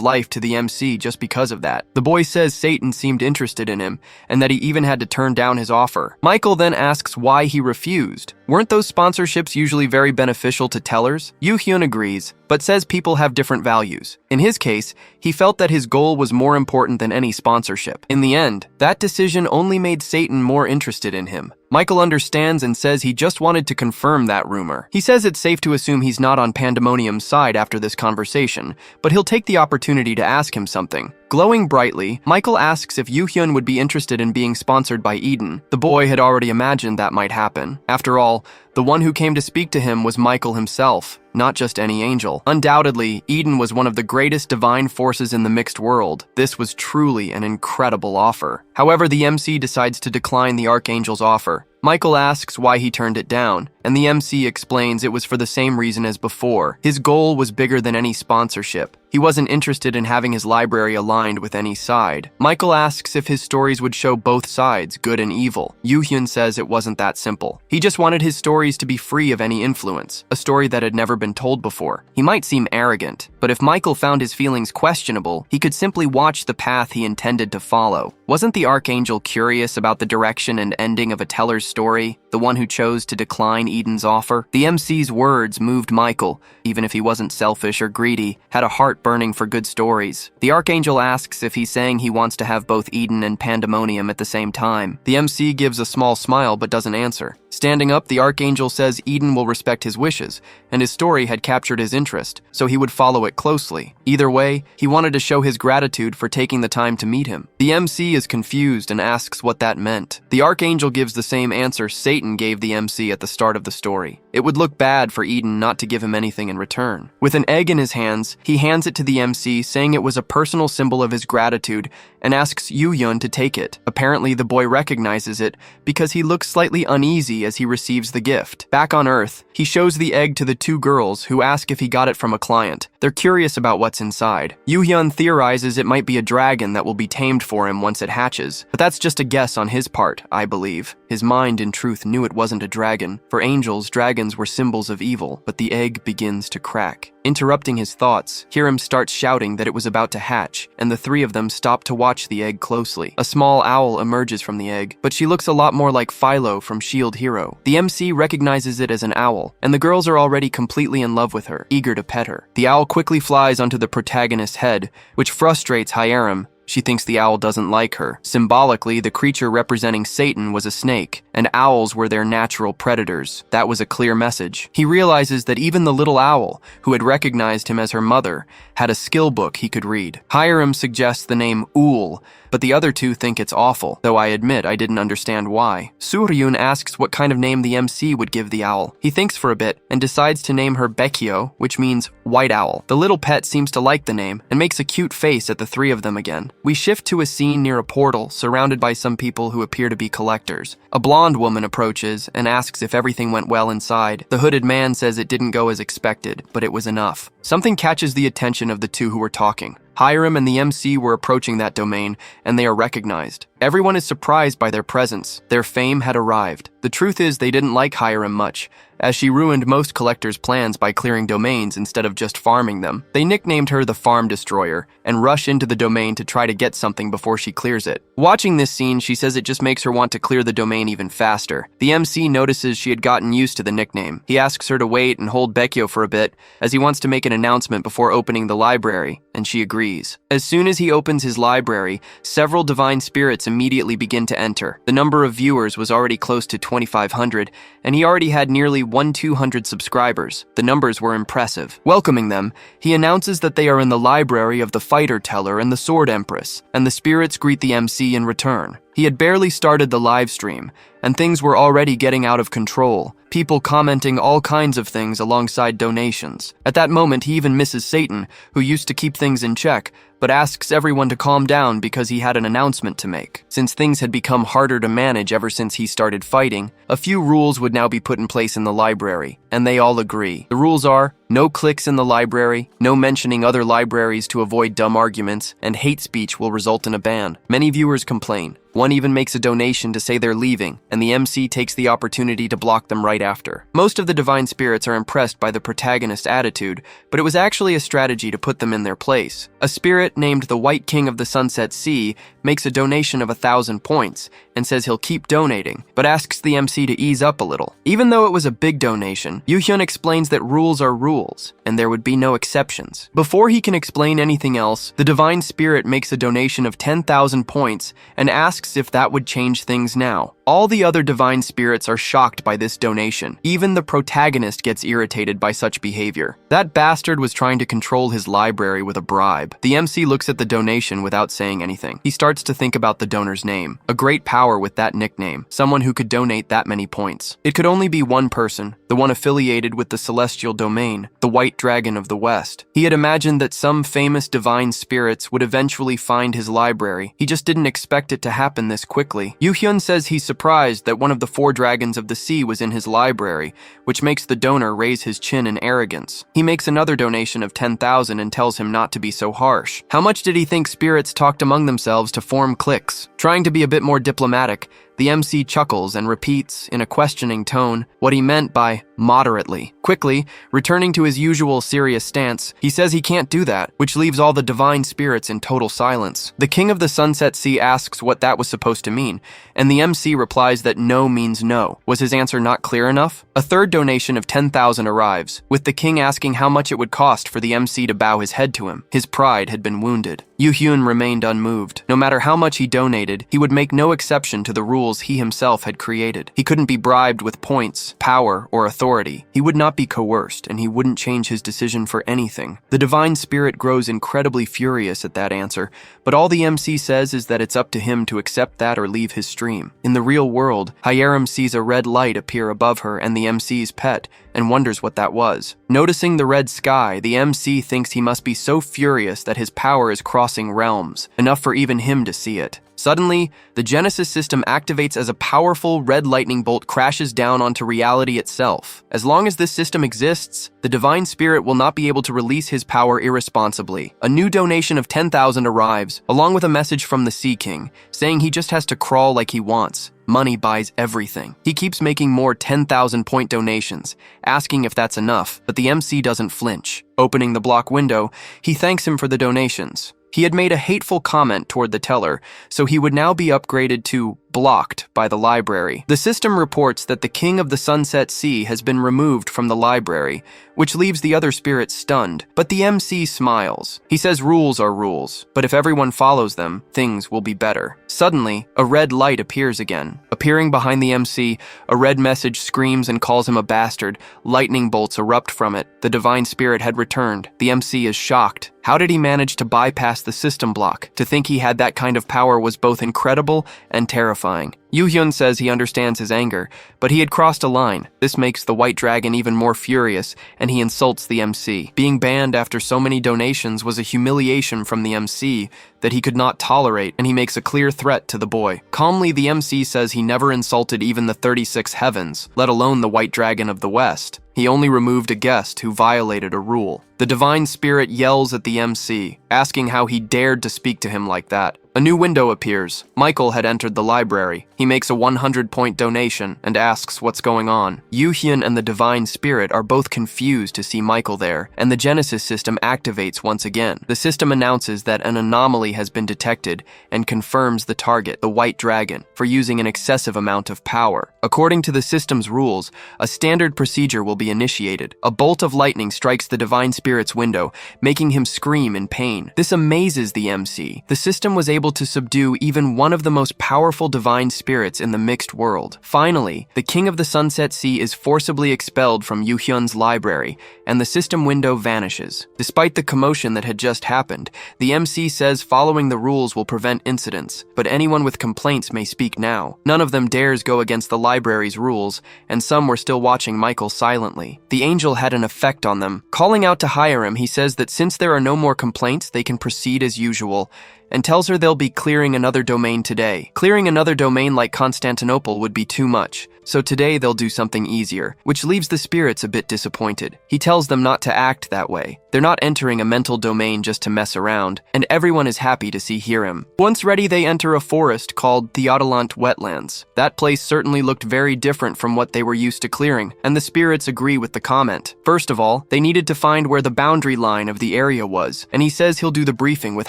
life to the MC just because of that. The boy says Satan seemed interested in him, and that he even had to turn down his offer. Michael then asks why he refused. Weren't those sponsorships usually very beneficial to tellers? Yoo-hyun agrees, but says people have different values. In his case, he felt that his goal was more important than any sponsorship. In the end, that decision only made Satan more interested in him. Michael understands and says he just wanted to confirm that rumor. He says it's safe to assume he's not on Pandemonium's side after this conversation. conversation, but he'll take the opportunity to ask him something. Glowing brightly, Michael asks if Yoo-hyun would be interested in being sponsored by Eden. The boy had already imagined that might happen. After all, the one who came to speak to him was Michael himself, not just any angel. Undoubtedly, Eden was one of the greatest divine forces in the mixed world. This was truly an incredible offer. However, the MC decides to decline the archangel's offer. Michael asks why he turned it down, and the MC explains it was for the same reason as before. His goal was bigger than any sponsorship. He wasn't interested in having his library aligned with any side. Michael asks if his stories would show both sides, good and evil. Yoo-hyun says it wasn't that simple. He just wanted his stories to be free of any influence, a story that had never been told before. He might seem arrogant, but if Michael found his feelings questionable, he could simply watch the path he intended to follow. Wasn't the archangel curious about the direction and ending of a teller's story, the one who chose to decline Eden's offer? The MC's words moved Michael, even if he wasn't selfish or greedy, had a heart burning for good stories. The archangel asks if he's saying he wants to have both Eden and Pandemonium at the same time. The MC gives a small smile but doesn't answer. Standing up, the archangel says Eden will respect his wishes, and his story had captured his interest, so he would follow it closely. Either way, he wanted to show his gratitude for taking the time to meet him. The MC is confused and asks what that meant. The archangel gives the same answer Satan gave the MC at the start of the story. It would look bad for Eden not to give him anything in return. With an egg in his hands, he hands it to the MC, saying it was a personal symbol of his gratitude, and asks Yoo-hyun to take it. Apparently, the boy recognizes it because he looks slightly uneasy as he receives the gift. Back on Earth, he shows the egg to the two girls, who ask if he got it from a client. They're curious about what's inside. Yoo-hyun theorizes it might be a dragon that will be tamed for him once it hatches, but that's just a guess on his part, I believe. His mind, in truth, knew it wasn't a dragon. For angels, dragons were symbols of evil, but the egg begins to crack. Interrupting his thoughts, Hiram starts shouting that it was about to hatch, and the three of them stop to watch the egg closely. A small owl emerges from the egg, but she looks a lot more like Philo from Shield Hero. The MC recognizes it as an owl, and the girls are already completely in love with her, eager to pet her. The owl quickly flies onto the protagonist's head, which frustrates Hiram. She thinks the owl doesn't like her. Symbolically, the creature representing Satan was a snake, and owls were their natural predators. That was a clear message. He realizes that even the little owl, who had recognized him as her mother, had a skill book he could read. Hiram suggests the name Ool, but the other two think it's awful, though I admit I didn't understand why. Suryun asks what kind of name the MC would give the owl. He thinks for a bit and decides to name her Bekio, which means white owl. The little pet seems to like the name and makes a cute face at the three of them again. We shift to a scene near a portal surrounded by some people who appear to be collectors. A blonde woman approaches and asks if everything went well inside. The hooded man says it didn't go as expected, but it was enough. Something catches the attention of the two who were talking. Hiram and the MC were approaching that domain, and they are recognized. Everyone is surprised by their presence. Their fame had arrived. The truth is they didn't like Hiram much, as she ruined most collectors' plans by clearing domains instead of just farming them. They nicknamed her the Farm Destroyer, and rush into the domain to try to get something before she clears it. Watching this scene, she says it just makes her want to clear the domain even faster. The MC notices she had gotten used to the nickname. He asks her to wait and hold Bekio for a bit, as he wants to make an announcement before opening the library, and she agrees. As soon as he opens his library, several divine spirits immediately begin to enter. The number of viewers was already close to 2,500, and he already had nearly 1,200 subscribers. The numbers were impressive. Welcoming them, he announces that they are in the library of the Fighter Teller and the Sword Empress, and the spirits greet the MC in return. He had barely started the live stream, and things were already getting out of control, people commenting all kinds of things alongside donations. At that moment, he even misses Satan, who used to keep things in check, but asks everyone to calm down because he had an announcement to make. Since things had become harder to manage ever since he started fighting, a few rules would now be put in place in the library, and they all agree. The rules are: no clicks in the library, no mentioning other libraries to avoid dumb arguments, and hate speech will result in a ban. Many viewers complain. One even makes a donation to say they're leaving, and the MC takes the opportunity to block them right after. Most of the divine spirits are impressed by the protagonist's attitude, but it was actually a strategy to put them in their place. A spirit spirit named the White King of the Sunset Sea makes a donation of 1,000 points and says he'll keep donating, but asks the MC to ease up a little. Even though it was a big donation, Yu-hyun explains that rules are rules, and there would be no exceptions. Before he can explain anything else, the divine spirit makes a donation of 10,000 points and asks if that would change things now. All the other divine spirits are shocked by this donation. Even the protagonist gets irritated by such behavior. That bastard was trying to control his library with a bribe. The MC looks at the donation without saying anything. He starts to think about the donor's name. A great power with that nickname. Someone who could donate that many points. It could only be one person, the one affiliated with the celestial domain, the White Dragon of the West. He had imagined that some famous divine spirits would eventually find his library. He just didn't expect it to happen this quickly. Yu-hyun says he's surprised that one of the 4 dragons of the sea was in his library, which makes the donor raise his chin in arrogance. He makes another donation of 10,000 and tells him not to be so harsh. How much did he think spirits talked among themselves to form cliques? Trying to be a bit more diplomatic, the MC chuckles and repeats, in a questioning tone, what he meant by moderately. Quickly, returning to his usual serious stance, he says he can't do that, which leaves all the divine spirits in total silence. The King of the Sunset Sea asks what that was supposed to mean, and the MC replies that no means no. Was his answer not clear enough? A third donation of 10,000 arrives, with the king asking how much it would cost for the MC to bow his head to him. His pride had been wounded. Yu-hyun remained unmoved. No matter how much he donated, he would make no exception to the rules he himself had created. He couldn't be bribed with points, power, or authority. He would not be coerced, and he wouldn't change his decision for anything. The divine spirit grows incredibly furious at that answer, but all the MC says is that it's up to him to accept that or leave his stream. In the real world, Hyerim sees a red light appear above her and the MC's pet, and wonders what that was. Noticing the red sky, the MC thinks he must be so furious that his power is crossing realms, enough for even him to see it. Suddenly, the Genesis system activates as a powerful red lightning bolt crashes down onto reality itself. As long as this system exists, the divine spirit will not be able to release his power irresponsibly. A new donation of 10,000 arrives, along with a message from the Sea King, saying he just has to crawl like he wants. Money buys everything. He keeps making more 10,000 point donations, asking if that's enough, but the MC doesn't flinch. Opening the block window, he thanks him for the donations. He had made a hateful comment toward the teller, so he would now be upgraded to blocked by the library. The system reports that the King of the Sunset Sea has been removed from the library, which leaves the other spirits stunned. But the MC smiles. He says rules are rules, but if everyone follows them, things will be better. Suddenly, a red light appears again. Appearing behind the MC, a red message screams and calls him a bastard. Lightning bolts erupt from it. The divine spirit had returned. The MC is shocked. How did he manage to bypass the system block? To think he had that kind of power was both incredible and terrifying. Yu-hyun says he understands his anger, but he had crossed a line. This makes the White Dragon even more furious, and he insults the MC. Being banned after so many donations was a humiliation from the MC that he could not tolerate, and he makes a clear threat to the boy. Calmly, the MC says he never insulted even the 36 heavens, let alone the White Dragon of the West. He only removed a guest who violated a rule. The divine spirit yells at the MC, asking how he dared to speak to him like that. A new window appears. Michael had entered the library. He makes a 100-point donation and asks what's going on. Yu-hyun and the divine spirit are both confused to see Michael there, and the Genesis system activates once again. The system announces that an anomaly has been detected and confirms the target, the White Dragon, for using an excessive amount of power. According to the system's rules, a standard procedure will be initiated. A bolt of lightning strikes the divine spirit's window, making him scream in pain. This amazes the MC. The system was able to subdue even one of the most powerful divine spirits in the mixed world. Finally, the King of the Sunset Sea is forcibly expelled from Yu-hyun's library, and the system window vanishes. Despite the commotion that had just happened, the MC says following the rules will prevent incidents, but anyone with complaints may speak now. None of them dares go against the library's rules, and some were still watching Michael silently. The angel had an effect on them. Calling out to Hyerim, he says that since there are no more complaints, they can proceed as usual, and tells her they'll be clearing another domain today. Clearing another domain like Constantinople would be too much, so today they'll do something easier, which leaves the spirits a bit disappointed. He tells them not to act that way. They're not entering a mental domain just to mess around, and everyone is happy to see Hiram. Once ready, they enter a forest called the Ottoman wetlands. That place certainly looked very different from what they were used to clearing, and the spirits agree with the comment. First of all, they needed to find where the boundary line of the area was, and he says he'll do the briefing with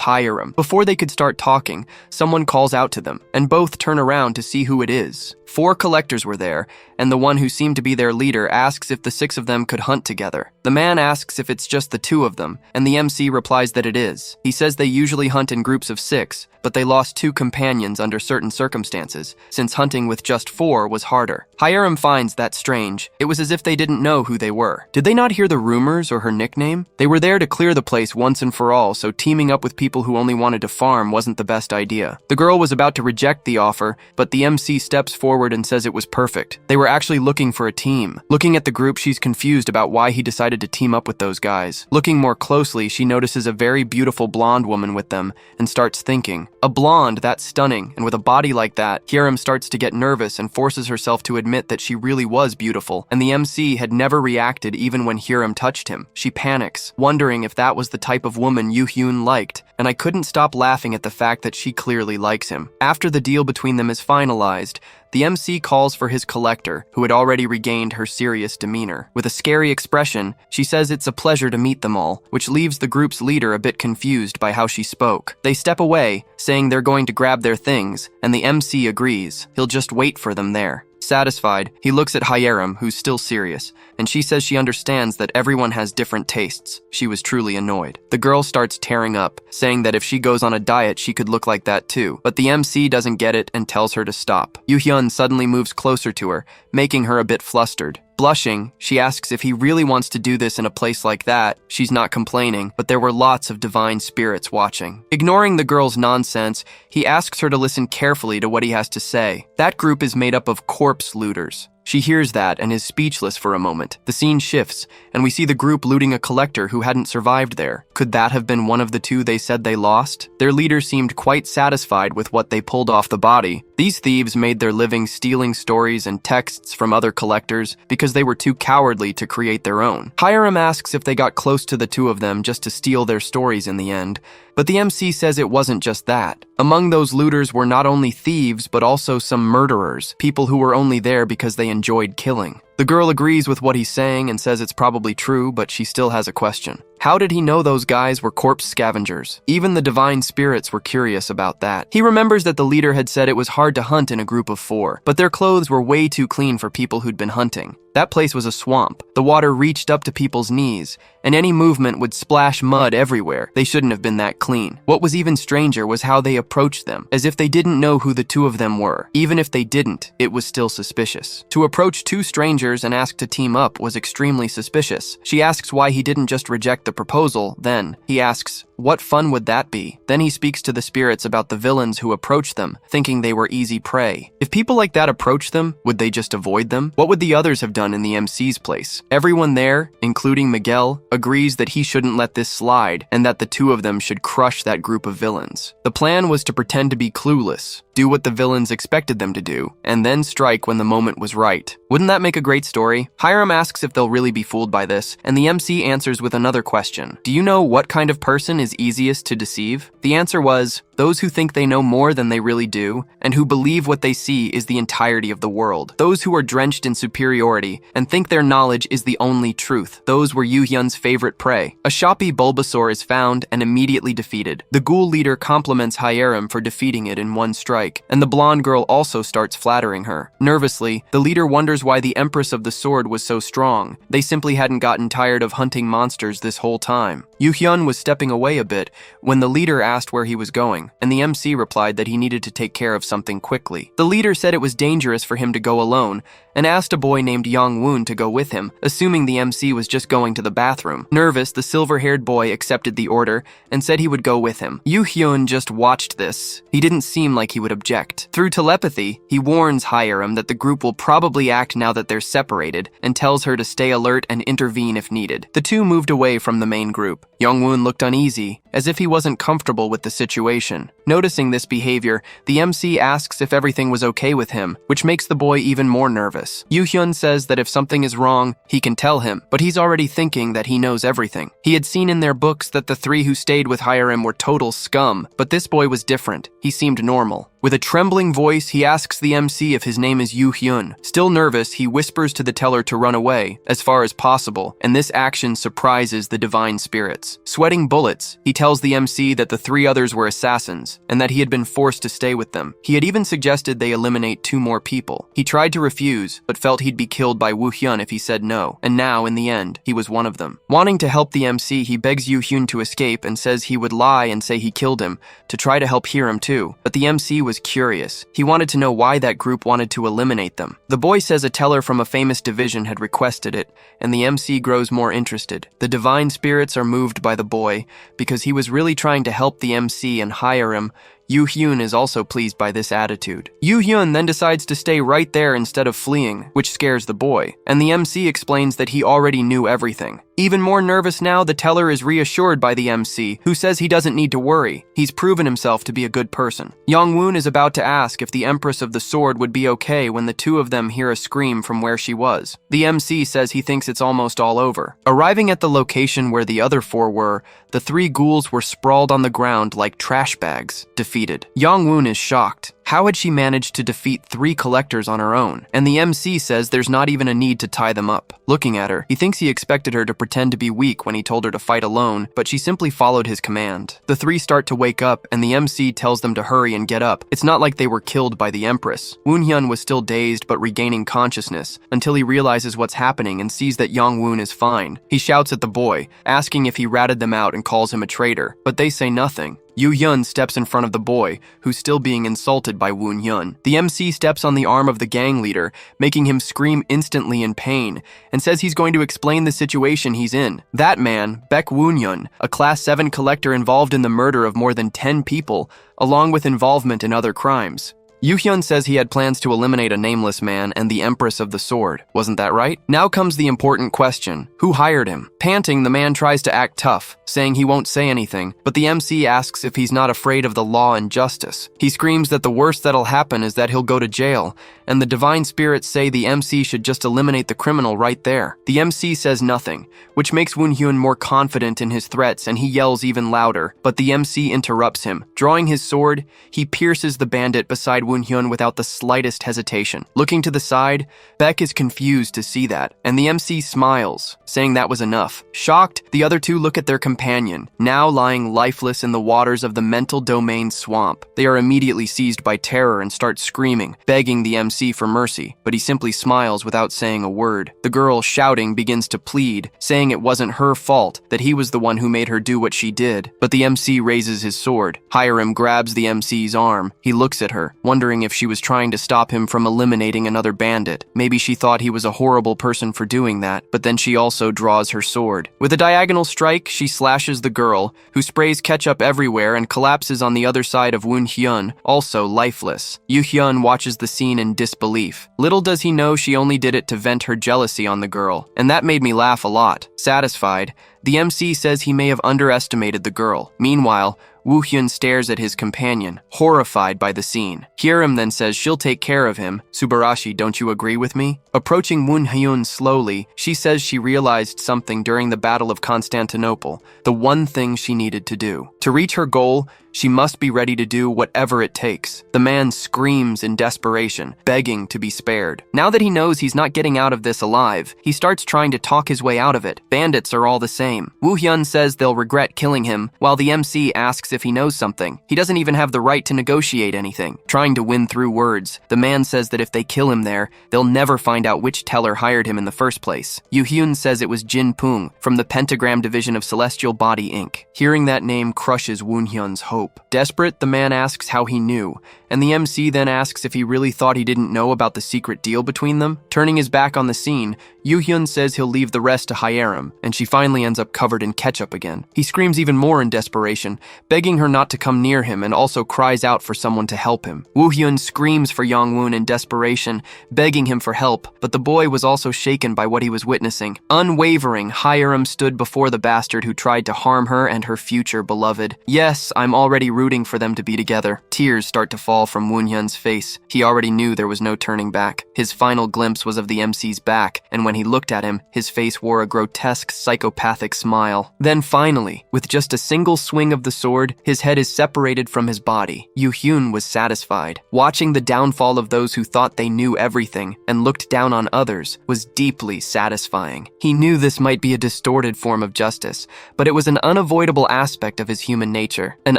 Hiram. Before they could start talking, someone calls out to them, and both turn around to see who it is. 4 collectors were there, and the one who seemed to be their leader asks if the 6 of them could hunt together. The man asks if it's just the 2 of them, and the MC replies that it is. He says they usually hunt in groups of 6, but they lost 2 companions under certain circumstances, since hunting with just 4 was harder. Hiram finds that strange. It was as if they didn't know who they were. Did they not hear the rumors or her nickname? They were there to clear the place once and for all, so teaming up with people who only wanted to farm wasn't the best idea. The girl was about to reject the offer, but the MC steps forward and says it was perfect. They were actually looking for a team. Looking at the group, she's confused about why he decided to team up with those guys. Looking more closely, she notices a very beautiful blonde woman with them and starts thinking, a blonde that stunning, and with a body like that, Hiram starts to get nervous and forces herself to admit that she really was beautiful, and the MC had never reacted even when Hiram touched him. She panics, wondering if that was the type of woman Yoo-hyun liked, and I couldn't stop laughing at the fact that she clearly likes him. After the deal between them is finalized, the MC calls for his collector, who had already regained her serious demeanor. With a scary expression, she says it's a pleasure to meet them all, which leaves the group's leader a bit confused by how she spoke. They step away, saying they're going to grab their things, and the MC agrees. He'll just wait for them there. Satisfied, he looks at Hiram, who's still serious, and she says she understands that everyone has different tastes. She was truly annoyed. The girl starts tearing up, saying that if she goes on a diet, she could look like that too. But the MC doesn't get it and tells her to stop. Yoo-hyun suddenly moves closer to her, making her a bit flustered. Blushing, she asks if he really wants to do this in a place like that. She's not complaining, but there were lots of divine spirits watching. Ignoring the girl's nonsense, he asks her to listen carefully to what he has to say. That group is made up of corpse looters. She hears that and is speechless for a moment. The scene shifts, and we see the group looting a collector who hadn't survived there. Could that have been one of the 2 they said they lost? Their leader seemed quite satisfied with what they pulled off the body. These thieves made their living stealing stories and texts from other collectors because they were too cowardly to create their own. Hiram asks if they got close to the 2 of them just to steal their stories in the end, but the MC says it wasn't just that. Among those looters were not only thieves, but also some murderers, people who were only there because they enjoyed killing. The girl agrees with what he's saying and says it's probably true, but she still has a question. How did he know those guys were corpse scavengers? Even the divine spirits were curious about that. He remembers that the leader had said it was hard to hunt in a group of 4, but their clothes were way too clean for people who'd been hunting. That place was a swamp. The water reached up to people's knees, and any movement would splash mud everywhere. They shouldn't have been that clean. What was even stranger was how they approached them, as if they didn't know who the 2 of them were. Even if they didn't, it was still suspicious. To approach 2 strangers and ask to team up was extremely suspicious. She asks why he didn't just reject the proposal. Then he asks, what fun would that be? Then he speaks to the spirits about the villains who approached them, thinking they were easy prey. If people like that approached them, would they just avoid them? What would the others have done in the MC's place? Everyone there, including Miguel, agrees that he shouldn't let this slide, and that the 2 of them should crush that group of villains. The plan was to pretend to be clueless, do what the villains expected them to do, and then strike when the moment was right. Wouldn't that make a great story? Hiram asks if they'll really be fooled by this, and the MC answers with another question. Do you know what kind of person is easiest to deceive? The answer was, those who think they know more than they really do, and who believe what they see is the entirety of the world. Those who are drenched in superiority and think their knowledge is the only truth. Those were Yoo-hyun's favorite prey. A shoppy Bulbasaur is found and immediately defeated. The ghoul leader compliments Hiram for defeating it in one strike, and the blonde girl also starts flattering her. Nervously, the leader wonders why the empress of the sword was so strong. They simply hadn't gotten tired of hunting monsters this whole time. Yoo-hyun was stepping away a bit when the leader asked where he was going, and the MC replied that he needed to take care of something quickly. The leader said it was dangerous for him to go alone, and asked a boy named Young-woon to go with him, assuming the MC was just going to the bathroom. Nervous, the silver-haired boy accepted the order and said he would go with him. Yoo-hyun just watched this. He didn't seem like he would object. Through telepathy, he warns Hiram that the group will probably act now that they're separated, and tells her to stay alert and intervene if needed. The 2 moved away from the main group. Young-woon looked uneasy, as if he wasn't comfortable with the situation. Noticing this behavior, the MC asks if everything was okay with him, which makes the boy even more nervous. Yoo-hyun says that if something is wrong, he can tell him, but he's already thinking that he knows everything. He had seen in their books that the three who stayed with Hiram were total scum, but this boy was different. He seemed normal. With a trembling voice, he asks the MC if his name is Yoo-hyun. Still nervous, he whispers to the teller to run away, as far as possible, and this action surprises the divine spirits. Sweating bullets, he tells the MC that the three others were assassins, and that he had been forced to stay with them. He had even suggested they eliminate 2 more people. He tried to refuse, but felt he'd be killed by Woo-hyun if he said no, and now, in the end, he was one of them. Wanting to help the MC, he begs Yoo-hyun to escape and says he would lie and say he killed him, to try to help Hiram too, but the MC was curious. He wanted to know why that group wanted to eliminate them. The boy says a teller from a famous division had requested it, and the MC grows more interested. The divine spirits are moved by the boy, because he was really trying to help the MC and hire him. Yoo-hyun is also pleased by this attitude. Yoo-hyun then decides to stay right there instead of fleeing, which scares the boy, and the MC explains that he already knew everything. Even more nervous now, the teller is reassured by the MC, who says he doesn't need to worry. He's proven himself to be a good person. Young-woon is about to ask if the Empress of the Sword would be okay when the two of them hear a scream from where she was. The MC says he thinks it's almost all over. Arriving at the location where the other 4 were, the 3 ghouls were sprawled on the ground like trash bags, defeated. Young-woon is shocked. How had she managed to defeat 3 collectors on her own? And the MC says there's not even a need to tie them up. Looking at her, he thinks he expected her to pretend to be weak when he told her to fight alone, but she simply followed his command. The 3 start to wake up, and the MC tells them to hurry and get up. It's not like they were killed by the Empress. Woon-hyun was still dazed but regaining consciousness, until he realizes what's happening and sees that Young-woon is fine. He shouts at the boy, asking if he ratted them out and calls him a traitor, but they say nothing. Yoo-hyun steps in front of the boy, who's still being insulted by Woon-hyun. The MC steps on the arm of the gang leader, making him scream instantly in pain, and says he's going to explain the situation he's in. That man, Baek Woon-hyun, a Class 7 collector involved in the murder of more than 10 people, along with involvement in other crimes. Yoo-hyun says he had plans to eliminate a nameless man and the Empress of the Sword. Wasn't that right? Now comes the important question. Who hired him? Panting, the man tries to act tough, saying he won't say anything, but the MC asks if he's not afraid of the law and justice. He screams that the worst that'll happen is that he'll go to jail, and the divine spirits say the MC should just eliminate the criminal right there. The MC says nothing, which makes Woon-hyun more confident in his threats, and he yells even louder, but the MC interrupts him. Drawing his sword, he pierces the bandit beside Woon-hyun without the slightest hesitation. Looking to the side, Baek is confused to see that, and the MC smiles, saying that was enough. Shocked, the other 2 look at their companion, now lying lifeless in the waters of the mental domain swamp. They are immediately seized by terror and start screaming, begging the MC for mercy, but he simply smiles without saying a word. The girl, shouting, begins to plead, saying it wasn't her fault, that he was the one who made her do what she did. But the MC raises his sword. Hiram grabs the MC's arm. He looks at her, wondering if she was trying to stop him from eliminating another bandit. Maybe she thought he was a horrible person for doing that, but then she also draws her sword. With a diagonal strike, she slashes the girl, who sprays ketchup everywhere and collapses on the other side of Woon-hyun, also lifeless. Yoo-hyun watches the scene in disbelief. Little does he know she only did it to vent her jealousy on the girl, and that made me laugh a lot. Satisfied, the MC says he may have underestimated the girl. Meanwhile, Woo-hyun stares at his companion, horrified by the scene. Hiram then says she'll take care of him. Subarashi, don't you agree with me? Approaching Woon-hyun slowly, she says she realized something during the Battle of Constantinople, the one thing she needed to do. To reach her goal, she must be ready to do whatever it takes. The man screams in desperation, begging to be spared. Now that he knows he's not getting out of this alive, he starts trying to talk his way out of it. Bandits are all the same. Woo-hyun says they'll regret killing him, while the MC asks if he knows something. He doesn't even have the right to negotiate anything. Trying to win through words, the man says that if they kill him there, they'll never find out which teller hired him in the first place. Yoo-hyun says it was Jin Pung from the Pentagram Division of Celestial Body Inc. Hearing that name crushes Woon-hyun's hope. hope. Desperate, the man asks how he knew, and the MC then asks if he really thought he didn't know about the secret deal between them. Turning his back on the scene, Yoo-hyun says he'll leave the rest to Hyerim, and she finally ends up covered in ketchup again. He screams even more in desperation, begging her not to come near him, and also cries out for someone to help him. Woo-hyun screams for Young-woon in desperation, begging him for help, but the boy was also shaken by what he was witnessing. Unwavering, Hyerim stood before the bastard who tried to harm her and her future beloved. Yes, I'm already rooting for them to be together. Tears start to fall from Woo-hyun's face. He already knew there was no turning back. His final glimpse was of the MC's back, and when he looked at him, his face wore a grotesque, psychopathic smile. Then finally, with just a single swing of the sword, his head is separated from his body. Yoo-hyun was satisfied. Watching the downfall of those who thought they knew everything and looked down on others was deeply satisfying. He knew this might be a distorted form of justice, but it was an unavoidable aspect of his human nature, an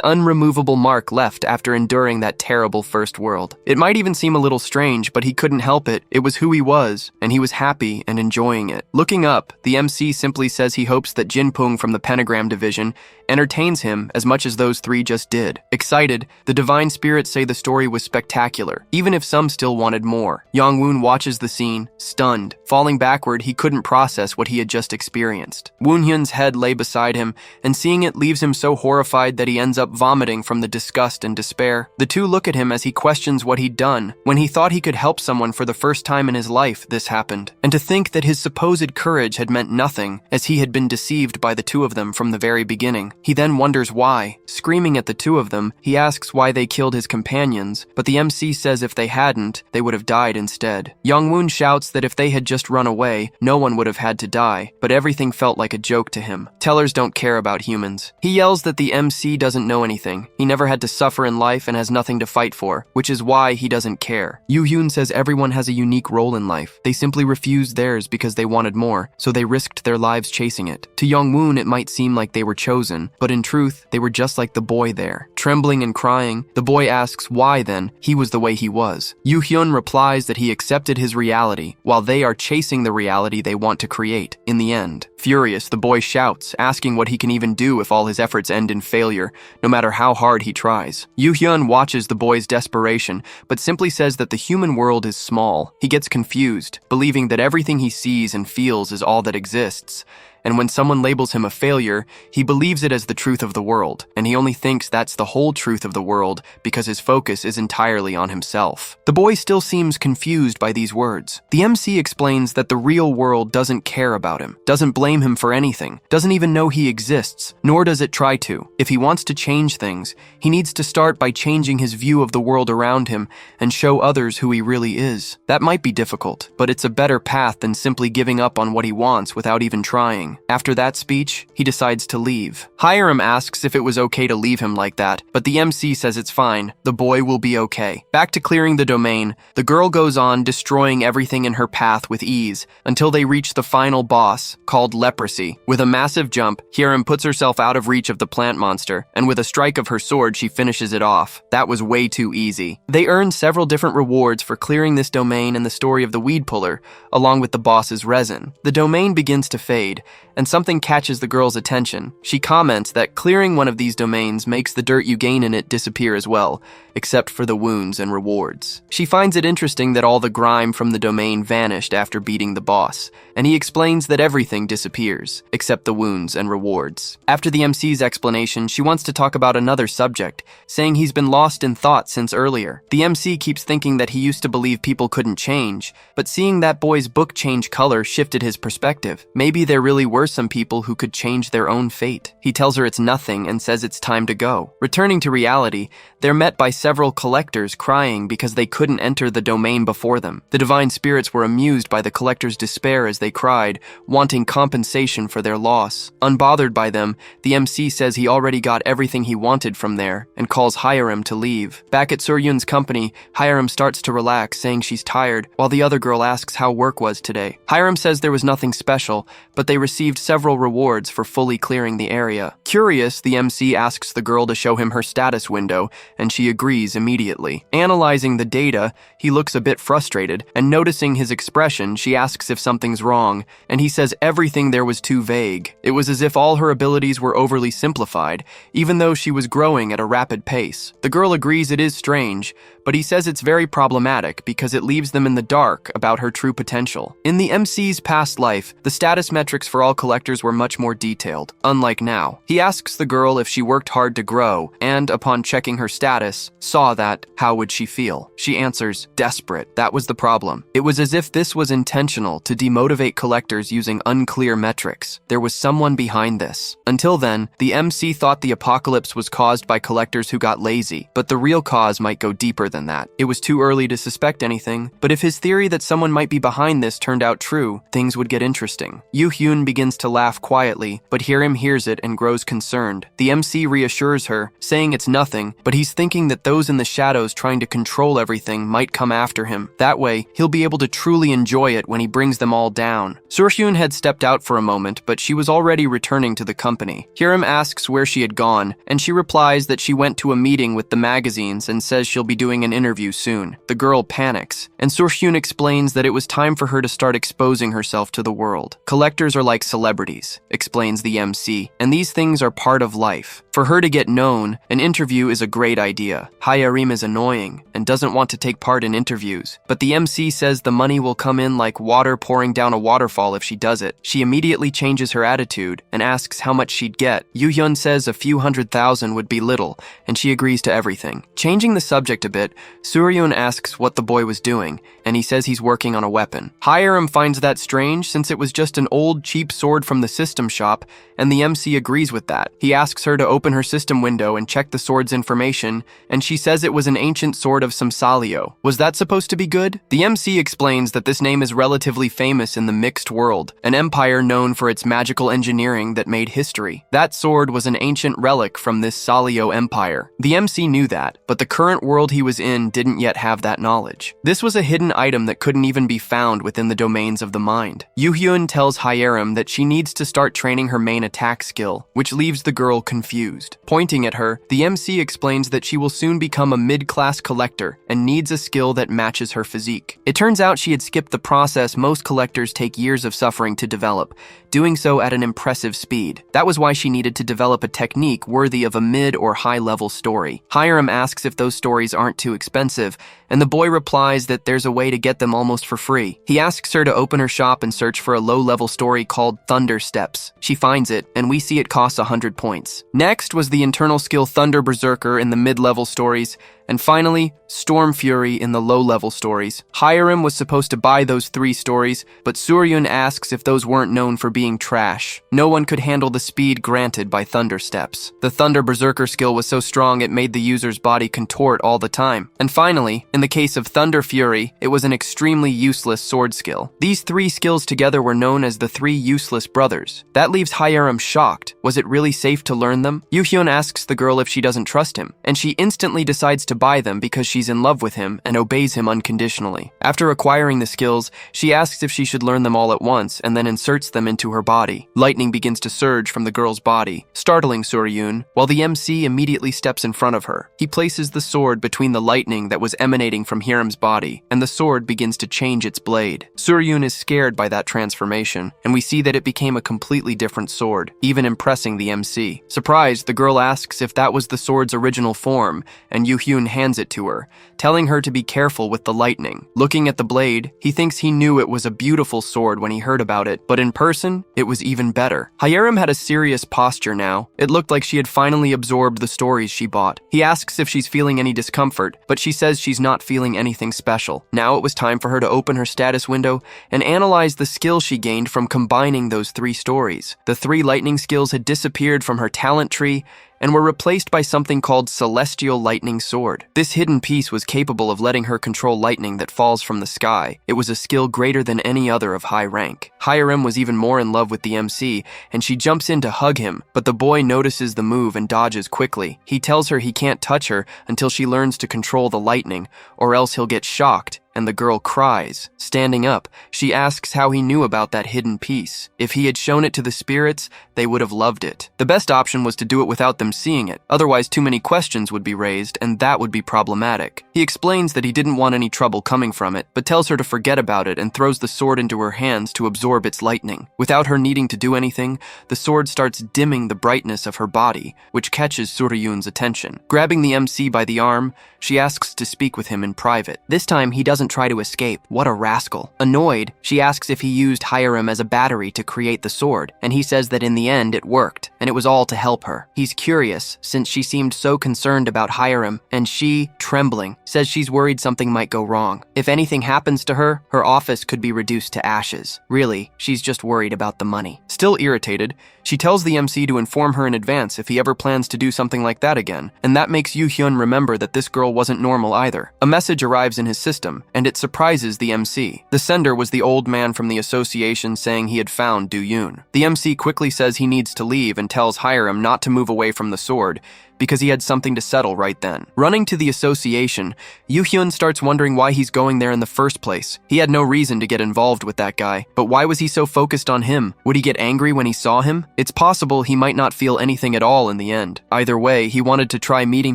unremovable mark left after enduring that terrible first world. It might even seem a little strange, but he couldn't help it. It was who he was, and he was happy and enjoying it. Looking up, the MC simply says he hopes that Jinpung from the Pentagram division entertains him as much as those three just did. Excited, the divine spirits say the story was spectacular, even if some still wanted more. Young-woon watches the scene, stunned. Falling backward, he couldn't process what he had just experienced. Woo-hyun's head lay beside him, and seeing it leaves him so horrified that he ends up vomiting from the disgust and despair. The two look at him as he questions what he'd done. When he thought he could help someone for the first time in his life, this happened. And to think that his supposed courage had meant nothing, as he had been deceived by the two of them from the very beginning. He then wonders why. Screaming at the two of them, he asks why they killed his companions, but the MC says if they hadn't, they would have died instead. Young-woon shouts that if they had just run away, no one would have had to die, but everything felt like a joke to him. Tellers don't care about humans. He yells that the MC doesn't know anything. He never had to suffer in life and has nothing to fight for, which is why he doesn't care. Yoo-hyun says everyone has a unique role in life. They simply refused theirs because they wanted more, so they risked their lives chasing it. To Young-woon, it might seem like they were chosen, but in truth, they were just like the boy there. Trembling and crying, the boy asks why then he was the way he was. Yoo-hyun replies that he accepted his reality, while they are chasing the reality they want to create in the end. Furious, the boy shouts, asking what he can even do if all his efforts end in failure, no matter how hard he tries. Yoo-hyun watches the boy's desperation, but simply says that the human world is small. He gets confused, believing that everything he sees and feels is all that exists. And when someone labels him a failure, he believes it as the truth of the world, and he only thinks that's the whole truth of the world because his focus is entirely on himself. The boy still seems confused by these words. The MC explains that the real world doesn't care about him, doesn't blame him for anything, doesn't even know he exists, nor does it try to. If he wants to change things, he needs to start by changing his view of the world around him and show others who he really is. That might be difficult, but it's a better path than simply giving up on what he wants without even trying. After that speech, he decides to leave. Hyerim asks if it was okay to leave him like that, but the MC says it's fine. The boy will be okay. Back to clearing the domain, the girl goes on destroying everything in her path with ease until they reach the final boss, called Leprosy. With a massive jump, Hyerim puts herself out of reach of the plant monster, and with a strike of her sword, she finishes it off. That was way too easy. They earn several different rewards for clearing this domain and the story of the weed puller, along with the boss's resin. The domain begins to fade, and something catches the girl's attention. She comments that clearing one of these domains makes the dirt you gain in it disappear as well, except for the wounds and rewards. She finds it interesting that all the grime from the domain vanished after beating the boss, and he explains that everything disappears, except the wounds and rewards. After the MC's explanation, she wants to talk about another subject, saying he's been lost in thought since earlier. The MC keeps thinking that he used to believe people couldn't change, but seeing that boy's book change color shifted his perspective. Maybe there really were some people who could change their own fate. He tells her it's nothing and says it's time to go. Returning to reality, they're met by several collectors crying because they couldn't enter the domain before them. The divine spirits were amused by the collectors' despair as they cried, wanting compensation for their loss. Unbothered by them, the MC says he already got everything he wanted from there and calls Hyerim to leave. Back at Suryun's company, Hyerim starts to relax, saying she's tired, while the other girl asks how work was today. Hyerim says there was nothing special, but they receive received several rewards for fully clearing the area. Curious, the MC asks the girl to show him her status window, and she agrees immediately. Analyzing the data, he looks a bit frustrated, and noticing his expression, she asks if something's wrong, and he says everything there was too vague. It was as if all her abilities were overly simplified, even though she was growing at a rapid pace. The girl agrees it is strange, but he says it's very problematic because it leaves them in the dark about her true potential. In the MC's past life, the status metrics for all collectors were much more detailed, unlike now. He asks the girl if she worked hard to grow, and upon checking her status, saw that, how would she feel? She answers, desperate. That was the problem. It was as if this was intentional to demotivate collectors using unclear metrics. There was someone behind this. Until then, the MC thought the apocalypse was caused by collectors who got lazy, but the real cause might go deeper than that. It was too early to suspect anything, but if his theory that someone might be behind this turned out true, things would get interesting. Yoo-hyun begins to laugh quietly, but Hiram hears it and grows concerned. The MC reassures her, saying it's nothing, but he's thinking that those in the shadows trying to control everything might come after him. That way, he'll be able to truly enjoy it when he brings them all down. Surhyun had stepped out for a moment, but she was already returning to the company. Hiram asks where she had gone, and she replies that she went to a meeting with the magazines and says she'll be doing an interview soon. The girl panics, and Surhyun explains that it was time for her to start exposing herself to the world. Collectors are like celebrities, explains the MC, and these things are part of life. For her to get known, an interview is a great idea. Hayarim is annoying and doesn't want to take part in interviews, but the MC says the money will come in like water pouring down a waterfall if she does it. She immediately changes her attitude and asks how much she'd get. Yoo-hyun says a few $100,000 would be little, and she agrees to everything. Changing the subject a bit, Surhyun asks what the boy was doing, and he says he's working on a weapon. Hiram finds that strange since it was just an old cheap sword from the system shop, and the MC agrees with that. He asks her to open her system window and check the sword's information, and she says it was an ancient sword of Samsalio. Was that supposed to be good? The MC explains that this name is relatively famous in the mixed world, an empire known for its magical engineering that made history. That sword was an ancient relic from this Salio empire. The MC knew that, but the current world he was in didn't yet have that knowledge. This was a hidden item that couldn't even be found within the domains of the mind. Yoo-hyun tells Hiram that she needs to start training her main attack skill, which leaves the girl confused. Pointing at her, the MC explains that she will soon become a mid-class collector and needs a skill that matches her physique. It turns out she had skipped the process most collectors take years of suffering to develop, doing so at an impressive speed. That was why she needed to develop a technique worthy of a mid or high-level story. Hiram asks if those stories aren't too expensive, and the boy replies that there's a way to get them almost for free. He asks her to open her shop and search for a low-level story called Thunder Steps. She finds it, and we see it costs 100 points. Next was the internal skill Thunder Berserker in the mid-level stories, and finally, Storm Fury in the low-level stories. Hiram was supposed to buy those 3 stories, but Surhyun asks if those weren't known for being trash. No one could handle the speed granted by Thunder Steps. The Thunder Berserker skill was so strong it made the user's body contort all the time. And finally, in the case of Thunder Fury, it was an extremely useless sword skill. These 3 skills together were known as the 3 useless brothers. That leaves Hiram shocked. Was it really safe to learn them? Yoo-hyun asks the girl if she doesn't trust him, and she instantly decides to buy them because she's in love with him and obeys him unconditionally. After acquiring the skills, she asks if she should learn them all at once and then inserts them into her body. Lightning begins to surge from the girl's body, startling Surhyun, while the MC immediately steps in front of her. He places the sword between the lightning that was emanating from Hiram's body, and the sword begins to change its blade. Surhyun is scared by that transformation, and we see that it became a completely different sword, even impressing the MC. Surprised, the girl asks if that was the sword's original form, and Yoo-hyun hands it to her, telling her to be careful with the lightning. Looking at the blade, he thinks he knew it was a beautiful sword when he heard about it, but in person, it was even better. Hiram had a serious posture now. It looked like she had finally absorbed the stories she bought. He asks if she's feeling any discomfort, but she says she's not feeling anything special. Now it was time for her to open her status window and analyze the skill she gained from combining those 3 stories. The 3 lightning skills had disappeared from her talent tree and were replaced by something called Celestial Lightning Sword. This hidden piece was capable of letting her control lightning that falls from the sky. It was a skill greater than any other of high rank. Hiram was even more in love with the MC, and she jumps in to hug him, but the boy notices the move and dodges quickly. He tells her he can't touch her until she learns to control the lightning, or else he'll get shocked and the girl cries. Standing up, she asks how he knew about that hidden piece. If he had shown it to the spirits, they would have loved it. The best option was to do it without them seeing it, otherwise too many questions would be raised, and that would be problematic. He explains that he didn't want any trouble coming from it, but tells her to forget about it and throws the sword into her hands to absorb its lightning. Without her needing to do anything, the sword starts dimming the brightness of her body, which catches Suryun's attention. Grabbing the MC by the arm, she asks to speak with him in private. This time, he doesn't try to escape. What a rascal. Annoyed, she asks if he used Hiram as a battery to create the sword, and he says that in the end it worked, and it was all to help her. He's curious, since she seemed so concerned about Hiram, and she, trembling, says she's worried something might go wrong. If anything happens to her, her office could be reduced to ashes. Really, she's just worried about the money. Still irritated, she tells the MC to inform her in advance if he ever plans to do something like that again, and that makes Yoo-hyun remember that this girl wasn't normal either. A message arrives in his system, and it surprises the MC. The sender was the old man from the association saying he had found Do-yoon. The MC quickly says he needs to leave and tells Hiram not to move away from the sword, because he had something to settle right then. Running to the association, Yoo-hyun starts wondering why he's going there in the first place. He had no reason to get involved with that guy, but why was he so focused on him? Would he get angry when he saw him? It's possible he might not feel anything at all in the end. Either way, he wanted to try meeting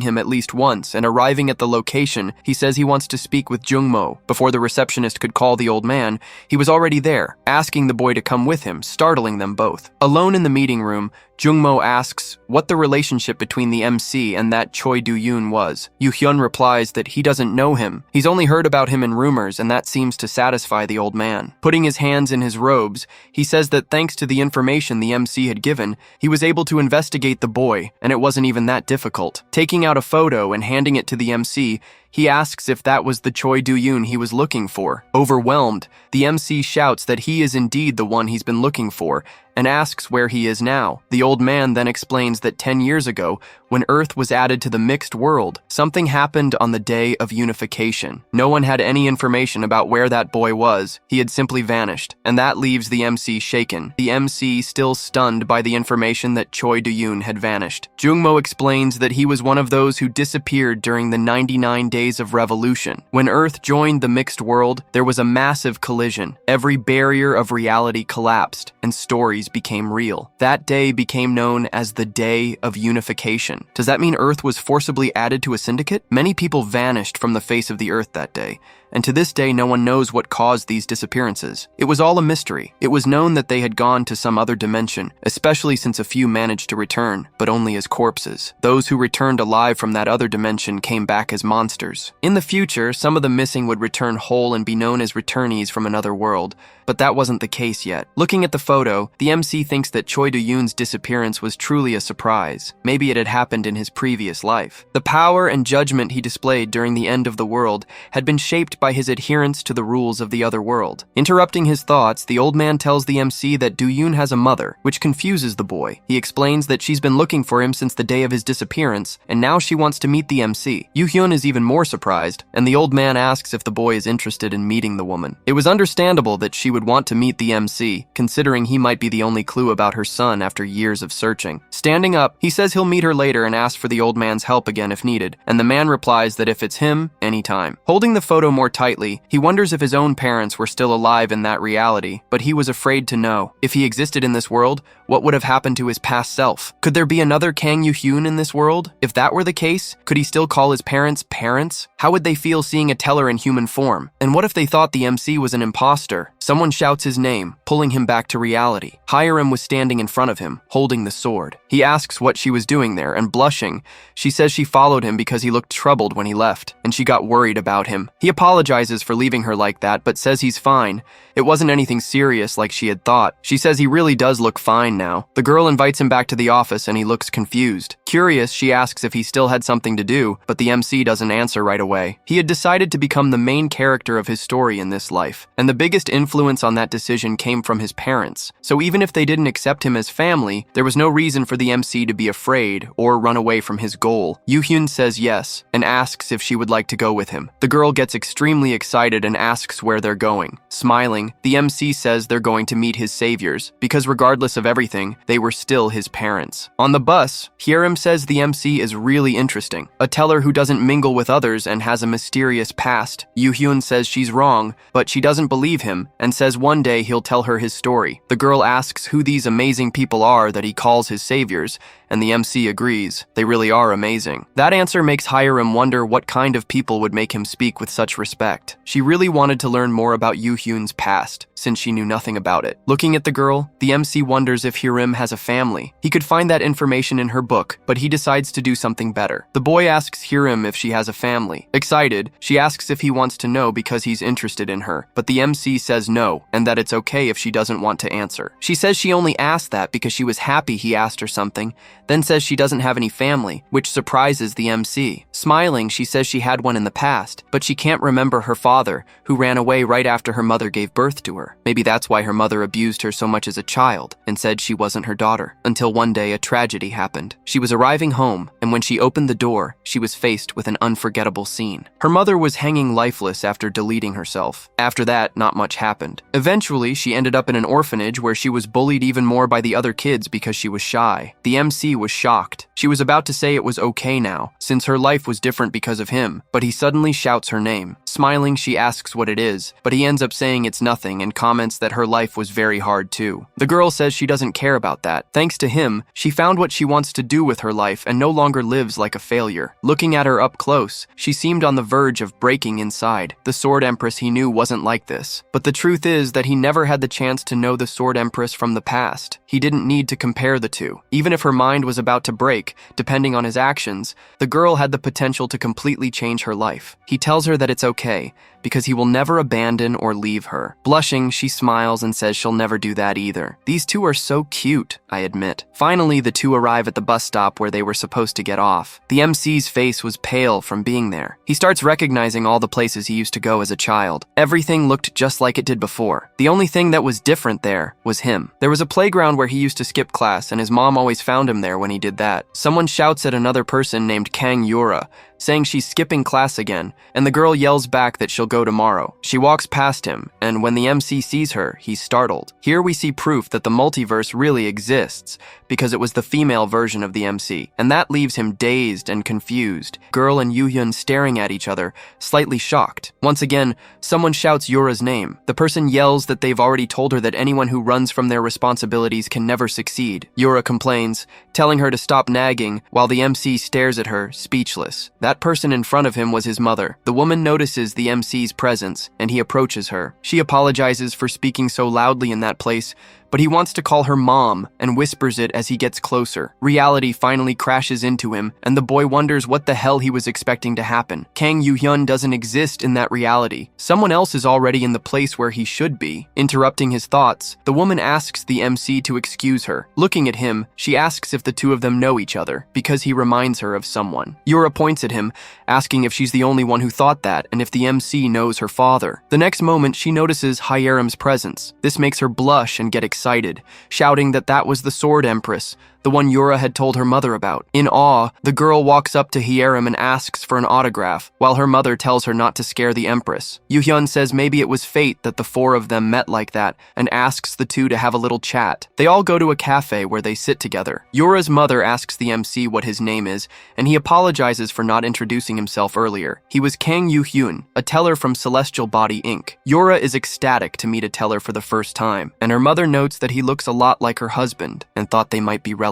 him at least once, and arriving at the location, he says he wants to speak with Jungmo. Before the receptionist could call the old man, he was already there, asking the boy to come with him, startling them both. Alone in the meeting room, Jungmo asks what the relationship between the MC and that Choi Do-yoon was. Yoo-hyun replies that he doesn't know him. He's only heard about him in rumors, and that seems to satisfy the old man. Putting his hands in his robes, he says that thanks to the information the MC had given, he was able to investigate the boy, and it wasn't even that difficult. Taking out a photo and handing it to the MC, he asks if that was the Choi Do-yoon he was looking for. Overwhelmed, the MC shouts that he is indeed the one he's been looking for, and asks where he is now. The old man then explains that 10 years ago, when Earth was added to the mixed world, something happened on the day of unification. No one had any information about where that boy was. He had simply vanished, and that leaves the MC shaken. The MC still stunned by the information that Choi Do-yoon had vanished. Jungmo explains that he was one of those who disappeared during the 99 days of revolution. When Earth joined the mixed world, there was a massive collision. Every barrier of reality collapsed, and stories became real. That day became known as the Day of Unification. Does that mean Earth was forcibly added to a syndicate? Many people vanished from the face of the Earth that day, and to this day no one knows what caused these disappearances. It was all a mystery. It was known that they had gone to some other dimension, especially since a few managed to return, but only as corpses. Those who returned alive from that other dimension came back as monsters. In the future, some of the missing would return whole and be known as returnees from another world, but that wasn't the case yet. Looking at the photo, the MC thinks that Choi Do-yoon's disappearance was truly a surprise. Maybe it had happened in his previous life. The power and judgment he displayed during the end of the world had been shaped by his adherence to the rules of the other world. Interrupting his thoughts, the old man tells the MC that Do-yoon has a mother, which confuses the boy. He explains that she's been looking for him since the day of his disappearance, and now she wants to meet the MC. Yoo-hyun is even more surprised, and the old man asks if the boy is interested in meeting the woman. It was understandable that she would want to meet the MC, considering he might be the only clue about her son after years of searching. Standing up, he says he'll meet her later and ask for the old man's help again if needed, and the man replies that if it's him, anytime. Holding the photo more tightly, he wonders if his own parents were still alive in that reality, but he was afraid to know. If he existed in this world, what would have happened to his past self? Could there be another Kang Yoo-hyun in this world? If that were the case, could he still call his parents parents? How would they feel seeing a teller in human form? And what if they thought the MC was an imposter? Someone shouts his name, pulling him back to reality. Hiram was standing in front of him, holding the sword. He asks what she was doing there, and blushing, she says she followed him because he looked troubled when he left, and she got worried about him. He apologizes for leaving her like that, but says he's fine. It wasn't anything serious like she had thought. She says he really does look fine now. The girl invites him back to the office, and he looks confused. Curious, she asks if he still had something to do, but the MC doesn't answer right away. He had decided to become the main character of his story in this life, and the biggest influence on that decision came from his parents. So even if they didn't accept him as family, there was no reason for the MC to be afraid or run away from his goal. Yoo-hyun says yes, and asks if she would like to go with him. The girl gets extremely excited and asks where they're going. Smiling, leaving, the MC says they're going to meet his saviors, because regardless of everything, they were still his parents. On the bus, Hyerim says the MC is really interesting, a teller who doesn't mingle with others and has a mysterious past. Yoo-hyun says she's wrong, but she doesn't believe him, and says one day he'll tell her his story. The girl asks who these amazing people are that he calls his saviors, and the MC agrees. They really are amazing. That answer makes Hyerim wonder what kind of people would make him speak with such respect. She really wanted to learn more about Yoo-hyun's past, since she knew nothing about it. Looking at the girl, the MC wonders if Hyerim has a family. He could find that information in her book, but he decides to do something better. The boy asks Hyerim if she has a family. Excited, she asks if he wants to know because he's interested in her, but the MC says no, and that it's okay if she doesn't want to answer. She says she only asked that because she was happy he asked her something, then says she doesn't have any family, which surprises the MC. Smiling, she says she had one in the past, but she can't remember her father, who ran away right after her mother gave birth to her. Maybe that's why her mother abused her so much as a child and said she wasn't her daughter. Until one day a tragedy happened. She was arriving home, and when she opened the door, she was faced with an unforgettable scene. Her mother was hanging lifeless after deleting herself. After that, not much happened. Eventually, she ended up in an orphanage where she was bullied even more by the other kids because she was shy. The MC was shocked. She was about to say it was okay now, since her life was different because of him, but he suddenly shouts her name. Smiling, she asks what it is, but he ends up saying it's nothing and comments that her life was very hard too. The girl says she doesn't care about that. Thanks to him, she found what she wants to do with her life and no longer lives like a failure. Looking at her up close, she seemed on the verge of breaking inside. The Sword Empress he knew wasn't like this, but the truth is that he never had the chance to know the Sword Empress from the past. He didn't need to compare the two. Even if her mind was about to break, depending on his actions, the girl had the potential to completely change her life. He tells her that it's okay, because he will never abandon or leave her. Blushing, she smiles and says she'll never do that either. These two are so cute, I admit. Finally, the two arrive at the bus stop where they were supposed to get off. The MC's face was pale from being there. He starts recognizing all the places he used to go as a child. Everything looked just like it did before. The only thing that was different there was him. There was a playground where he used to skip class, and his mom always found him there when he did that. Someone shouts at another person named Kang Yura, saying she's skipping class again, and the girl yells back that she'll go tomorrow. She walks past him, and when the MC sees her, he's startled. Here we see proof that the multiverse really exists, because it was the female version of the MC, and that leaves him dazed and confused. Girl and Yoo-hyun staring at each other, slightly shocked. Once again, someone shouts Yura's name. The person yells that they've already told her that anyone who runs from their responsibilities can never succeed. Yura complains, telling her to stop nagging, while the MC stares at her, speechless. That person in front of him was his mother. The woman notices the MC's presence, and he approaches her. She apologizes for speaking so loudly in that place, but he wants to call her mom and whispers it as he gets closer. Reality finally crashes into him, and the boy wonders what the hell he was expecting to happen. Kang Yoo-hyun doesn't exist in that reality. Someone else is already in the place where he should be. Interrupting his thoughts, the woman asks the MC to excuse her. Looking at him, she asks if the two of them know each other, because he reminds her of someone. Yura points at him, asking if she's the only one who thought that, and if the MC knows her father. The next moment, she notices Hyerim's presence. This makes her blush and get excited, shouting that that was the Sword Empress, the one Yura had told her mother about. In awe, the girl walks up to Hyerim and asks for an autograph, while her mother tells her not to scare the Empress. Yoo-hyun says maybe it was fate that the four of them met like that, and asks the two to have a little chat. They all go to a cafe where they sit together. Yura's mother asks the MC what his name is, and he apologizes for not introducing himself earlier. He was Kang Yoo-hyun, a teller from Celestial Body Inc. Yura is ecstatic to meet a teller for the first time, and her mother notes that he looks a lot like her husband, and thought they might be relatives.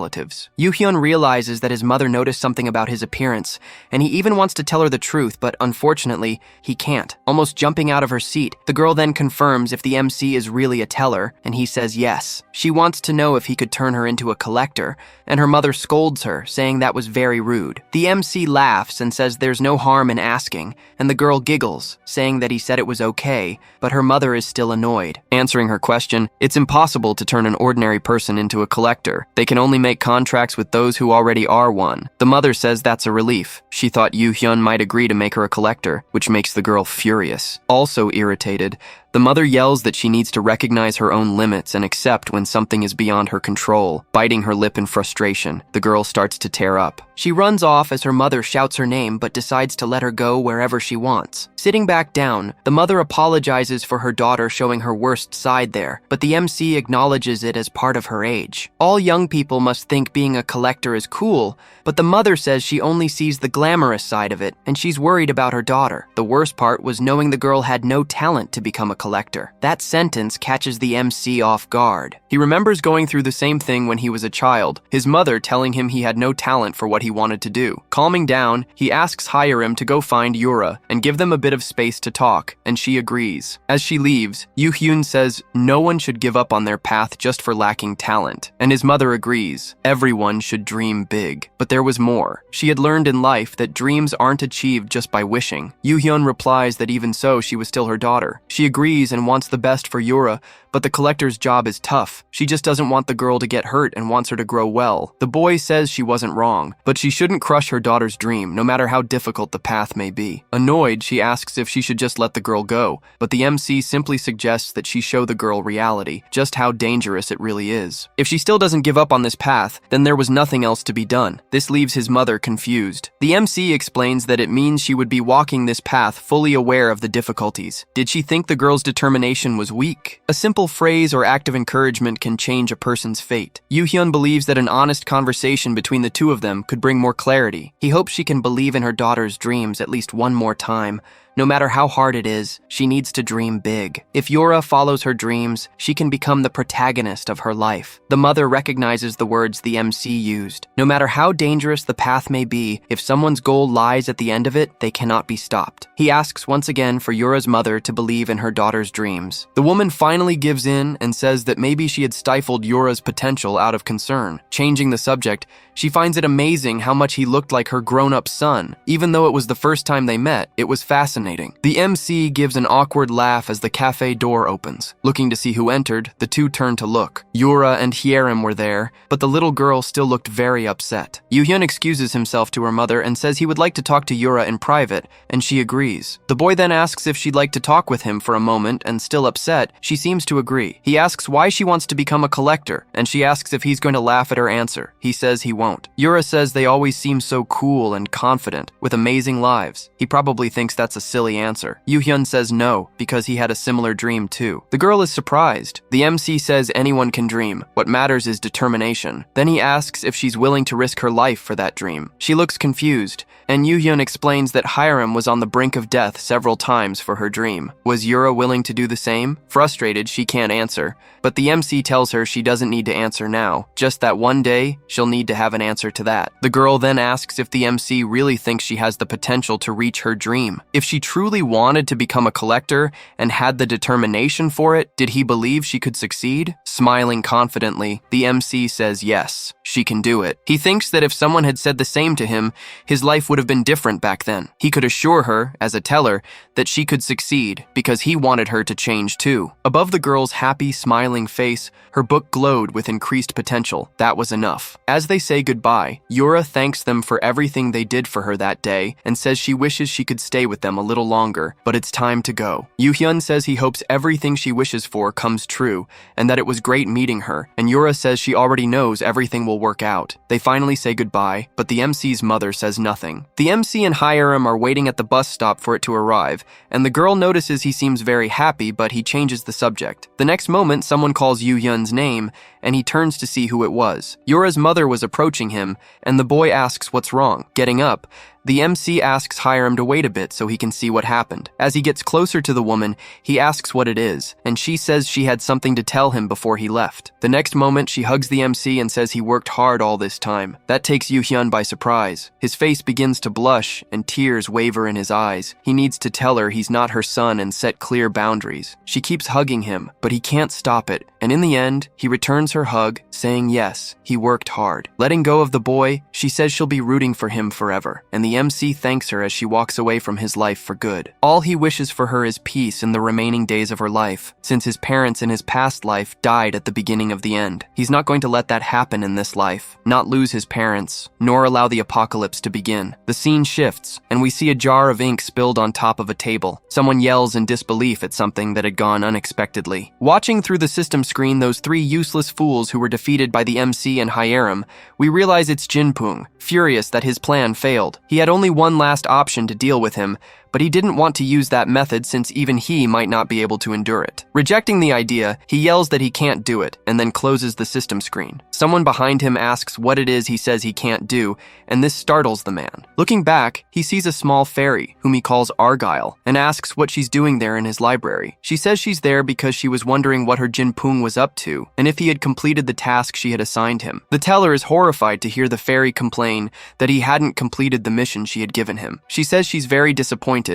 Yoo-hyun realizes that his mother noticed something about his appearance, and he even wants to tell her the truth, but unfortunately, he can't. Almost jumping out of her seat, the girl then confirms if the MC is really a teller, and he says yes. She wants to know if he could turn her into a collector, and her mother scolds her, saying that was very rude. The MC laughs and says there's no harm in asking, and the girl giggles, saying that he said it was okay, but her mother is still annoyed. Answering her question, it's impossible to turn an ordinary person into a collector. They can only make contracts with those who already are one. The mother says that's a relief. She thought Yoo-hyun might agree to make her a collector, which makes the girl furious. Also irritated, the The mother yells that she needs to recognize her own limits and accept when something is beyond her control. Biting her lip in frustration, the girl starts to tear up. She runs off as her mother shouts her name but decides to let her go wherever she wants. Sitting back down, the mother apologizes for her daughter showing her worst side there, but the MC acknowledges it as part of her age. All young people must think being a collector is cool, but the mother says she only sees the glamorous side of it, and she's worried about her daughter. The worst part was knowing the girl had no talent to become a collector. That sentence catches the MC off guard. He remembers going through the same thing when he was a child, his mother telling him he had no talent for what he wanted to do. Calming down, he asks Hiram to go find Yura and give them a bit of space to talk, and she agrees. As she leaves, Yoo-hyun says no one should give up on their path just for lacking talent, and his mother agrees. Everyone should dream big. But there was more. She had learned in life that dreams aren't achieved just by wishing. Yoo-hyun replies that even so, she was still her daughter. She agrees and wants the best for Yura, but the collector's job is tough. She just doesn't want the girl to get hurt and wants her to grow well. The boy says she wasn't wrong, but she shouldn't crush her daughter's dream, no matter how difficult the path may be. Annoyed, she asks if she should just let the girl go, but the MC simply suggests that she show the girl reality, just how dangerous it really is. If she still doesn't give up on this path, then there was nothing else to be done. This leaves his mother confused. The MC explains that it means she would be walking this path fully aware of the difficulties. Did she think the girl's determination was weak? A simple phrase or act of encouragement can change a person's fate. Yoo-hyun believes that an honest conversation between the two of them could bring more clarity. He hopes she can believe in her daughter's dreams at least one more time. No matter how hard it is, she needs to dream big. If Yura follows her dreams, she can become the protagonist of her life. The mother recognizes the words the MC used. No matter how dangerous the path may be, if someone's goal lies at the end of it, they cannot be stopped. He asks once again for Yura's mother to believe in her daughter's dreams. The woman finally gives in and says that maybe she had stifled Yura's potential out of concern. Changing the subject, she finds it amazing how much he looked like her grown-up son. Even though it was the first time they met, it was fascinating. The MC gives an awkward laugh as the cafe door opens. Looking to see who entered, the two turn to look. Yura and Hyerim were there, but the little girl still looked very upset. Yoo-hyun excuses himself to her mother and says he would like to talk to Yura in private, and she agrees. The boy then asks if she'd like to talk with him for a moment, and still upset, she seems to agree. He asks why she wants to become a collector, and she asks if he's going to laugh at her answer. He says he won't. Yura says they always seem so cool and confident, with amazing lives. He probably thinks that's a silly answer. Yoo-hyun says no, because he had a similar dream too. The girl is surprised. The MC says anyone can dream. What matters is determination. Then he asks if she's willing to risk her life for that dream. She looks confused, and Yoo-hyun explains that Hiram was on the brink of death several times for her dream. Was Yura willing to do the same? Frustrated, she can't answer, but the MC tells her she doesn't need to answer now, just that one day, she'll need to have an answer to that. The girl then asks if the MC really thinks she has the potential to reach her dream. If she truly wanted to become a collector and had the determination for it, did he believe she could succeed? Smiling confidently, the MC says yes, she can do it. He thinks that if someone had said the same to him, his life would have been different back then. He could assure her, as a teller, that she could succeed because he wanted her to change too. Above the girl's happy, smiling face, her book glowed with increased potential. That was enough. As they say goodbye, Yura thanks them for everything they did for her that day and says she wishes she could stay with them a little longer, but it's time to go. Yoo-hyun says he hopes everything she wishes for comes true and that it was great meeting her, and Yura says she already knows everything will work out. They finally say goodbye, but the MC's mother says nothing. The MC and Hiram are waiting at the bus stop for it to arrive, and the girl notices he seems very happy, but he changes the subject. The next moment, someone calls Yoo-hyun's name, and he turns to see who it was. Yura's mother was approaching him, and the boy asks what's wrong. Getting up, the MC asks Hiram to wait a bit so he can see what happened. As he gets closer to the woman, he asks what it is, and she says she had something to tell him before he left. The next moment, she hugs the MC and says he worked hard all this time. That takes Yoo-hyun by surprise. His face begins to blush, and tears waver in his eyes. He needs to tell her he's not her son and set clear boundaries. She keeps hugging him, but he can't stop it, and in the end, he returns her hug, saying yes, he worked hard. Letting go of the boy, she says she'll be rooting for him forever, and the The MC thanks her as she walks away from his life for good. All he wishes for her is peace in the remaining days of her life, since his parents in his past life died at the beginning of the end. He's not going to let that happen in this life, not lose his parents, nor allow the apocalypse to begin. The scene shifts, and we see a jar of ink spilled on top of a table. Someone yells in disbelief at something that had gone unexpectedly. Watching through the system screen those three useless fools who were defeated by the MC and Hyerim, we realize it's Jinpung, furious that his plan failed. He had only one last option to deal with him, but he didn't want to use that method since even he might not be able to endure it. Rejecting the idea, he yells that he can't do it, and then closes the system screen. Someone behind him asks what it is he says he can't do, and this startles the man. Looking back, he sees a small fairy, whom he calls Argyle, and asks what she's doing there in his library. She says she's there because she was wondering what her Jinpung was up to, and if he had completed the task she had assigned him. The teller is horrified to hear the fairy complain that he hadn't completed the mission she had given him. She says she's very disappointed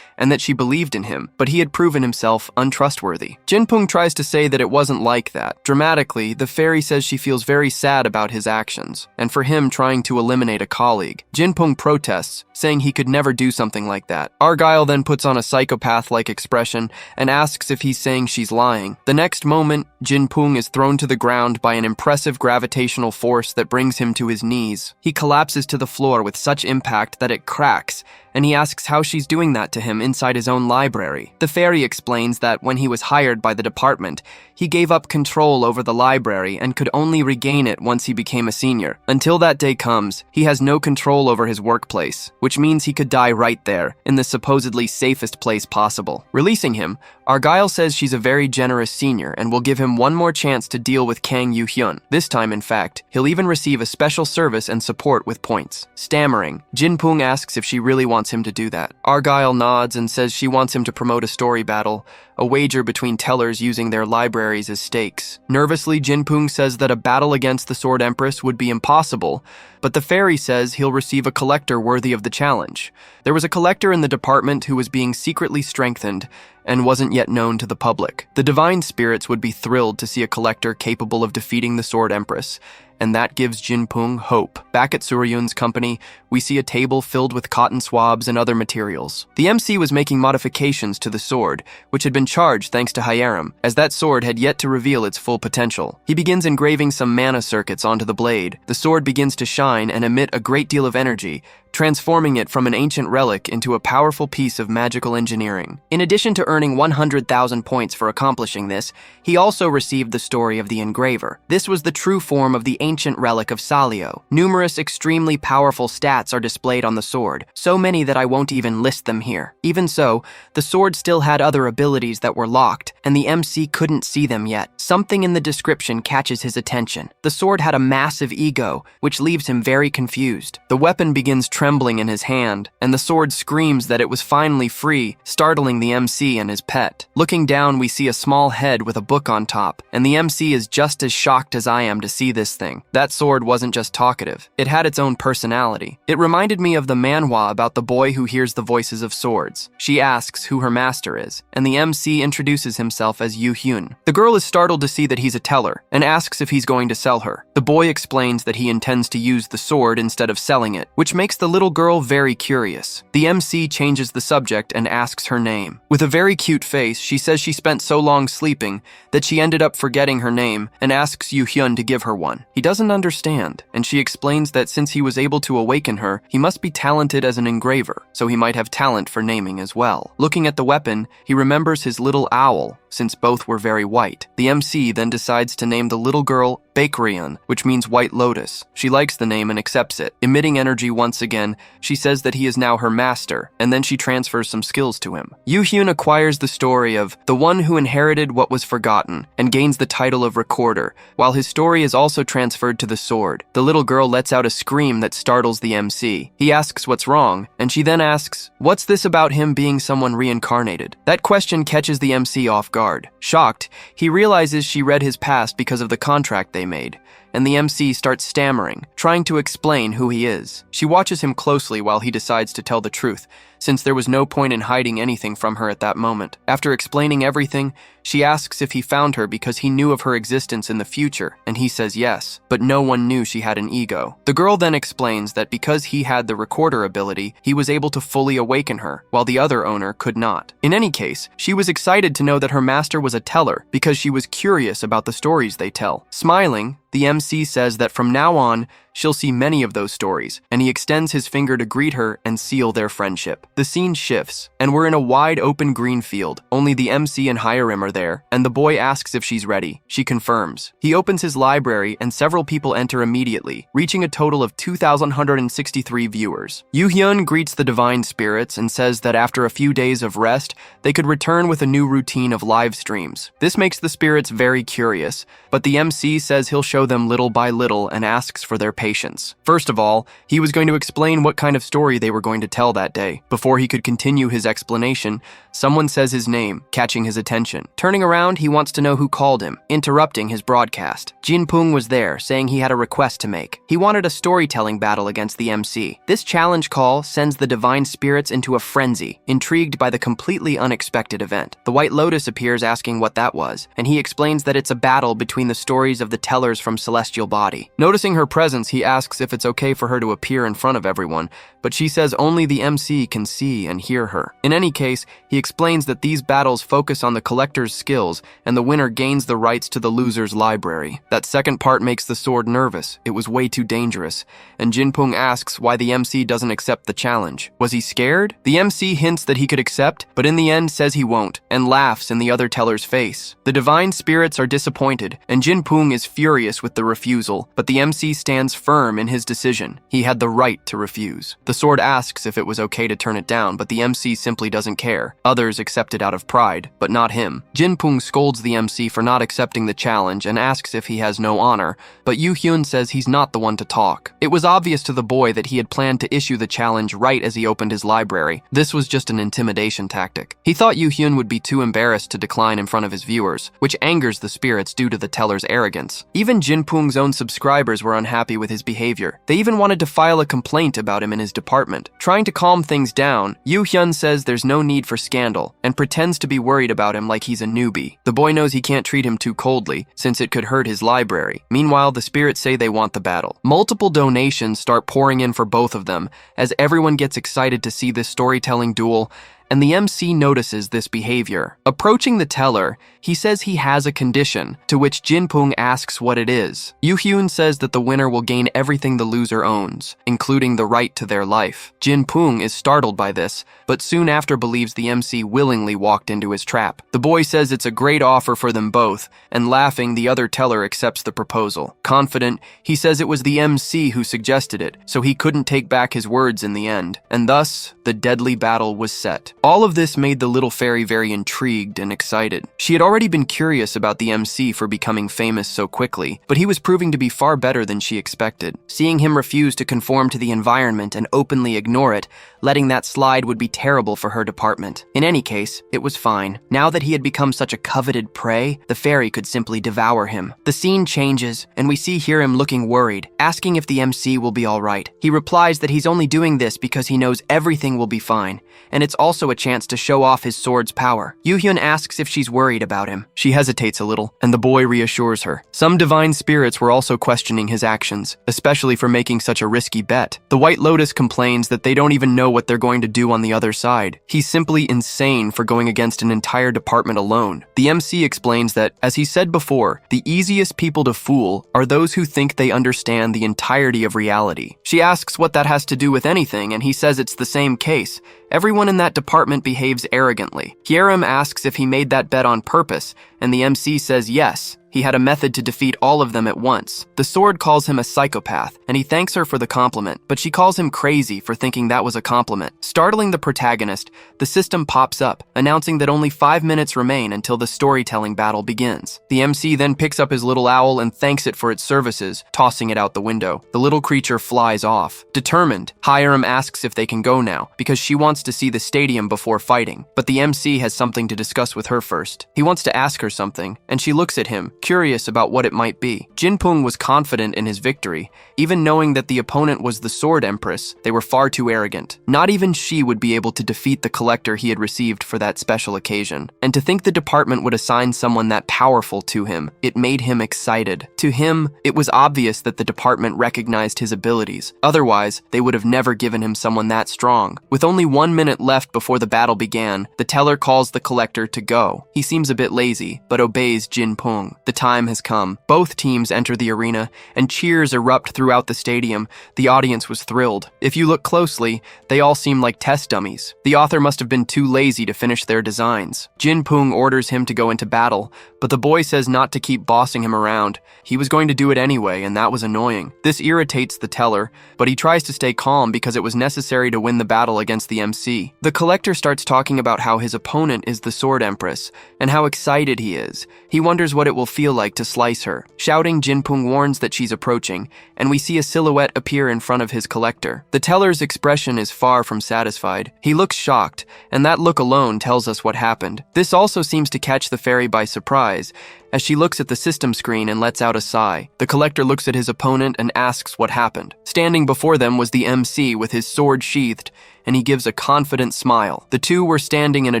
and that she believed in him, but he had proven himself untrustworthy. Jinpung tries to say that it wasn't like that. Dramatically, the fairy says she feels very sad about his actions, and for him trying to eliminate a colleague. Jinpung protests, saying he could never do something like that. Argyle then puts on a psychopath-like expression and asks if he's saying she's lying. The next moment, Jinpung is thrown to the ground by an impressive gravitational force that brings him to his knees. He collapses to the floor with such impact that it cracks, and he asks how she's doing that to him inside his own library. The fairy explains that when he was hired by the department, he gave up control over the library and could only regain it once he became a senior. Until that day comes, he has no control over his workplace, which means he could die right there, in the supposedly safest place possible. Releasing him, Argyle says she's a very generous senior and will give him one more chance to deal with Kang Yu-hyun. This time, in fact, he'll even receive a special service and support with points. Stammering, Jinpung asks if she really wants him to do that. Argyle nods and says she wants him to promote a story battle, a wager between tellers using their libraries as stakes. Nervously, Jinpung says that a battle against the Sword Empress would be impossible, but the fairy says he'll receive a collector worthy of the challenge. There was a collector in the department who was being secretly strengthened and wasn't yet known to the public. The divine spirits would be thrilled to see a collector capable of defeating the Sword Empress, and that gives Jinpung hope. Back at Suryun's company, we see a table filled with cotton swabs and other materials. The MC was making modifications to the sword, which had been charged thanks to Hyerim, as that sword had yet to reveal its full potential. He begins engraving some mana circuits onto the blade. The sword begins to shine and emit a great deal of energy, transforming it from an ancient relic into a powerful piece of magical engineering. In addition to earning 100,000 points for accomplishing this, he also received the story of the engraver. This was the true form of the ancient relic of Salio. Numerous extremely powerful stats are displayed on the sword, so many that I won't even list them here. Even so, the sword still had other abilities that were locked, and the MC couldn't see them yet. Something in the description catches his attention. The sword had a massive ego, which leaves him very confused. The weapon begins trembling in his hand, and the sword screams that it was finally free, startling the MC and his pet. Looking down, we see a small head with a book on top, and the MC is just as shocked as I am to see this thing. That sword wasn't just talkative. It had its own personality. It reminded me of the manhwa about the boy who hears the voices of swords. She asks who her master is, and the MC introduces himself as Yu-hyun. The girl is startled to see that he's a teller, and asks if he's going to sell her. The boy explains that he intends to use the sword instead of selling it, which makes the little girl very curious. The MC changes the subject and asks her name. With a very cute face, she says she spent so long sleeping that she ended up forgetting her name and asks Yu-hyun to give her one. He doesn't understand, and she explains that since he was able to awaken her, he must be talented as an engraver, so he might have talent for naming as well. Looking at the weapon, he remembers his little owl, since both were very white. The MC then decides to name the little girl Baekryun, which means White Lotus. She likes the name and accepts it. Emitting energy once again, she says that he is now her master, and then she transfers some skills to him. Yu-hyun acquires the story of the one who inherited what was forgotten, and gains the title of Recorder, while his story is also transferred to the sword. The little girl lets out a scream that startles the MC. He asks what's wrong, and she then asks, what's this about him being someone reincarnated? That question catches the MC off guard. Shocked, he realizes she read his past because of the contract they made, and the MC starts stammering, trying to explain who he is. She watches him closely while he decides to tell the truth, since there was no point in hiding anything from her at that moment. After explaining everything, she asks if he found her because he knew of her existence in the future, and he says yes, but no one knew she had an ego. The girl then explains that because he had the recorder ability, he was able to fully awaken her, while the other owner could not. In any case, she was excited to know that her master was a teller because she was curious about the stories they tell. Smiling, the MC says that from now on, she'll see many of those stories, and he extends his finger to greet her and seal their friendship. The scene shifts, and we're in a wide open green field. Only the MC and Hiram are there, and the boy asks if she's ready. She confirms. He opens his library, and several people enter immediately, reaching a total of 2,163 viewers. Yoo-hyun greets the divine spirits and says that after a few days of rest, they could return with a new routine of live streams. This makes the spirits very curious, but the MC says he'll show them little by little and asks for their patience. First of all, he was going to explain what kind of story they were going to tell that day. Before he could continue his explanation, someone says his name, catching his attention. Turning around, he wants to know who called him, interrupting his broadcast. Jinpung was there, saying he had a request to make. He wanted a storytelling battle against the MC. This challenge call sends the divine spirits into a frenzy, intrigued by the completely unexpected event. The White Lotus appears asking what that was, and he explains that it's a battle between the stories of the tellers from Celestial Body. Noticing her presence, he asks if it's okay for her to appear in front of everyone, but she says only the MC can see and hear her. In any case, he explains that these battles focus on the collector's skills, and the winner gains the rights to the loser's library. That second part makes the sword nervous. It was way too dangerous, and Jinpung asks why the MC doesn't accept the challenge. Was he scared? The MC hints that he could accept, but in the end says he won't, and laughs in the other teller's face. The divine spirits are disappointed, and Jinpung is furious with the refusal, but the MC stands firm in his decision. He had the right to refuse. The sword asks if it was okay to turn it down, but the MC simply doesn't care. Others accept it out of pride, but not him. Jinpung scolds the MC for not accepting the challenge and asks if he has no honor, but Yoo-hyun says he's not the one to talk. It was obvious to the boy that he had planned to issue the challenge right as he opened his library. This was just an intimidation tactic. He thought Yoo-hyun would be too embarrassed to decline in front of his viewers, which angers the spirits due to the teller's arrogance. Even Jinpung's own subscribers were unhappy with his behavior. They even wanted to file a complaint about him in his department. Trying to calm things down, Yoo-hyun says there's no need for scandal and pretends to be worried about him like he's a newbie. The boy knows he can't treat him too coldly, since it could hurt his library. Meanwhile, the spirits say they want the battle. Multiple donations start pouring in for both of them, as everyone gets excited to see this storytelling duel, and the MC notices this behavior. Approaching the teller, he says he has a condition, to which Jinpung asks what it is. Yoo-hyun says that the winner will gain everything the loser owns, including the right to their life. Jinpung is startled by this, but soon after believes the MC willingly walked into his trap. The boy says it's a great offer for them both, and laughing, the other teller accepts the proposal. Confident, he says it was the MC who suggested it, so he couldn't take back his words in the end, and thus, the deadly battle was set. All of this made the little fairy very intrigued and excited. She had already been curious about the MC for becoming famous so quickly, but he was proving to be far better than she expected. Seeing him refuse to conform to the environment and openly ignore it, letting that slide would be terrible for her department. In any case, it was fine. Now that he had become such a coveted prey, the fairy could simply devour him. The scene changes, and we see Hiram looking worried, asking if the MC will be alright. He replies that he's only doing this because he knows everything will be fine, and it's also a chance to show off his sword's power. Yoo-hyun asks if she's worried about him. She hesitates a little, and the boy reassures her. Some divine spirits were also questioning his actions, especially for making such a risky bet. The White Lotus complains that they don't even know what they're going to do on the other side. He's simply insane for going against an entire department alone. The MC explains that, as he said before, the easiest people to fool are those who think they understand the entirety of reality. She asks what that has to do with anything, and he says it's the same case. Everyone in that department behaves arrogantly. Hiram asks if he made that bet on purpose, and the MC says yes. He had a method to defeat all of them at once. The sword calls him a psychopath, and he thanks her for the compliment, but she calls him crazy for thinking that was a compliment. Startling the protagonist, the system pops up, announcing that only 5 minutes remain until the storytelling battle begins. The MC then picks up his little owl and thanks it for its services, tossing it out the window. The little creature flies off. Determined, Hiram asks if they can go now, because she wants to see the stadium before fighting, but the MC has something to discuss with her first. He wants to ask her something, and she looks at him, curious about what it might be. Jinpung was confident in his victory. Even knowing that the opponent was the Sword Empress, they were far too arrogant. Not even she would be able to defeat the collector he had received for that special occasion. And to think the department would assign someone that powerful to him, it made him excited. To him, it was obvious that the department recognized his abilities. Otherwise, they would have never given him someone that strong. With only 1 minute left before the battle began, the teller calls the collector to go. He seems a bit lazy, but obeys Jinpung. The time has come. Both teams enter the arena, and cheers erupt throughout the stadium. The audience was thrilled. If you look closely, they all seem like test dummies. The author must have been too lazy to finish their designs. Jinpung orders him to go into battle, but the boy says not to keep bossing him around. He was going to do it anyway, and that was annoying. This irritates the teller, but he tries to stay calm because it was necessary to win the battle against the MC. The collector starts talking about how his opponent is the Sword Empress, and how excited he is. He wonders what it will feel like to slice her. Shouting, Jinpung warns that she's approaching, and we see a silhouette appear in front of his collector. The teller's expression is far from satisfied. He looks shocked, and that look alone tells us what happened. This also seems to catch the fairy by surprise, as she looks at the system screen and lets out a sigh. The collector looks at his opponent and asks what happened. Standing before them was the MC with his sword sheathed, and he gives a confident smile. The two were standing in a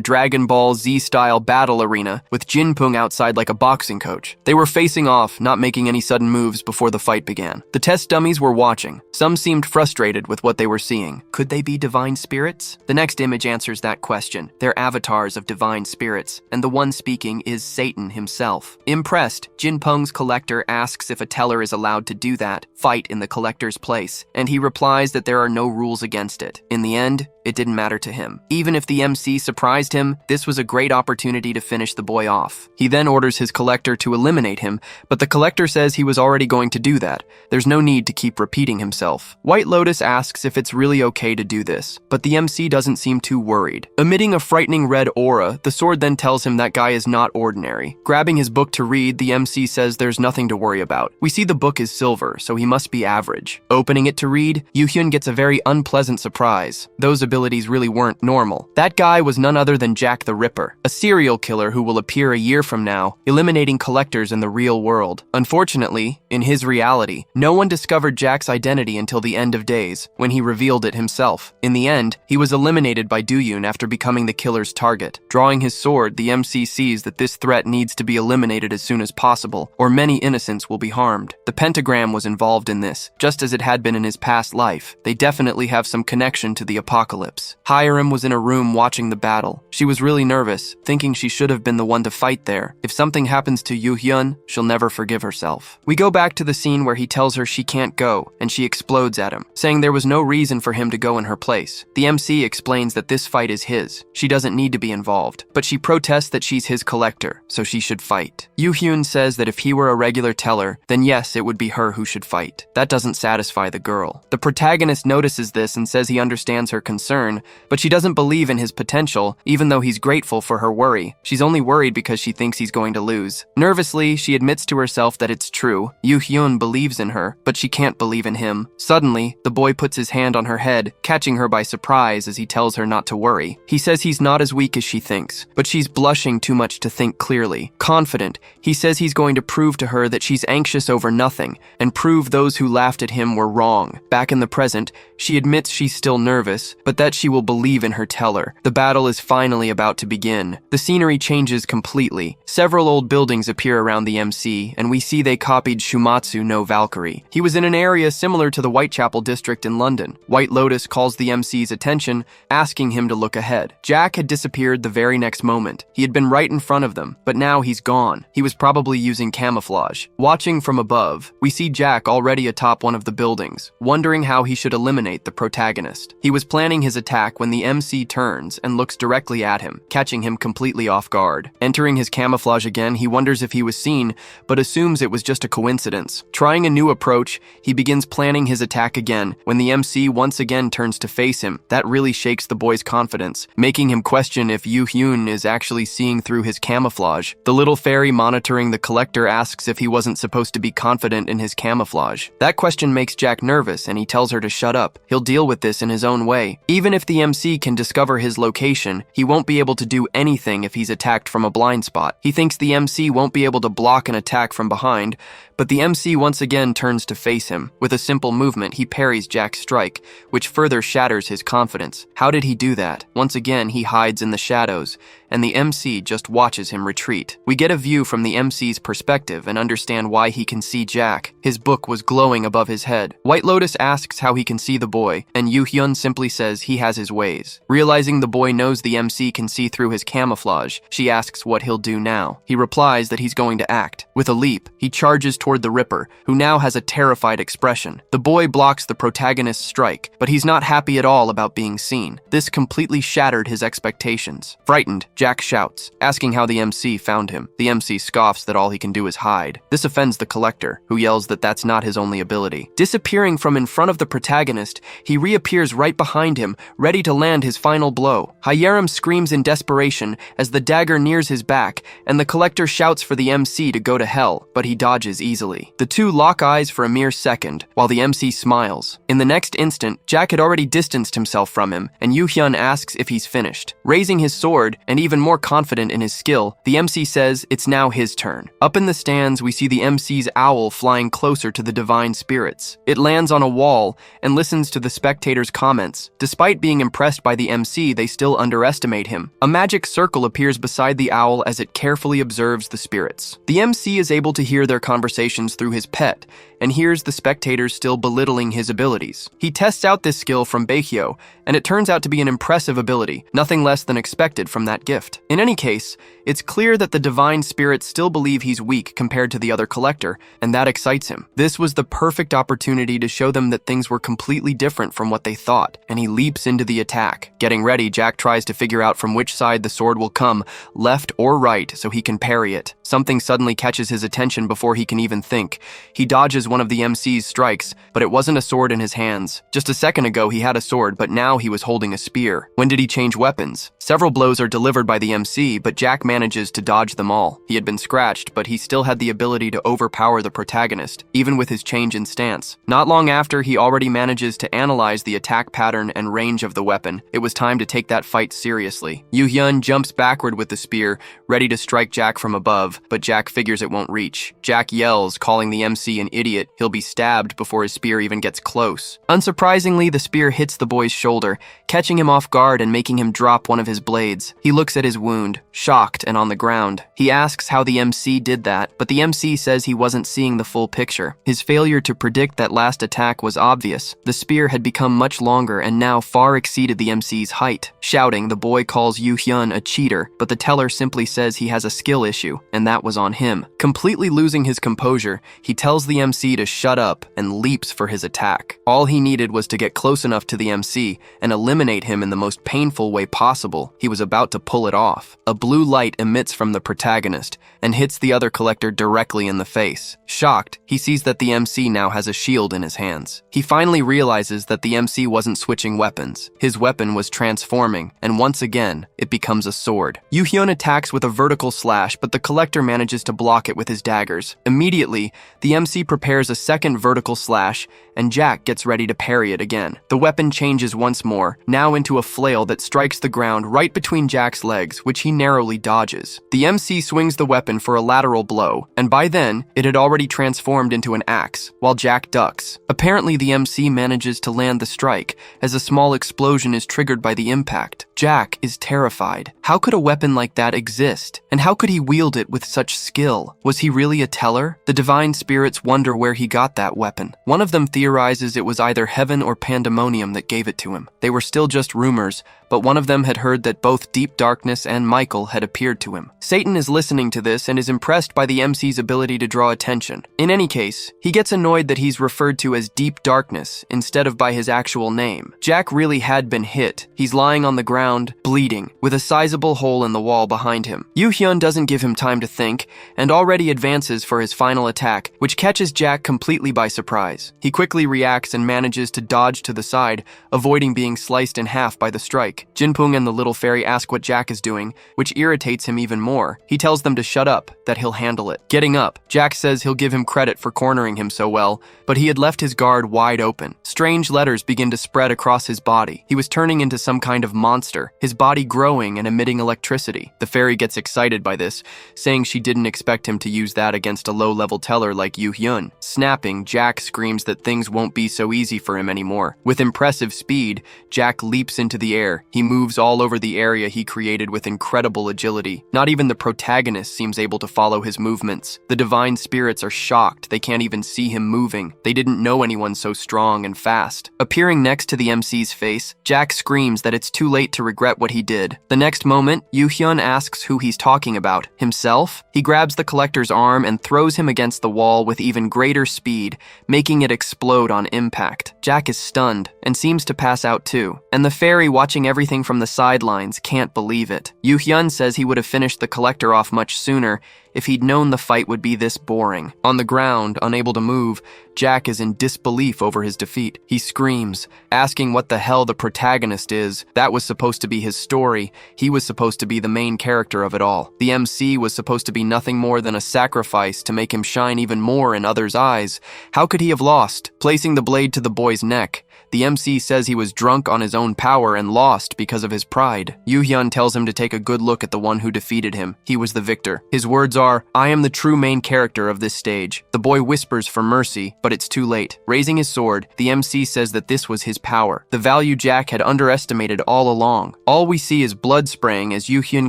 Dragon Ball Z-style battle arena, with Jinpung outside like a boxing coach. They were facing off, not making any sudden moves before the fight began. The test dummies were watching. Some seemed frustrated with what they were seeing. Could they be divine spirits? The next image answers that question. They're avatars of divine spirits, and the one speaking is Satan himself. Impressed, Jinpung's collector asks if a teller is allowed to do that, fight in the collector's place, and he replies that there are no rules against it. In the end, it didn't matter to him. Even if the MC surprised him, this was a great opportunity to finish the boy off. He then orders his collector to eliminate him, but the collector says he was already going to do that. There's no need to keep repeating himself. White Lotus asks if it's really okay to do this, but the MC doesn't seem too worried. Emitting a frightening red aura, the sword then tells him that guy is not ordinary. Grabbing his book to read, the MC says there's nothing to worry about. We see the book is silver, so he must be average. Opening it to read, Yu-hyun gets a very unpleasant surprise. Those abilities really weren't normal. That guy was none other than Jack the Ripper, a serial killer who will appear a year from now, eliminating collectors in the real world. Unfortunately, in his reality, no one discovered Jack's identity until the end of days, when he revealed it himself. In the end, he was eliminated by Do-yoon after becoming the killer's target. Drawing his sword, the MC sees that this threat needs to be eliminated as soon as possible, or many innocents will be harmed. The pentagram was involved in this, just as it had been in his past life. They definitely have some connection to the apocalypse. Hiram was in a room watching the battle. She was really nervous, thinking she should have been the one to fight there. If something happens to Yu-hyun, she'll never forgive herself. We go back to the scene where he tells her she can't go, and she explodes at him, saying there was no reason for him to go in her place. The MC explains that this fight is his. She doesn't need to be involved, but she protests that she's his collector, so she should fight. Yu-hyun says that if he were a regular teller, then yes, it would be her who should fight. That doesn't satisfy the girl. The protagonist notices this and says he understands her concern, but she doesn't believe in his potential, even though he's grateful for her worry. She's only worried because she thinks he's going to lose. Nervously, she admits to herself that it's true. Yu-hyun believes in her, but she can't believe in him. Suddenly, the boy puts his hand on her head, catching her by surprise as he tells her not to worry. He says he's not as weak as she thinks, but she's blushing too much to think clearly. Confident, he says he's going to prove to her that she's anxious over nothing, and prove those who laughed at him were wrong. Back in the present, she admits she's still nervous, but that she will believe in her teller. The battle is finally about to begin. The scenery changes completely. Several old buildings appear around the MC, and we see they copied Shumatsu no Valkyrie. He was in an area similar to the Whitechapel district in London. White Lotus calls the MC's attention, asking him to look ahead. Jack had disappeared the very next moment. He had been right in front of them, but now he's gone. He was probably using camouflage. Watching from above, we see Jack already atop one of the buildings, wondering how he should eliminate the protagonist. He was planning his attack when the MC turns and looks directly at him, catching him completely off guard. Entering his camouflage again, he wonders if he was seen, but assumes it was just a coincidence. Trying a new approach, he begins planning his attack again. When the MC once again turns to face him, that really shakes the boy's confidence, making him question if Yu-hyun is actually seeing through his camouflage. The little fairy monitoring the collector asks if he wasn't supposed to be confident in his camouflage. That question makes Jack nervous, and he tells her to shut up. He'll deal with this in his own way. away. Even if the MC can discover his location, he won't be able to do anything if he's attacked from a blind spot. He thinks the MC won't be able to block an attack from behind, but the MC once again turns to face him. With a simple movement, he parries Jack's strike, which further shatters his confidence. How did he do that? Once again, he hides in the shadows, and the MC just watches him retreat. We get a view from the MC's perspective and understand why he can see Jack. His book was glowing above his head. White Lotus asks how he can see the boy, and Yoo Hyun simply says he has his ways. Realizing the boy knows the MC can see through his camouflage, she asks what he'll do now. He replies that he's going to act. With a leap, he charges toward the Ripper, who now has a terrified expression. The boy blocks the protagonist's strike, but he's not happy at all about being seen. This completely shattered his expectations. Frightened, Jack shouts, asking how the MC found him. The MC scoffs that all he can do is hide. This offends the collector, who yells that that's not his only ability. Disappearing from in front of the protagonist, he reappears right behind him, ready to land his final blow. Hyerim screams in desperation as the dagger nears his back, and the collector shouts for the MC to go to hell, but he dodges easily. The two lock eyes for a mere second, while the MC smiles. In the next instant, Jack had already distanced himself from him, and Yoo Hyun asks if he's finished. Raising his sword, and even more confident in his skill, the MC says it's now his turn. Up in the stands, we see the MC's owl flying closer to the divine spirits. It lands on a wall and listens to the spectators' comments. Despite being impressed by the MC, they still underestimate him. A magic circle appears beside the owl as it carefully observes the spirits. The MC is able to hear their conversations through his pet, and hears the spectators still belittling his abilities. He tests out this skill from Baekhyeo, and it turns out to be an impressive ability, nothing less than expected from that gift. In any case, it's clear that the divine spirits still believe he's weak compared to the other collector, and that excites him. This was the perfect opportunity to show them that things were completely different from what they thought, and he leaps into the attack. Getting ready, Jack tries to figure out from which side the sword will come, left or right, so he can parry it. Something suddenly catches his attention before he can even think. He dodges one of the MC's strikes, but it wasn't a sword in his hands. Just a second ago he had a sword, but now he was holding a spear. When did he change weapons? Several blows are delivered by the MC, but Jack manages to dodge them all. He had been scratched, but he still had the ability to overpower the protagonist, even with his change in stance. Not long after, he already manages to analyze the attack pattern and range of the weapon. It was time to take that fight seriously. Yoo Hyun jumps backward with the spear, ready to strike Jack from above, but Jack figures it won't reach. Jack yells, calling the MC an idiot. He'll be stabbed before his spear even gets close. Unsurprisingly, the spear hits the boy's shoulder, catching him off guard and making him drop one of his blades. He looks at his wound, shocked and on the ground. He asks how the MC did that, but the MC says he wasn't seeing the full picture. His failure to predict that last attack was obvious. The spear had become much longer and now far exceeded the MC's height. Shouting, the boy calls Yoo Hyun a cheater, but the teller simply says he has a skill issue, and that was on him. Completely losing his composure, he tells the MC to shut up and leaps for his attack. All he needed was to get close enough to the MC and eliminate him in the most painful way possible. He was about to pull it off. A blue light emits from the protagonist and hits the other collector directly in the face. Shocked, he sees that the MC now has a shield in his hands. He finally realizes that the MC wasn't switching weapons. His weapon was transforming, and once again, it becomes a sword. Yoo Hyun attacks with a vertical slash, but the collector manages to block it with his daggers. Immediately, the MC prepares a second vertical slash, and Jack gets ready to parry it again. The weapon changes once more, now into a flail that strikes the ground right between Jack's legs, which he narrowly dodges. The MC swings the weapon for a lateral blow, and by then, it had already transformed into an axe, while Jack ducks. Apparently, the MC manages to land the strike, as a small explosion is triggered by the impact. Jack is terrified. How could a weapon like that exist? And how could he wield it with such skill? Was he really a teller? The divine spirits wonder where he got that weapon. One of them theorizes it was either heaven or pandemonium that gave it to him. They were still just rumors, but one of them had heard that both Deep Darkness and Michael had appeared to him. Satan is listening to this and is impressed by the MC's ability to draw attention. In any case, he gets annoyed that he's referred to as Deep Darkness instead of by his actual name. Jack really had been hit. He's lying on the ground, bleeding, with a sizable hole in the wall behind him. Yoo Hyun Hyun doesn't give him time to think and already advances for his final attack, which catches Jack completely by surprise. He quickly reacts and manages to dodge to the side, avoiding being sliced in half by the strike. Jinpung and the little fairy ask what Jack is doing, which irritates him even more. He tells them to shut up, that he'll handle it. Getting up, Jack says he'll give him credit for cornering him so well, but he had left his guard wide open. Strange letters begin to spread across his body. He was turning into some kind of monster, his body growing and emitting electricity. The fairy gets excited by this, saying she didn't expect him to use that against a low-level teller like Yu Hyun. Snapping, Jack screams that things won't be so easy for him anymore. With impressive speed, Jack leaps into the air. He moves all over the area he created with incredible agility. Not even the protagonist seems able to follow his movements. The divine spirits are shocked. They can't even see him moving. They didn't know anyone so strong and fast. Appearing next to the MC's face, Jack screams that it's too late to regret what he did. The next moment, Yu Hyun asks who he's talking about. Himself? He grabs the collector's arm and throws him against the wall with even greater speed, making it explode on impact. Jack is stunned and seems to pass out too. And the fairy, watching everything from the sidelines, can't believe it. Yu Hyun says he would have finished the collector off much sooner if he'd known the fight would be this boring. On the ground, unable to move, Jack is in disbelief over his defeat. He screams, asking what the hell the protagonist is. That was supposed to be his story. He was supposed to be the main character of it all. The MC was supposed to be nothing more than a sacrifice to make him shine even more in others' eyes. How could he have lost? Placing the blade to the boy's neck, the MC says he was drunk on his own power and lost because of his pride. Yu Hyun tells him to take a good look at the one who defeated him. He was the victor. His words are, "I am the true main character of this stage." The boy whispers for mercy, but it's too late. Raising his sword, the MC says that this was his power, the value Jack had underestimated all along. All we see is blood spraying as Yu Hyun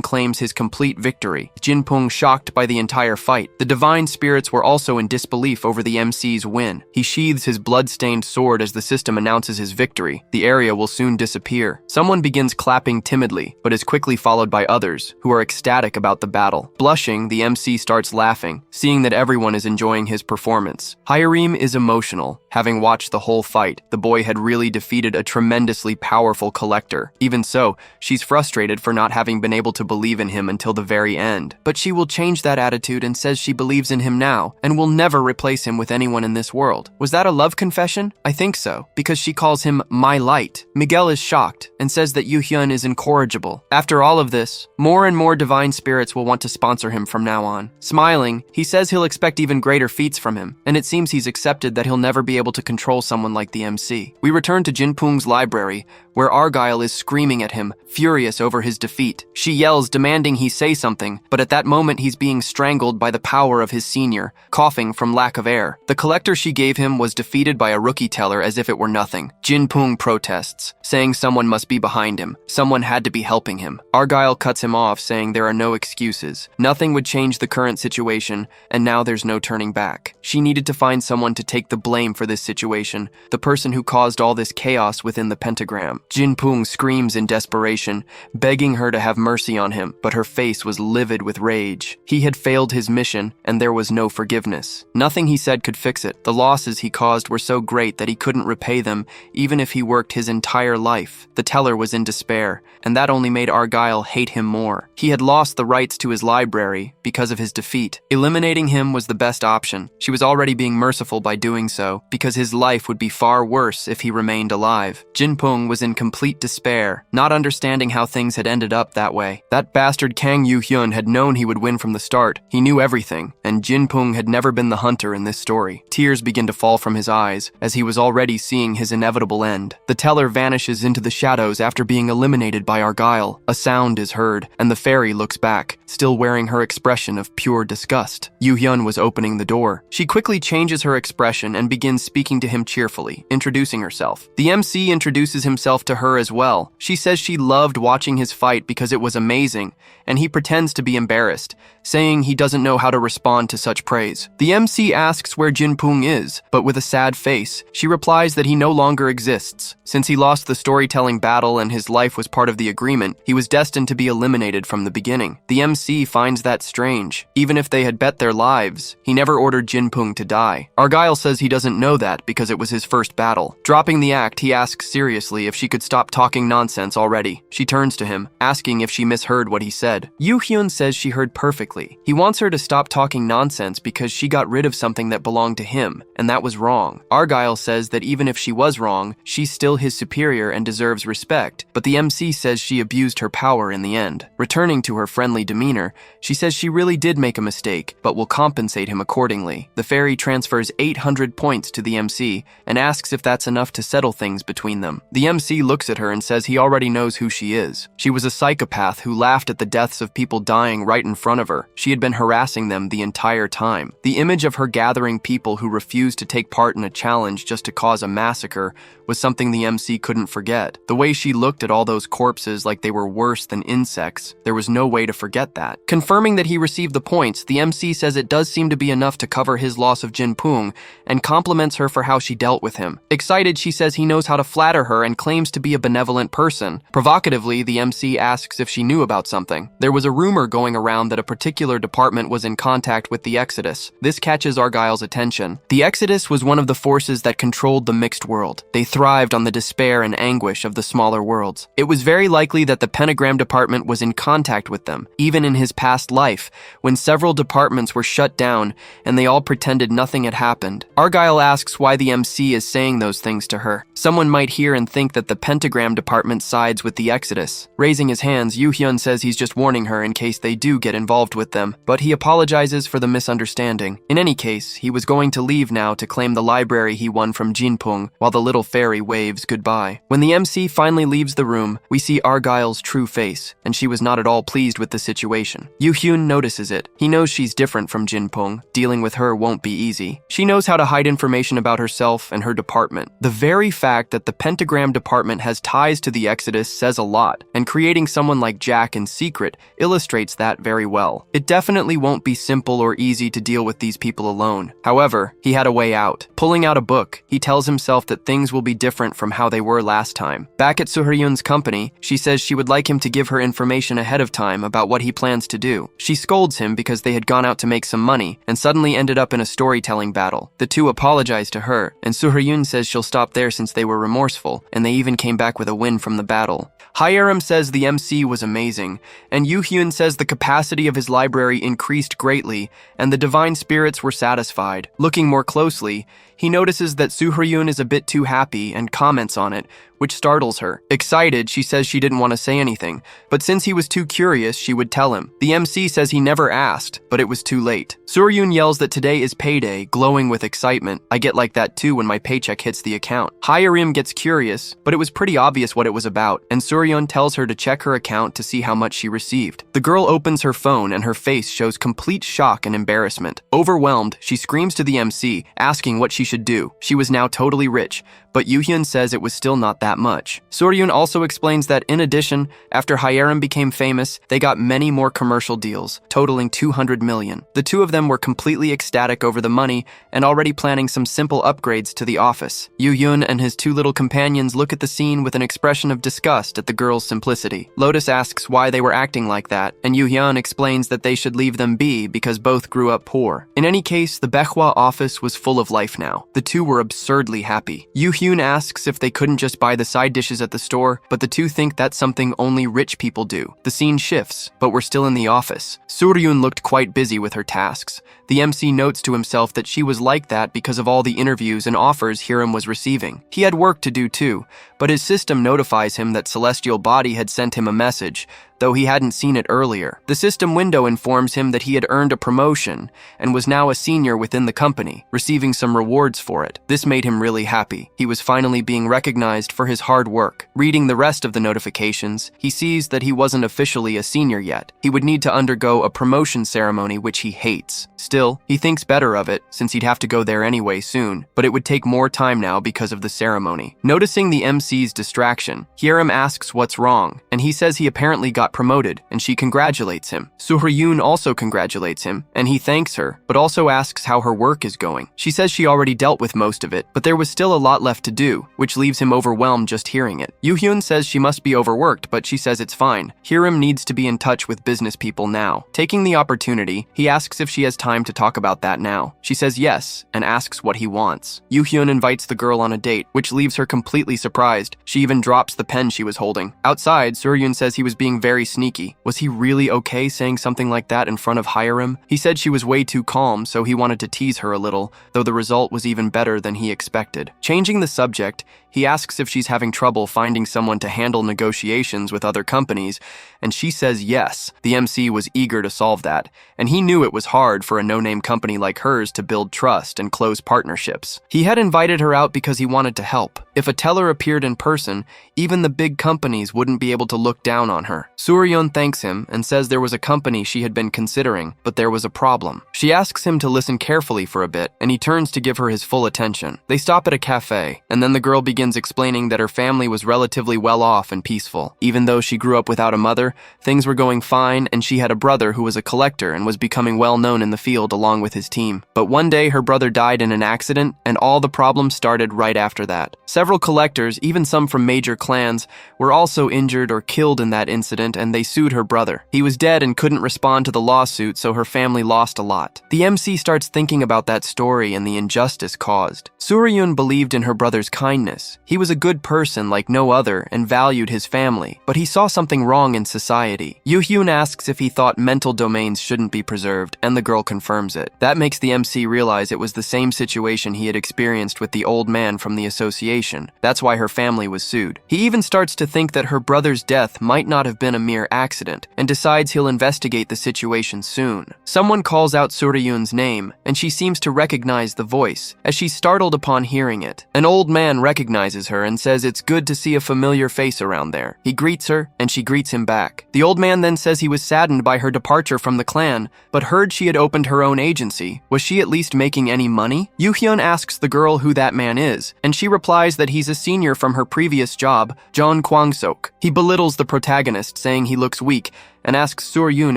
claims his complete victory. Jinpung shocked by the entire fight. The divine spirits were also in disbelief over the MC's win. He sheathes his blood-stained sword as the system announces his victory. The area will soon disappear. Someone begins clapping timidly, but is quickly followed by others, who are ecstatic about the battle. Blushing, the MC starts laughing, seeing that everyone is enjoying his performance. Hyrim is emotional, having watched the whole fight. The boy had really defeated a tremendously powerful collector. Even so, she's frustrated for not having been able to believe in him until the very end. But she will change that attitude and says she believes in him now, and will never replace him with anyone in this world. Was that a love confession? I think so, because she calls him my light. Miguel is shocked and says that Yu Hyun is incorrigible. After all of this, more and more divine spirits will want to sponsor him from now on. Smiling, he says he'll expect even greater feats from him, and it seems he's accepted that he'll never be able to control someone like the MC. We return to Jinpung's library, where Argyle is screaming at him, furious over his defeat. She yells, demanding he say something, but at that moment he's being strangled by the power of his senior, coughing from lack of air. The collector she gave him was defeated by a rookie teller as if it were nothing. Jinpung protests, saying someone must be behind him. Someone had to be helping him. Argyle cuts him off, saying there are no excuses. Nothing would change the current situation, and now there's no turning back. She needed to find someone to take the blame for this situation, the person who caused all this chaos within the pentagram. Jinpung screams in desperation, begging her to have mercy on him, but her face was livid with rage. He had failed his mission, and there was no forgiveness. Nothing he said could fix it. The losses he caused were so great that he couldn't repay them, even if he worked his entire life. The teller was in despair, and that only made Argyle hate him more. He had lost the rights to his library because of his defeat. Eliminating him was the best option. She was already being merciful by doing so, because his life would be far worse if he remained alive. Jinpung was in complete despair, not understanding how things had ended up that way. That bastard Kang Yu Hyun had known he would win from the start. He knew everything, and Jinpung had never been the hunter in this story. Tears begin to fall from his eyes, as he was already seeing his inevitable end. The teller vanishes into the shadows after being eliminated by Argyle. A sound is heard, and the fairy looks back, still wearing her expression of pure disgust. Yu Hyun was opening the door. She quickly changes her expression and begins speaking to him cheerfully, introducing herself. The MC introduces himself to her as well. She says she loved watching his fight because it was amazing, and he pretends to be embarrassed, saying he doesn't know how to respond to such praise. The MC asks where Jinpung is, but with a sad face, she replies that he no longer exists. Since he lost the storytelling battle and his life was part of the agreement, he was destined to be eliminated from the beginning. The MC finds that strange. Even if they had bet their lives, he never ordered Jinpung to die. Argyle says he doesn't know that because it was his first battle. Dropping the act, he asks seriously if she could stop talking nonsense already. She turns to him, asking if she misheard what he said. Yoo Hyun says she heard perfectly. He wants her to stop talking nonsense because she got rid of something that belonged to him, and that was wrong. Argyle says that even if she was wrong, she's still his superior and deserves respect, but the MC says she abused her power in the end. Returning to her friendly demeanor, she says she really did make a mistake, but will compensate him accordingly. The fairy transfers 800 points to the MC and asks if that's enough to settle things between them. The MC looks at her and says he already knows who she is. She was a psychopath who laughed at the deaths of people dying right in front of her. She had been harassing them the entire time. The image of her gathering people who refused to take part in a challenge just to cause a massacre was something the MC couldn't forget. The way she looked at all those corpses like they were worse than insects, there was no way to forget that. Confirming that he received the points, the MC says it does seem to be enough to cover his loss of Jinpung and compliments her for how she dealt with him. Excited, she says he knows how to flatter her and claims to be a benevolent person. Provocatively, the MC asks if she knew about something. There was a rumor going around that a particular department was in contact with the Exodus. This catches Argyle's attention. The Exodus was one of the forces that controlled the mixed world. They thrived on the despair and anguish of the smaller worlds. It was very likely that the pentagram department was in contact with them, even in his past life, when several departments were shut down and they all pretended nothing had happened. Argyle asks why the MC is saying those things to her. Someone might hear and think that the pentagram department sides with the Exodus. Raising his hands, Yoo Hyun says he's just warning her in case they do get involved with them, but he apologizes for the misunderstanding. In any case, he was going to leave now to claim the library he won from Jinpung, while the little fairy waves goodbye. When the MC finally leaves the room, we see Argyle's true face, and she was not at all pleased with the situation. Yoo Hyun notices it. He knows she's different from Jinpung. Dealing with her won't be easy. She knows how to hide information about herself and her department. The very fact that the pentagram department has ties to the Exodus says a lot, and creating someone like Jack in secret illustrates that very well. It definitely won't be simple or easy to deal with these people alone. However, he had a way out. Pulling out a book, he tells himself that things will be different from how they were last time. Back at Suhyun's company, she says she would like him to give her information ahead of time about what he plans to do. She scolds him because they had gone out to make some money and suddenly ended up in a storytelling battle. The two apologize to her, and Suhyun says she'll stop there since they were remorseful, and they even came back with a win from the battle. Hyerim says the MC was amazing, and Yoo Hyun says the capacity of his library increased greatly, and the divine spirits were satisfied. Looking more closely, he notices that Suhyun is a bit too happy and comments on it, which startles her. Excited, she says she didn't want to say anything, but since he was too curious, she would tell him. The MC says he never asked, but it was too late. Suhyun yells that today is payday, glowing with excitement. I get like that too when my paycheck hits the account. Hyerim gets curious, but it was pretty obvious what it was about, and Suhyun tells her to check her account to see how much she received. The girl opens her phone and her face shows complete shock and embarrassment. Overwhelmed, she screams to the MC, asking what she should do. She was now totally rich, but Yoo Hyun says it was still not that much. Suhyun also explains that in addition, after Hyerim became famous, they got many more commercial deals, totaling 200 million. The two of them were completely ecstatic over the money and already planning some simple upgrades to the office. Yoo Hyun and his two little companions look at the scene with an expression of disgust at the girl's simplicity. Lotus asks why they were acting like that, and Yoo Hyun explains that they should leave them be because both grew up poor. In any case, the Baehwa office was full of life now. The two were absurdly happy. Yoo Hyun asks if they couldn't just buy the side dishes at the store, but the two think that's something only rich people do. The scene shifts, but we're still in the office. Suryun looked quite busy with her tasks. The MC notes to himself that she was like that because of all the interviews and offers Hiram was receiving. He had work to do too, but his system notifies him that Celestial Body had sent him a message, though he hadn't seen it earlier. The system window informs him that he had earned a promotion and was now a senior within the company, receiving some rewards for it. This made him really happy. He was finally being recognized for his hard work. Reading the rest of the notifications, he sees that he wasn't officially a senior yet. He would need to undergo a promotion ceremony which he hates. Still, he thinks better of it since he'd have to go there anyway soon, but it would take more time now because of the ceremony. Noticing the MC's distraction, Hiram asks what's wrong, and he says he apparently got got promoted, and she congratulates him. Soo-hyun also congratulates him, and he thanks her, but also asks how her work is going. She says she already dealt with most of it, but there was still a lot left to do, which leaves him overwhelmed just hearing it. Yoo-hyun says she must be overworked, but she says it's fine. Hiram needs to be in touch with business people now. Taking the opportunity, he asks if she has time to talk about that now. She says yes, and asks what he wants. Yoo-hyun invites the girl on a date, which leaves her completely surprised. She even drops the pen she was holding. Outside, Soo-hyun says he was being very sneaky. Was he really okay saying something like that in front of Hiram? He said she was way too calm, so he wanted to tease her a little, though the result was even better than he expected. Changing the subject, he asks if she's having trouble finding someone to handle negotiations with other companies, and she says yes. The MC was eager to solve that, and he knew it was hard for a no-name company like hers to build trust and close partnerships. He had invited her out because he wanted to help. If a teller appeared in person, even the big companies wouldn't be able to look down on her. Soo-hyun thanks him and says there was a company she had been considering, but there was a problem. She asks him to listen carefully for a bit, and he turns to give her his full attention. They stop at a cafe, and then the girl begins explaining that her family was relatively well off and peaceful. Even though she grew up without a mother, things were going fine, and she had a brother who was a collector and was becoming well known in the field along with his team. But one day her brother died in an accident, and all the problems started right after that. Several collectors, even some from major clans, were also injured or killed in that incident, and they sued her brother. He was dead and couldn't respond to the lawsuit, so her family lost a lot. The MC starts thinking about that story and the injustice caused. Soo-hyun believed in her brother's kindness. He was a good person like no other and valued his family, but he saw something wrong in society. Yoo-hyun asks if he thought mental domains shouldn't be preserved, and the girl confirms it. That makes the MC realize it was the same situation he had experienced with the old man from the association. That's why her family was sued. He even starts to think that her brother's death might not have been a mere accident, and decides he'll investigate the situation soon. Someone calls out Soo-hyun's name, and she seems to recognize the voice, as she's startled upon hearing it. An old man recognizes her and says it's good to see a familiar face around there. He greets her, and she greets him back. The old man then says he was saddened by her departure from the clan, but heard she had opened her own agency. Was she at least making any money? Yoo-hyun asks the girl who that man is, and she replies that he's a senior from her previous job, John Kwang-sok. He belittles the protagonist, saying he looks weak, and asks Soo-hyun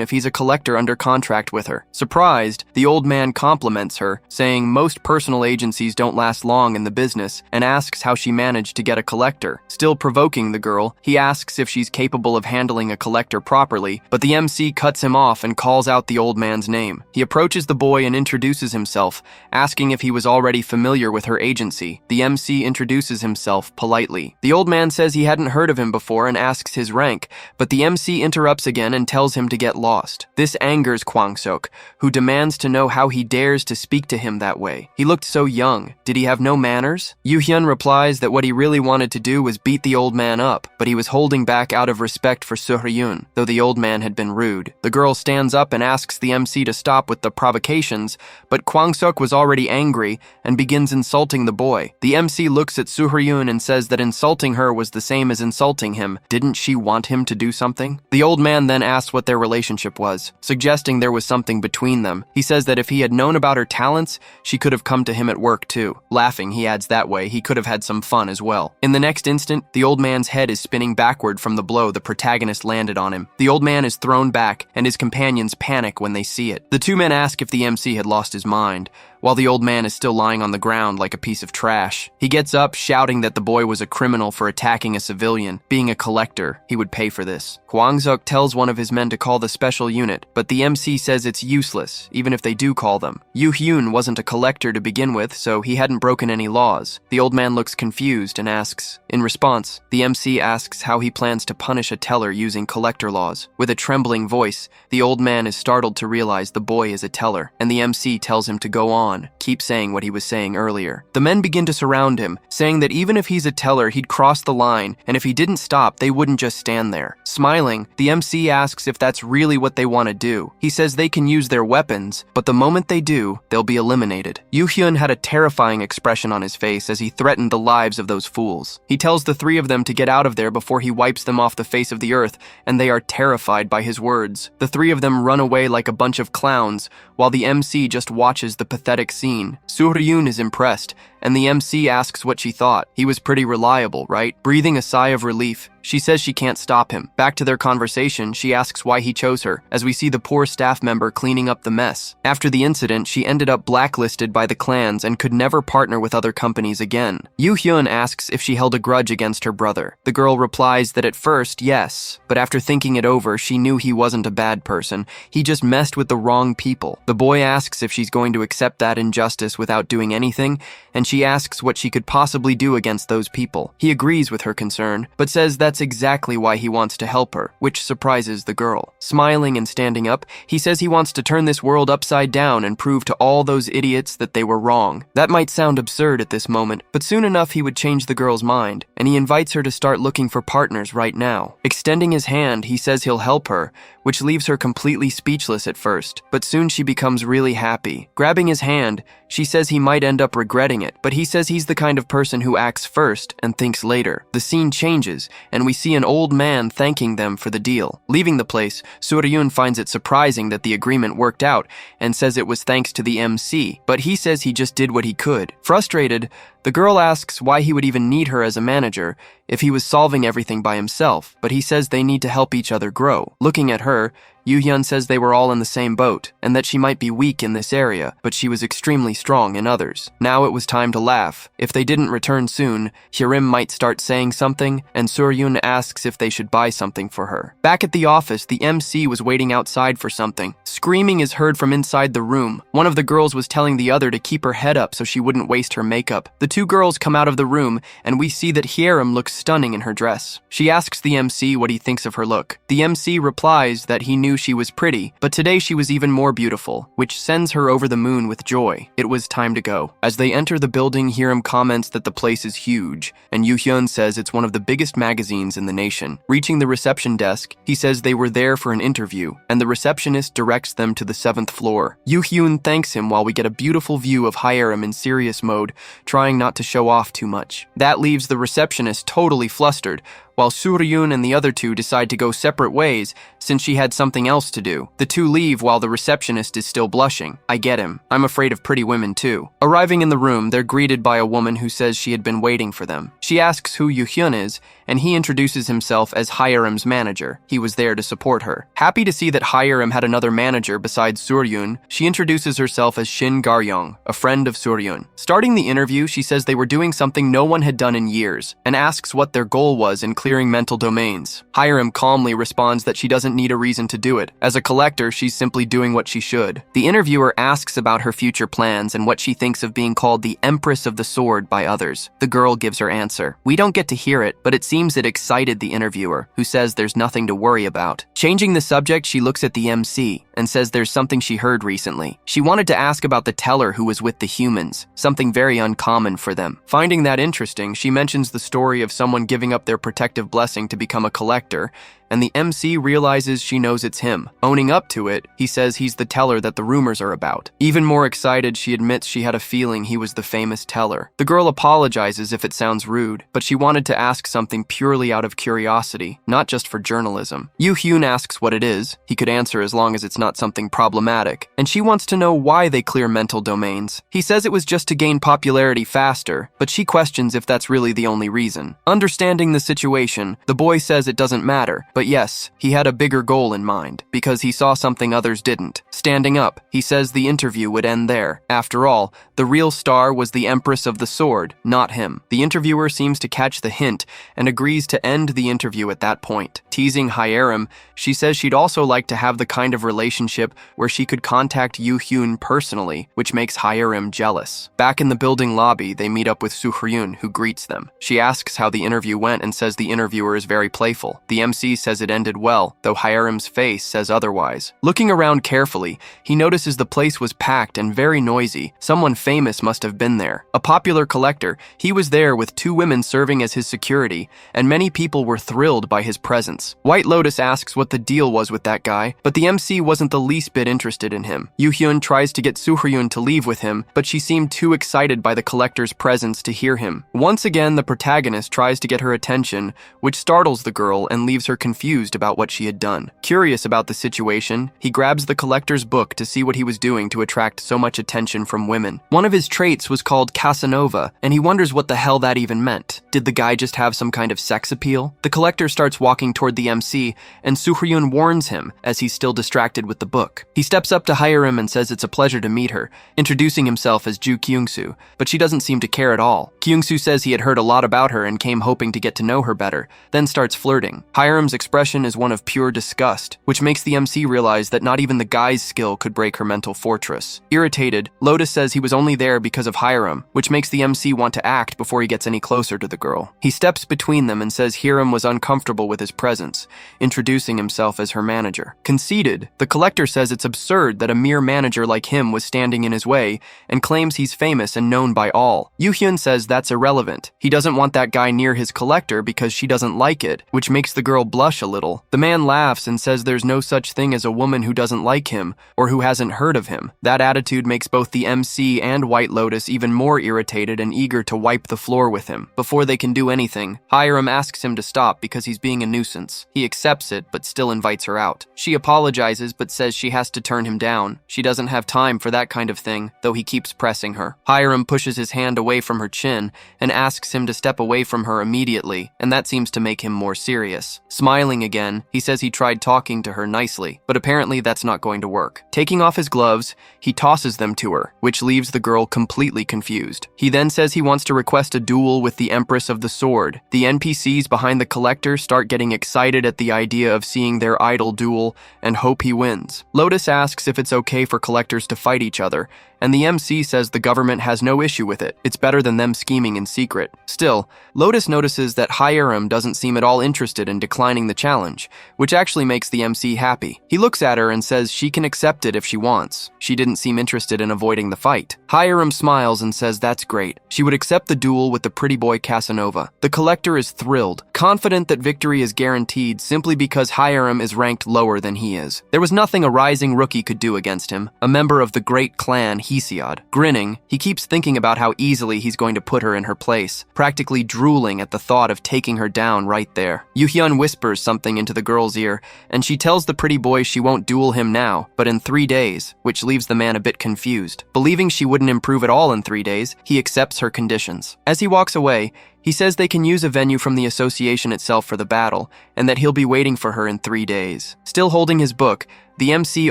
if he's a collector under contract with her. Surprised, the old man compliments her, saying most personal agencies don't last long in the business, and asks how she managed to get a collector. Still provoking the girl, he asks if she's capable of handling a collector properly, but the MC cuts him off and calls out the old man's name. He approaches the boy and introduces himself, asking if he was already familiar with her agency. The MC introduces himself politely. The old man says he hadn't heard of him before and asks his rank, but the MC interrupts again and tells him to get lost. This angers Kwang-sok, who demands to know how he dares to speak to him that way. He looked so young. Did he have no manners? Yoo-hyun replies that what he really wanted to do was beat the old man up, but he was holding back out of respect for Soo-hyun, though the old man had been rude. The girl stands up and asks the MC to stop with the provocations, but Kwang-sok was already angry and begins insulting the boy. The MC looks at Soo-hyun and says that insulting her was the same as insulting him. Didn't she want him to do something? The old man then asks what their relationship was, suggesting there was something between them. He says that if he had known about her talents, she could have come to him at work too. Laughing, he adds that way he could have had some fun as well. In the next instant, the old man's head is spinning backward from the blow the protagonist landed on him. The old man is thrown back, and his companions panic when they see it. The two men ask if the MC had lost his mind, while the old man is still lying on the ground like a piece of trash. He gets up, shouting that the boy was a criminal for attacking a civilian. Being a collector, he would pay for this. Kwang-sok tells one of his men to call the special unit, but the MC says it's useless, even if they do call them. Yoo-hyun wasn't a collector to begin with, so he hadn't broken any laws. The old man looks confused and asks. In response, the MC asks how he plans to punish a teller using collector laws. With a trembling voice, the old man is startled to realize the boy is a teller, and the MC tells him to go on. Keep saying what he was saying earlier. The men begin to surround him, saying that even if he's a teller, he'd cross the line, and if he didn't stop, they wouldn't just stand there. Smiling, the MC asks if that's really what they want to do. He says they can use their weapons, but the moment they do, they'll be eliminated. Yoo-hyun had a terrifying expression on his face as he threatened the lives of those fools. He tells the three of them to get out of there before he wipes them off the face of the earth, and they are terrified by his words. The three of them run away like a bunch of clowns, while the MC just watches the pathetic scene. Soo-hyun is impressed and the MC asks what she thought. He was pretty reliable, right? Breathing a sigh of relief, she says she can't stop him. Back to their conversation, she asks why he chose her, as we see the poor staff member cleaning up the mess. After the incident, she ended up blacklisted by the clans and could never partner with other companies again. Yoo-hyun asks if she held a grudge against her brother. The girl replies that at first, yes, but after thinking it over, she knew he wasn't a bad person. He just messed with the wrong people. The boy asks if she's going to accept that injustice without doing anything, and she asks what she could possibly do against those people. He agrees with her concern, but says that's exactly why he wants to help her, which surprises the girl. Smiling and standing up, he says he wants to turn this world upside down and prove to all those idiots that they were wrong. That might sound absurd at this moment, but soon enough he would change the girl's mind, and he invites her to start looking for partners right now. Extending his hand, he says he'll help her, which leaves her completely speechless at first, but soon she becomes really happy. Grabbing his hand, she says he might end up regretting it, but he says he's the kind of person who acts first and thinks later. The scene changes, and we see an old man thanking them for the deal. Leaving the place, Soo-ryun finds it surprising that the agreement worked out and says it was thanks to the MC, but he says he just did what he could. Frustrated, the girl asks why he would even need her as a manager if he was solving everything by himself, but he says they need to help each other grow. Looking at her, Yoo-hyun says they were all in the same boat, and that she might be weak in this area, but she was extremely strong in others. Now it was time to laugh. If they didn't return soon, Hyurim might start saying something, and Soo-ryun asks if they should buy something for her. Back at the office, the MC was waiting outside for something. Screaming is heard from inside the room. One of the girls was telling the other to keep her head up so she wouldn't waste her makeup. The two girls come out of the room, and we see that Hyurim looks stunning in her dress. She asks the MC what he thinks of her look. The MC replies that he knew she was pretty, but today she was even more beautiful, which sends her over the moon with joy. It was time to go. As they enter the building, Hyurim comments that the place is huge, and Yoo-hyun says it's one of the biggest magazines in the nation. Reaching the reception desk, he says they were there for an interview, and the receptionist directs them to the 7th floor. Yoo-hyun thanks him while we get a beautiful view of Hyurim in serious mode, trying not to show off too much. That leaves the receptionist totally flustered, while Soo-ryun and the other two decide to go separate ways since she had something else to do. The two leave while the receptionist is still blushing. I get him. I'm afraid of pretty women too. Arriving in the room, they're greeted by a woman who says she had been waiting for them. She asks who Yoo-hyun is, and he introduces himself as Hyurim's manager. He was there to support her. Happy to see that Hyurim had another manager besides Soo-ryun, she introduces herself as Shin Gar-young, a friend of Soo-ryun. Starting the interview, she says they were doing something no one had done in years, and asks what their goal was in clearing mental domains. Hyurim calmly responds that she doesn't need a reason to do it. As a collector, she's simply doing what she should. The interviewer asks about her future plans and what she thinks of being called the Empress of the Sword by others. The girl gives her answer. We don't get to hear it, but it seems it excited the interviewer, who says there's nothing to worry about. Changing the subject, she looks at the MC and says there's something she heard recently. She wanted to ask about the teller who was with the humans, something very uncommon for them. Finding that interesting, she mentions the story of someone giving up their protective blessing to become a collector, and the MC realizes she knows it's him. Owning up to it, he says he's the teller that the rumors are about. Even more excited, she admits she had a feeling he was the famous teller. The girl apologizes if it sounds rude, but she wanted to ask something purely out of curiosity, not just for journalism. Yoo-hyun asks what it is. He could answer as long as it's not something problematic, and she wants to know why they clear mental domains. He says it was just to gain popularity faster, but she questions if that's really the only reason. Understanding the situation, the boy says it doesn't matter, but yes, he had a bigger goal in mind, because he saw something others didn't. Standing up, he says the interview would end there. After all, the real star was the Empress of the Sword, not him. The interviewer seems to catch the hint and agrees to end the interview at that point. Teasing Hyurim, she says she'd also like to have the kind of relationship where she could contact Yoo-hyun personally, which makes Hyurim jealous. Back in the building lobby, they meet up with Soo-ryun, who greets them. She asks how the interview went and says the interviewer is very playful. The MC says it ended well, though Hyurim's face says otherwise. Looking around carefully, he notices the place was packed and very noisy. Someone famous must have been there. A popular collector, he was there with two women serving as his security, and many people were thrilled by his presence. White Lotus asks what the deal was with that guy, but the MC wasn't the least bit interested in him. Yoo-hyun tries to get Soo-ryun to leave with him, but she seemed too excited by the collector's presence to hear him. Once again, the protagonist tries to get her attention, which startles the girl and leaves her confused confused about what she had done. Curious about the situation, he grabs the collector's book to see what he was doing to attract so much attention from women. One of his traits was called Casanova, and he wonders what the hell that even meant. Did the guy just have some kind of sex appeal? The collector starts walking toward the MC, and Soo-hyun warns him as he's still distracted with the book. He steps up to Hiram and says it's a pleasure to meet her, introducing himself as Ju Kyung-soo, but she doesn't seem to care at all. Kyung-soo says he had heard a lot about her and came hoping to get to know her better, then starts flirting. Hiram's expression is one of pure disgust, which makes the MC realize that not even the guy's skill could break her mental fortress. Irritated, Lotus says he was only there because of Hiram, which makes the MC want to act before he gets any closer to the girl. He steps between them and says Hiram was uncomfortable with his presence, introducing himself as her manager. Conceited, the collector says it's absurd that a mere manager like him was standing in his way and claims he's famous and known by all. Yoo-hyun says that's irrelevant. He doesn't want that guy near his collector because she doesn't like it, which makes the girl blush a little. The man laughs and says there's no such thing as a woman who doesn't like him or who hasn't heard of him. That attitude makes both the MC and White Lotus even more irritated and eager to wipe the floor with him. Before they can do anything, Hiram asks him to stop because he's being a nuisance. He accepts it but still invites her out. She apologizes but says she has to turn him down. She doesn't have time for that kind of thing, though he keeps pressing her. Hiram pushes his hand away from her chin and asks him to step away from her immediately, and that seems to make him more serious. Smiling again, he says he tried talking to her nicely, but apparently that's not going to work. Taking off his gloves, he tosses them to her, which leaves the girl completely confused. He then says he wants to request a duel with the Empress of the Sword. The NPCs behind the collector start getting excited at the idea of seeing their idol duel and hope he wins. Lotus asks if it's okay for collectors to fight each other, and the MC says the government has no issue with it. It's better than them scheming in secret. Still, Lotus notices that Hiram doesn't seem at all interested in declining the challenge, which actually makes the MC happy. He looks at her and says she can accept it if she wants. She didn't seem interested in avoiding the fight. Hiram smiles and says that's great. She would accept the duel with the pretty boy Casanova. The collector is thrilled, confident that victory is guaranteed simply because Hiram is ranked lower than he is. There was nothing a rising rookie could do against him, a member of the great clan Hesiod. Grinning, he keeps thinking about how easily he's going to put her in her place, practically drooling at the thought of taking her down right there. Yoo-hyun whispers something into the girl's ear, and she tells the pretty boy she won't duel him now, but in 3 days, which leaves the man a bit confused. Believing she wouldn't improve at all in 3 days, he accepts her conditions. As he walks away, he says they can use a venue from the association itself for the battle, and that he'll be waiting for her in 3 days. Still holding his book, the MC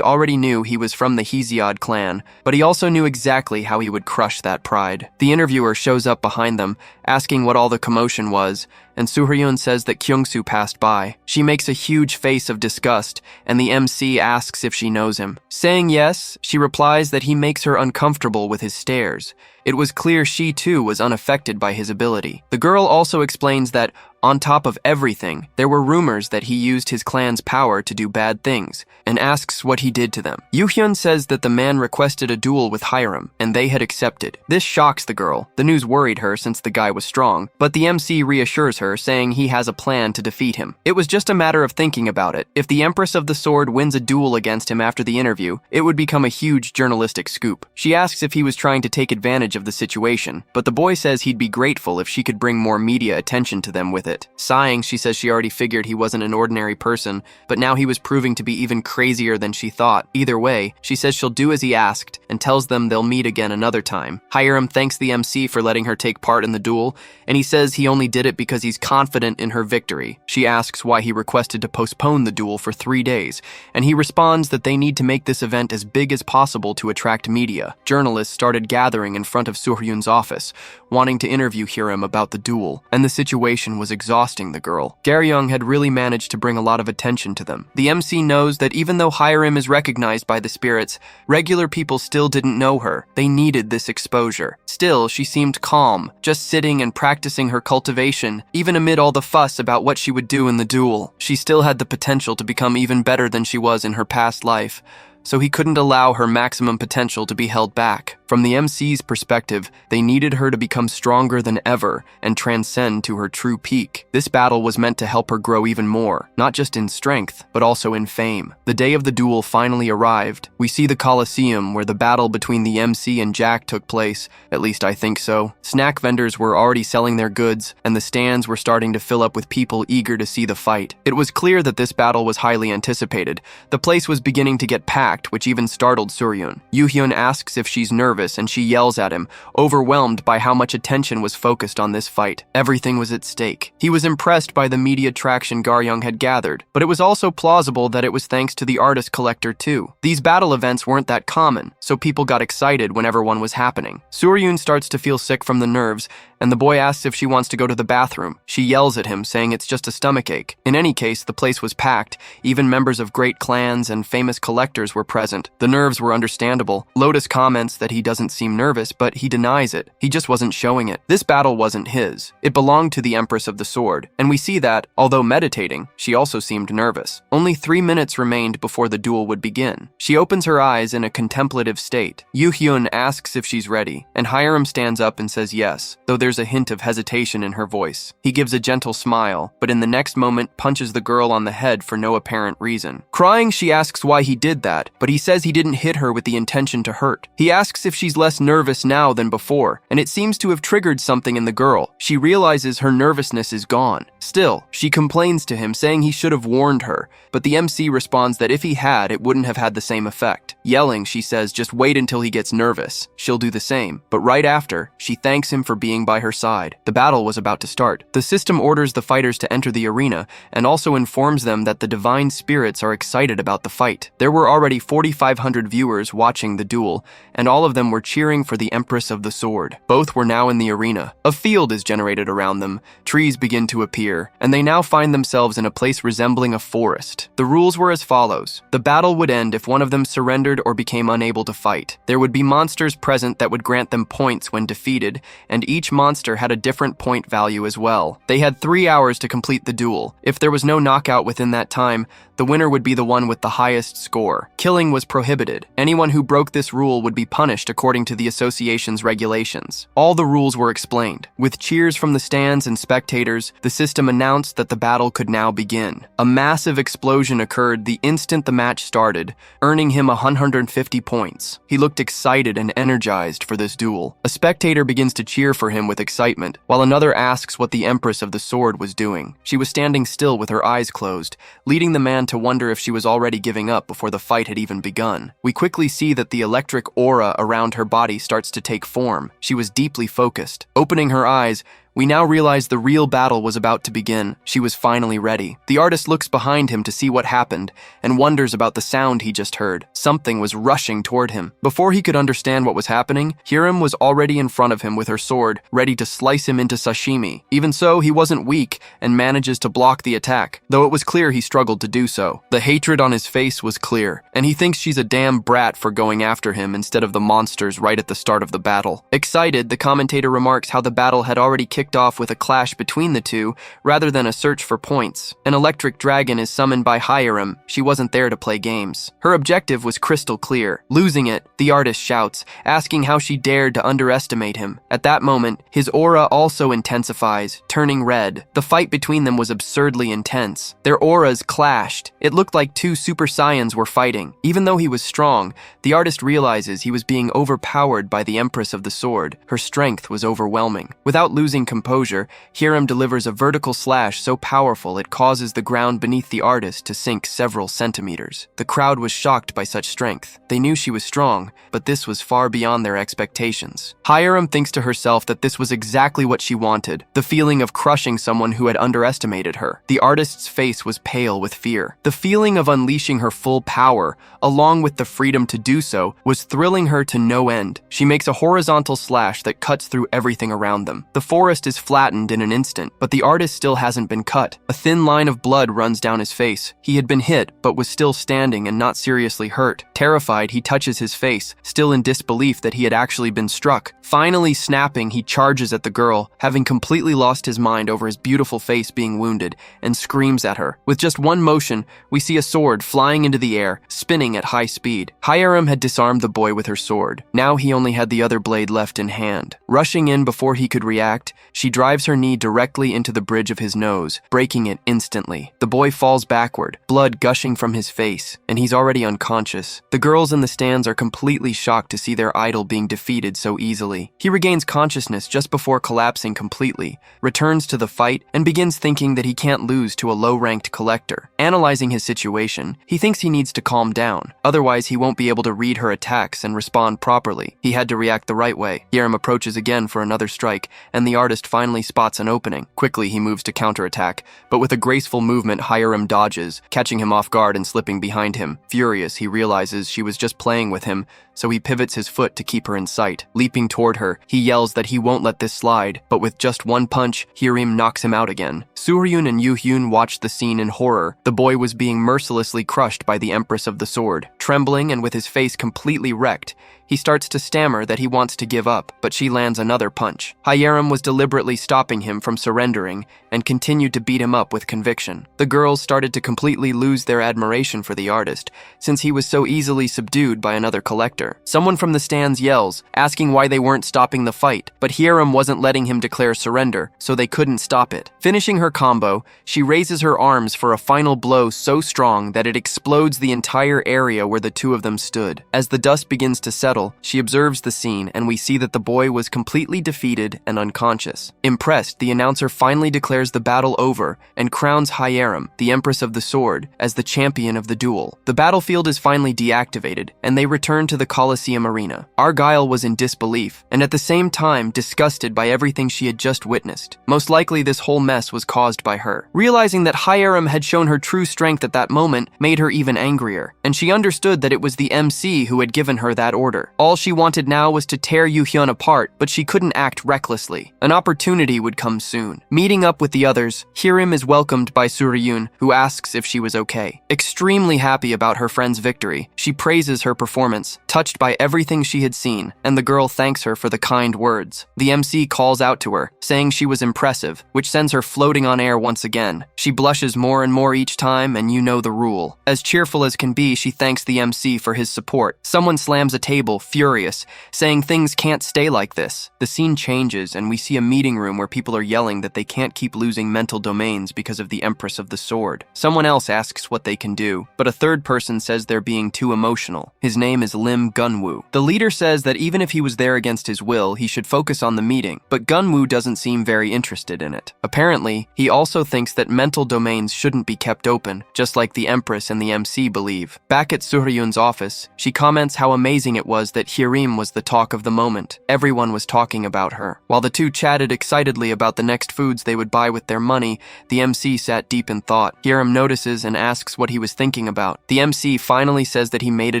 already knew he was from the Hesiod clan, but he also knew exactly how he would crush that pride. The interviewer shows up behind them, asking what all the commotion was, and Soo-hyun says that Kyung-soo passed by. She makes a huge face of disgust, and the MC asks if she knows him. Saying yes, she replies that he makes her uncomfortable with his stares. It was clear she too was unaffected by his ability. The girl also explains that, on top of everything, there were rumors that he used his clan's power to do bad things, and asks what he did to them. Yoo-hyun says that the man requested a duel with Hiram, and they had accepted. This shocks the girl. The news worried her since the guy was strong, but the MC reassures her, saying he has a plan to defeat him. It was just a matter of thinking about it. If the Empress of the Sword wins a duel against him after the interview, it would become a huge journalistic scoop. She asks if he was trying to take advantage of the situation, but the boy says he'd be grateful if she could bring more media attention to them with it. Sighing, she says she already figured he wasn't an ordinary person, but now he was proving to be even crazier than she thought. Either way, she says she'll do as he asked and tells them they'll meet again another time. Hiram thanks the MC for letting her take part in the duel, and he says he only did it because he's confident in her victory. She asks why he requested to postpone the duel for 3 days, and he responds that they need to make this event as big as possible to attract media. Journalists started gathering in front of Soo-hyun's office, wanting to interview Hiram about the duel, and the situation was exhausting the girl. Garyong had really managed to bring a lot of attention to them. The MC knows that even though Hiram is recognized by the spirits, regular people still didn't know her. They needed this exposure. Still, she seemed calm, just sitting and practicing her cultivation, even amid all the fuss about what she would do in the duel. She still had the potential to become even better than she was in her past life. so he couldn't allow her maximum potential to be held back. From the MC's perspective, they needed her to become stronger than ever and transcend to her true peak. This battle was meant to help her grow even more, not just in strength, but also in fame. The day of the duel finally arrived. We see the Colosseum where the battle between the MC and Jack took place, at least I think so. Snack vendors were already selling their goods, and the stands were starting to fill up with people eager to see the fight. It was clear that this battle was highly anticipated. The place was beginning to get packed, which even startled Suryun. Yoo-hyun asks if she's nervous, and she yells at him, overwhelmed by how much attention was focused on this fight. Everything was at stake. He was impressed by the media traction Garyoung had gathered, but it was also plausible that it was thanks to the artist collector too. These battle events weren't that common, so people got excited whenever one was happening. Suryun starts to feel sick from the nerves, and the boy asks if she wants to go to the bathroom. She yells at him, saying it's just a stomachache. In any case, the place was packed. Even members of great clans and famous collectors were present. The nerves were understandable. Lotus comments that he doesn't seem nervous, but he denies it. He just wasn't showing it. This battle wasn't his. It belonged to the Empress of the Sword, and we see that, although meditating, she also seemed nervous. Only 3 minutes remained before the duel would begin. She opens her eyes in a contemplative state. Yoo-hyun asks if she's ready, and Hiram stands up and says yes, though there's a hint of hesitation in her voice. He gives a gentle smile, but in the next moment punches the girl on the head for no apparent reason. Crying, she asks why he did that, but he says he didn't hit her with the intention to hurt. He asks if she's less nervous now than before, and it seems to have triggered something in the girl. She realizes her nervousness is gone. Still, she complains to him, saying he should have warned her, but the MC responds that if he had, it wouldn't have had the same effect. Yelling, she says just wait until he gets nervous. She'll do the same. But right after, she thanks him for being by her side. The battle was about to start. The system orders the fighters to enter the arena and also informs them that the divine spirits are excited about the fight. There were already 4,500 viewers watching the duel, and all of them were cheering for the Empress of the Sword. Both were now in the arena. A field is generated around them. Trees begin to appear, and they now find themselves in a place resembling a forest. The rules were as follows. The battle would end if one of them surrendered or became unable to fight. There would be monsters present that would grant them points when defeated, and each monster had a different point value as well. They had 3 hours to complete the duel. If there was no knockout within that time, the winner would be the one with the highest score. Killing was prohibited. Anyone who broke this rule would be punished according to the association's regulations. All the rules were explained. With cheers from the stands and spectators, the system announced that the battle could now begin. A massive explosion occurred the instant the match started, earning him 150 points. He looked excited and energized for this duel. A spectator begins to cheer for him with excitement, while another asks what the Empress of the Sword was doing. She was standing still with her eyes closed, leading the man to wonder if she was already giving up before the fight had even begun. We quickly see that the electric aura around her body starts to take form. She was deeply focused. Opening her eyes, we now realize the real battle was about to begin. She was finally ready. The artist looks behind him to see what happened and wonders about the sound he just heard. Something was rushing toward him. Before he could understand what was happening, Hiram was already in front of him with her sword, ready to slice him into sashimi. Even so, he wasn't weak and manages to block the attack, though it was clear he struggled to do so. The hatred on his face was clear, and he thinks she's a damn brat for going after him instead of the monsters right at the start of the battle. Excited, the commentator remarks how the battle had already kicked off with a clash between the two, rather than a search for points. An electric dragon is summoned by Hiram. She wasn't there to play games. Her objective was crystal clear. Losing it, the artist shouts, asking how she dared to underestimate him. At that moment, his aura also intensifies, turning red. The fight between them was absurdly intense. Their auras clashed. It looked like two Super Saiyans were fighting. Even though he was strong, the artist realizes he was being overpowered by the Empress of the Sword. Her strength was overwhelming. Without losing composure, Hiram delivers a vertical slash so powerful it causes the ground beneath the artist to sink several centimeters. The crowd was shocked by such strength. They knew she was strong, but this was far beyond their expectations. Hiram thinks to herself that this was exactly what she wanted, the feeling of crushing someone who had underestimated her. The artist's face was pale with fear. The feeling of unleashing her full power, along with the freedom to do so, was thrilling her to no end. She makes a horizontal slash that cuts through everything around them. The forest chest is flattened in an instant, but the artist still hasn't been cut. A thin line of blood runs down his face. He had been hit, but was still standing and not seriously hurt. Terrified, he touches his face, still in disbelief that he had actually been struck. Finally snapping, he charges at the girl, having completely lost his mind over his beautiful face being wounded, and screams at her. With just one motion, we see a sword flying into the air, spinning at high speed. Hiram had disarmed the boy with her sword. Now he only had the other blade left in hand. Rushing in before he could react, she drives her knee directly into the bridge of his nose, breaking it instantly. The boy falls backward, blood gushing from his face, and he's already unconscious. The girls in the stands are completely shocked to see their idol being defeated so easily. He regains consciousness just before collapsing completely, returns to the fight, and begins thinking that he can't lose to a low-ranked collector. Analyzing his situation, he thinks he needs to calm down, otherwise he won't be able to read her attacks and respond properly. He had to react the right way. Hiram approaches again for another strike, and the artist finally spots an opening. Quickly he moves to counterattack, but with a graceful movement Hiram dodges, catching him off guard and slipping behind him. Furious, he realizes she was just playing with him, so he pivots his foot to keep her in sight. Leaping toward her, he yells that he won't let this slide, but with just one punch, Hiram knocks him out again. Suryun and Yoo-hyun watched the scene in horror. The boy was being mercilessly crushed by the Empress of the Sword. Trembling and with his face completely wrecked, he starts to stammer that he wants to give up, but she lands another punch. Hiram was deliberately stopping him from surrendering and continued to beat him up with conviction. The girls started to completely lose their admiration for the artist, since he was so easily subdued by another collector. Someone from the stands yells, asking why they weren't stopping the fight, but Hiram wasn't letting him declare surrender, so they couldn't stop it. Finishing her combo, she raises her arms for a final blow so strong that it explodes the entire area where the two of them stood. As the dust begins to settle, she observes the scene, and we see that the boy was completely defeated and unconscious. Impressed, the announcer finally declares the battle over and crowns Hiram, the Empress of the Sword, as the champion of the duel. The battlefield is finally deactivated, and they return to the Colosseum arena. Argyle was in disbelief, and at the same time disgusted by everything she had just witnessed. Most likely this whole mess was caused by her. Realizing that Hiram had shown her true strength at that moment made her even angrier, and she understood that it was the MC who had given her that order. All she wanted now was to tear Yoo-hyun apart, but she couldn't act recklessly. An opportunity would come soon. Meeting up with the others, Hiram is welcomed by Suryun, who asks if she was okay. Extremely happy about her friend's victory, she praises her performance, touched by everything she had seen, and the girl thanks her for the kind words. The MC calls out to her, saying she was impressive, which sends her floating on air once again. She blushes more and more each time, and you know the rule. As cheerful as can be, she thanks the MC for his support. Someone slams a table, furious, saying things can't stay like this. The scene changes, and we see a meeting room where people are yelling that they can't keep losing mental domains because of the Empress of the Sword. Someone else asks what they can do, but a third person says they're being too emotional. His name is Lim Gunwoo. The leader says that even if he was there against his will, he should focus on the meeting, but Gunwoo doesn't seem very interested in it. Apparently, he also thinks that mental domains shouldn't be kept open, just like the Empress and the MC believe. Back at Suryun's office, she comments how amazing it was that Hiram was the talk of the moment. Everyone was talking about her. While the two chatted excitedly about the next foods they would buy with their money, the MC sat deep in thought. Hiram notices and asks what he was thinking about. The MC finally says that he made a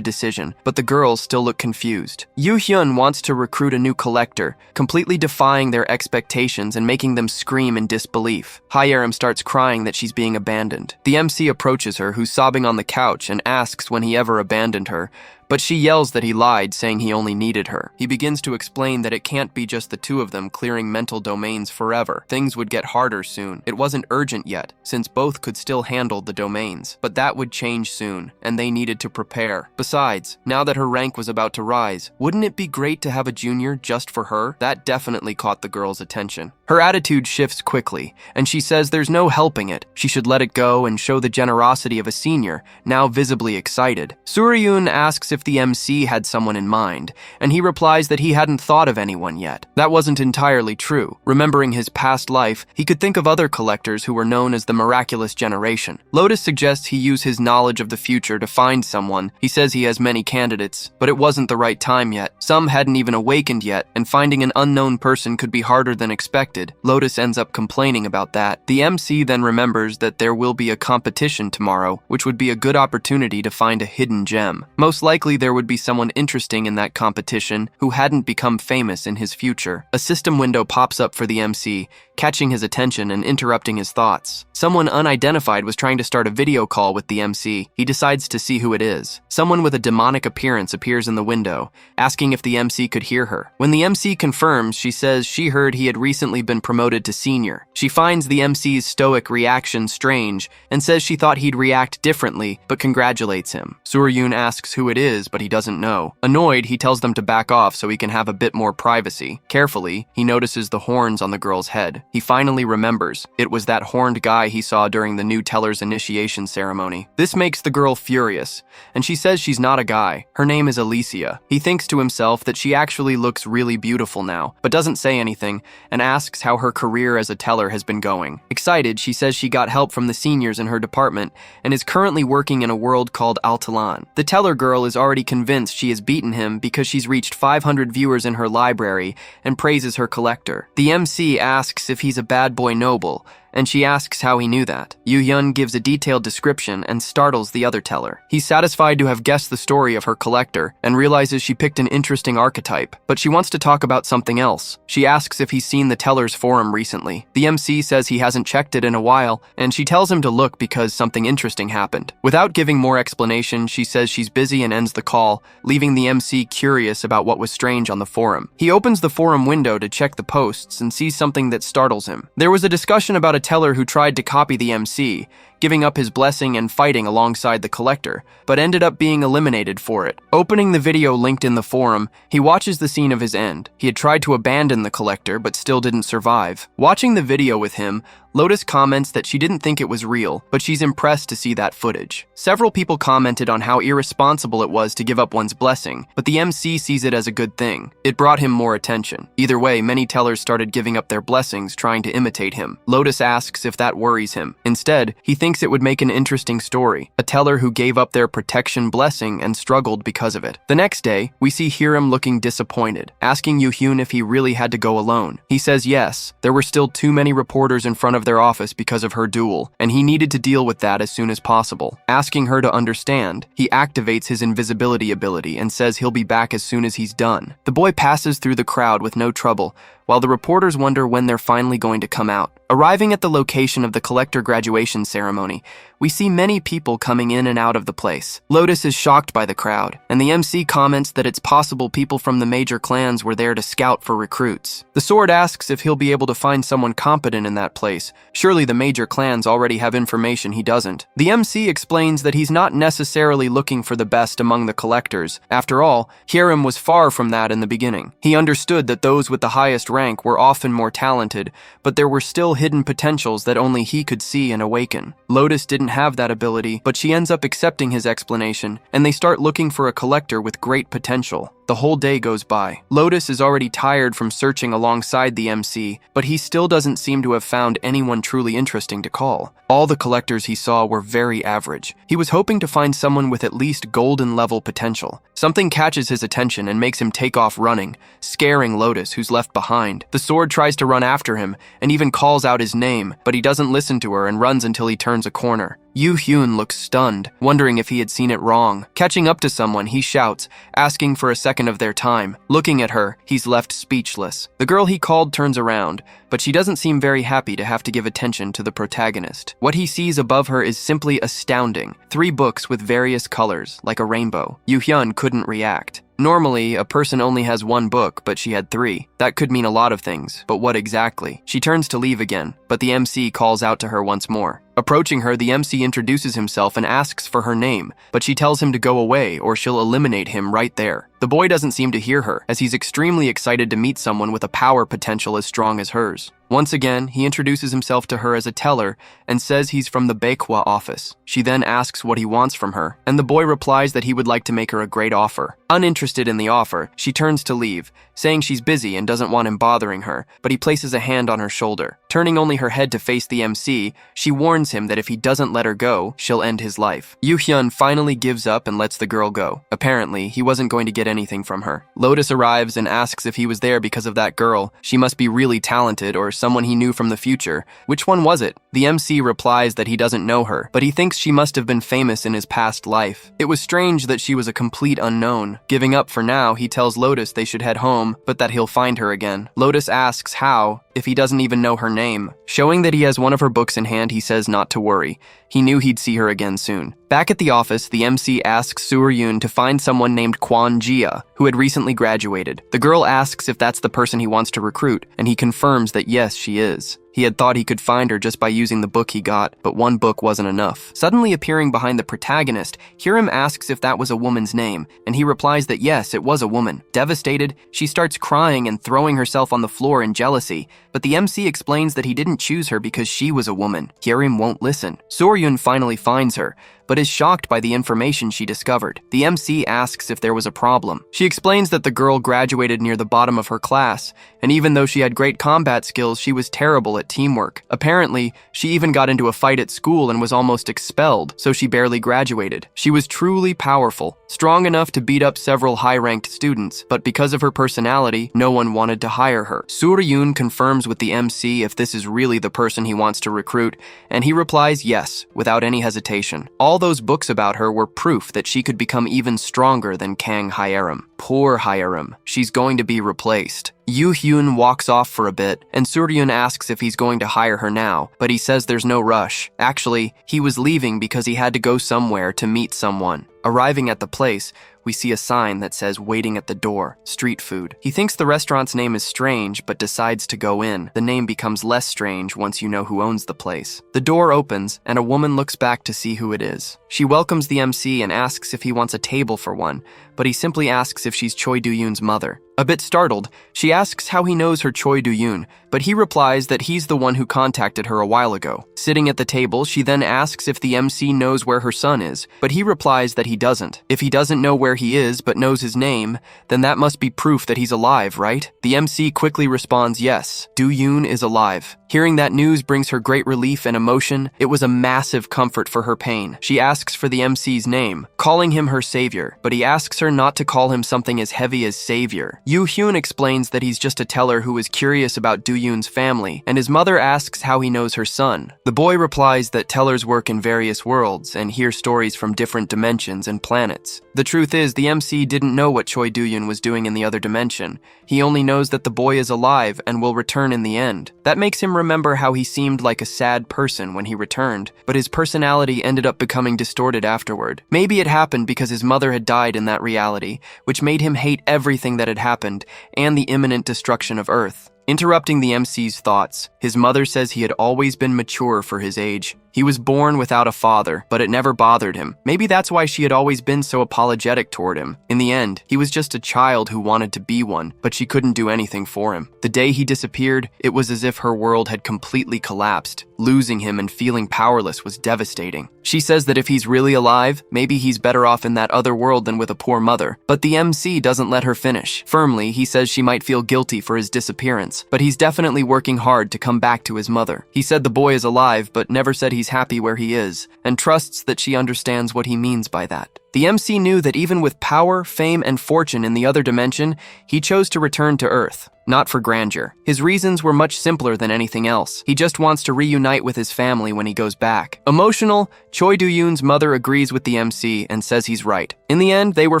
decision, but the girls still look confused. Yoo-hyun wants to recruit a new collector, completely defying their expectations and making them scream in disbelief. Hiram starts crying that she's being abandoned. The MC approaches her, who's sobbing on the couch, and asks when he ever abandoned her, but she yells that he lied, saying he only needed her. He begins to explain that it can't be just the two of them clearing mental domains forever. Things would get harder soon. It wasn't urgent yet, since both could still handle the domains. But that would change soon, and they needed to prepare. Besides, now that her rank was about to rise, wouldn't it be great to have a junior just for her? That definitely caught the girl's attention. Her attitude shifts quickly, and she says there's no helping it. She should let it go and show the generosity of a senior, now visibly excited. Suryun asks if the MC had someone in mind, and he replies that he hadn't thought of anyone yet. That wasn't entirely true. Remembering his past life, he could think of other collectors who were known as the miraculous generation. Lotus suggests he use his knowledge of the future to find someone. He says he has many candidates, but it wasn't the right time yet. Some hadn't even awakened yet, and finding an unknown person could be harder than expected. Lotus ends up complaining about that. The MC then remembers that there will be a competition tomorrow, which would be a good opportunity to find a hidden gem. Most likely likely there would be someone interesting in that competition who hadn't become famous in his future. A system window pops up for the MC, catching his attention and interrupting his thoughts. Someone unidentified was trying to start a video call with the MC. He decides to see who it is. Someone with a demonic appearance appears in the window, asking if the MC could hear her. When the MC confirms, she says she heard he had recently been promoted to senior. She finds the MC's stoic reaction strange and says she thought he'd react differently, but congratulates him. Suryun asks who it is, but he doesn't know. Annoyed, he tells them to back off so he can have a bit more privacy. Carefully, he notices the horns on the girl's head. He finally remembers. It was that horned guy he saw during the new teller's initiation ceremony. This makes the girl furious, and she says she's not a guy. Her name is Alicia. He thinks to himself that she actually looks really beautiful now, but doesn't say anything, and asks how her career as a teller has been going. Excited, she says she got help from the seniors in her department and is currently working in a world called Altalan. The teller girl is already convinced she has beaten him because she's reached 500 viewers in her library and praises her collector. The MC asks if he's a bad boy noble, and she asks how he knew that. Yu-hyun gives a detailed description and startles the other teller. He's satisfied to have guessed the story of her collector and realizes she picked an interesting archetype, but she wants to talk about something else. She asks if he's seen the teller's forum recently. The MC says he hasn't checked it in a while, and she tells him to look because something interesting happened. Without giving more explanation, she says she's busy and ends the call, leaving the MC curious about what was strange on the forum. He opens the forum window to check the posts and sees something that startles him. There was a discussion about a teller who tried to copy the MC, giving up his blessing and fighting alongside the collector, but ended up being eliminated for it. Opening the video linked in the forum, he watches the scene of his end. He had tried to abandon the collector, but still didn't survive. Watching the video with him, Lotus comments that she didn't think it was real, but she's impressed to see that footage. Several people commented on how irresponsible it was to give up one's blessing, but the MC sees it as a good thing. It brought him more attention. Either way, many tellers started giving up their blessings, trying to imitate him. Lotus asks if that worries him. Instead, he thinks it would make an interesting story. A teller who gave up their protection blessing and struggled because of it. The next day, we see Hiram looking disappointed, asking Yu-hyun if he really had to go alone. He says yes, there were still too many reporters in front of their office because of her duel, and he needed to deal with that as soon as possible. Asking her to understand, he activates his invisibility ability and says he'll be back as soon as he's done. The boy passes through the crowd with no trouble, while the reporters wonder when they're finally going to come out. Arriving at the location of the collector graduation ceremony, we see many people coming in and out of the place. Lotus is shocked by the crowd, and the MC comments that it's possible people from the major clans were there to scout for recruits. The Sword asks if he'll be able to find someone competent in that place. Surely the major clans already have information he doesn't. The MC explains that he's not necessarily looking for the best among the collectors. After all, Hiram was far from that in the beginning. He understood that those with the highest rank were often more talented, but there were still hidden potentials that only he could see and awaken. Lotus didn't have that ability, but she ends up accepting his explanation, and they start looking for a collector with great potential. The whole day goes by. Lotus is already tired from searching alongside the MC, but he still doesn't seem to have found anyone truly interesting to call. All the collectors he saw were very average. He was hoping to find someone with at least golden level potential. Something catches his attention and makes him take off running, scaring Lotus, who's left behind. The Sword tries to run after him and even calls out his name, but he doesn't listen to her and runs until he turns a corner. Yu-hyun looks stunned, wondering if he had seen it wrong. Catching up to someone, he shouts, asking for a second of their time. Looking at her, he's left speechless. The girl he called turns around, but she doesn't seem very happy to have to give attention to the protagonist. What he sees above her is simply astounding. 3 books with various colors, like a rainbow. Yu-hyun couldn't react. Normally, a person only has 1 book, but she had 3. That could mean a lot of things, but what exactly? She turns to leave again, but the MC calls out to her once more. Approaching her, the MC introduces himself and asks for her name, but she tells him to go away or she'll eliminate him right there. The boy doesn't seem to hear her, as he's extremely excited to meet someone with a power potential as strong as hers. Once again, he introduces himself to her as a teller and says he's from the Baekwa office. She then asks what he wants from her, and the boy replies that he would like to make her a great offer. Uninterested in the offer, she turns to leave, saying she's busy and doesn't want him bothering her, but he places a hand on her shoulder. Turning only her head to face the MC, she warns him that if he doesn't let her go, she'll end his life. Yu-hyun finally gives up and lets the girl go. Apparently, he wasn't going to get anything from her. Lotus arrives and asks if he was there because of that girl. She must be really talented or someone he knew from the future. Which one was it? The MC replies that he doesn't know her, but he thinks she must have been famous in his past life. It was strange that she was a complete unknown. Giving up for now, he tells Lotus they should head home, but that he'll find her again. Lotus asks how, if he doesn't even know her name. Showing that he has one of her books in hand, he says not to worry. He knew he'd see her again soon. Back at the office, the MC asks Suryun to find someone named Kwon Jia, who had recently graduated. The girl asks if that's the person he wants to recruit, and he confirms that yes, she is. He had thought he could find her just by using the book he got, but one book wasn't enough. Suddenly appearing behind the protagonist, Hiram asks if that was a woman's name, and he replies that yes, it was a woman. Devastated, she starts crying and throwing herself on the floor in jealousy, but the MC explains that he didn't choose her because she was a woman. Hiram won't listen. Suryun finally finds her, but is shocked by the information she discovered. The MC asks if there was a problem. She explains that the girl graduated near the bottom of her class, and even though she had great combat skills, she was terrible at teamwork. Apparently, she even got into a fight at school and was almost expelled, so she barely graduated. She was truly powerful, strong enough to beat up several high-ranked students, but because of her personality, no one wanted to hire her. Suryun confirms with the MC if this is really the person he wants to recruit, and he replies yes, without any hesitation. All those books about her were proof that she could become even stronger than Kang Hiram. Poor Hiram. She's going to be replaced. Yoo-hyun walks off for a bit, and Suryun asks if he's going to hire her now, but he says there's no rush. Actually, he was leaving because he had to go somewhere to meet someone. Arriving at the place, we see a sign that says waiting at the door, street food. He thinks the restaurant's name is strange, but decides to go in. The name becomes less strange once you know who owns the place. The door opens, and a woman looks back to see who it is. She welcomes the MC and asks if he wants a table for one, but he simply asks if she's Choi Do-yoon's mother. A bit startled, she asks how he knows her Choi Do-yoon, but he replies that he's the one who contacted her a while ago. Sitting at the table, she then asks if the MC knows where her son is, but he replies that he doesn't. If he doesn't know where he is but knows his name, then that must be proof that he's alive, right? The MC quickly responds yes, Do-yoon is alive. Hearing that news brings her great relief and emotion. It was a massive comfort for her pain. She asks for the MC's name, calling him her savior, but he asks her not to call him something as heavy as savior. Yoo-hyun explains that he's just a teller who is curious about Do-yoon's family, and his mother asks how he knows her son. The boy replies that tellers work in various worlds and hear stories from different dimensions and planets. The truth is, the MC didn't know what Choi Do-yoon was doing in the other dimension. He only knows that the boy is alive and will return in the end. That makes him remember how he seemed like a sad person when he returned, but his personality ended up becoming distorted afterward. Maybe it happened because his mother had died in that reality, which made him hate everything that had happened and the imminent destruction of Earth. Interrupting the MC's thoughts, his mother says he had always been mature for his age. He was born without a father, but it never bothered him. Maybe that's why she had always been so apologetic toward him. In the end, he was just a child who wanted to be one, but she couldn't do anything for him. The day he disappeared, it was as if her world had completely collapsed. Losing him and feeling powerless was devastating. She says that if he's really alive, maybe he's better off in that other world than with a poor mother. But the MC doesn't let her finish. Firmly, he says she might feel guilty for his disappearance, but he's definitely working hard to come back to his mother. He said the boy is alive, but never said he's happy where he is, and trusts that she understands what he means by that. The MC knew that even with power, fame, and fortune in the other dimension, he chose to return to Earth, not for grandeur. His reasons were much simpler than anything else. He just wants to reunite with his family when he goes back. Emotional, Choi Do-yoon's mother agrees with the MC and says he's right. In the end, they were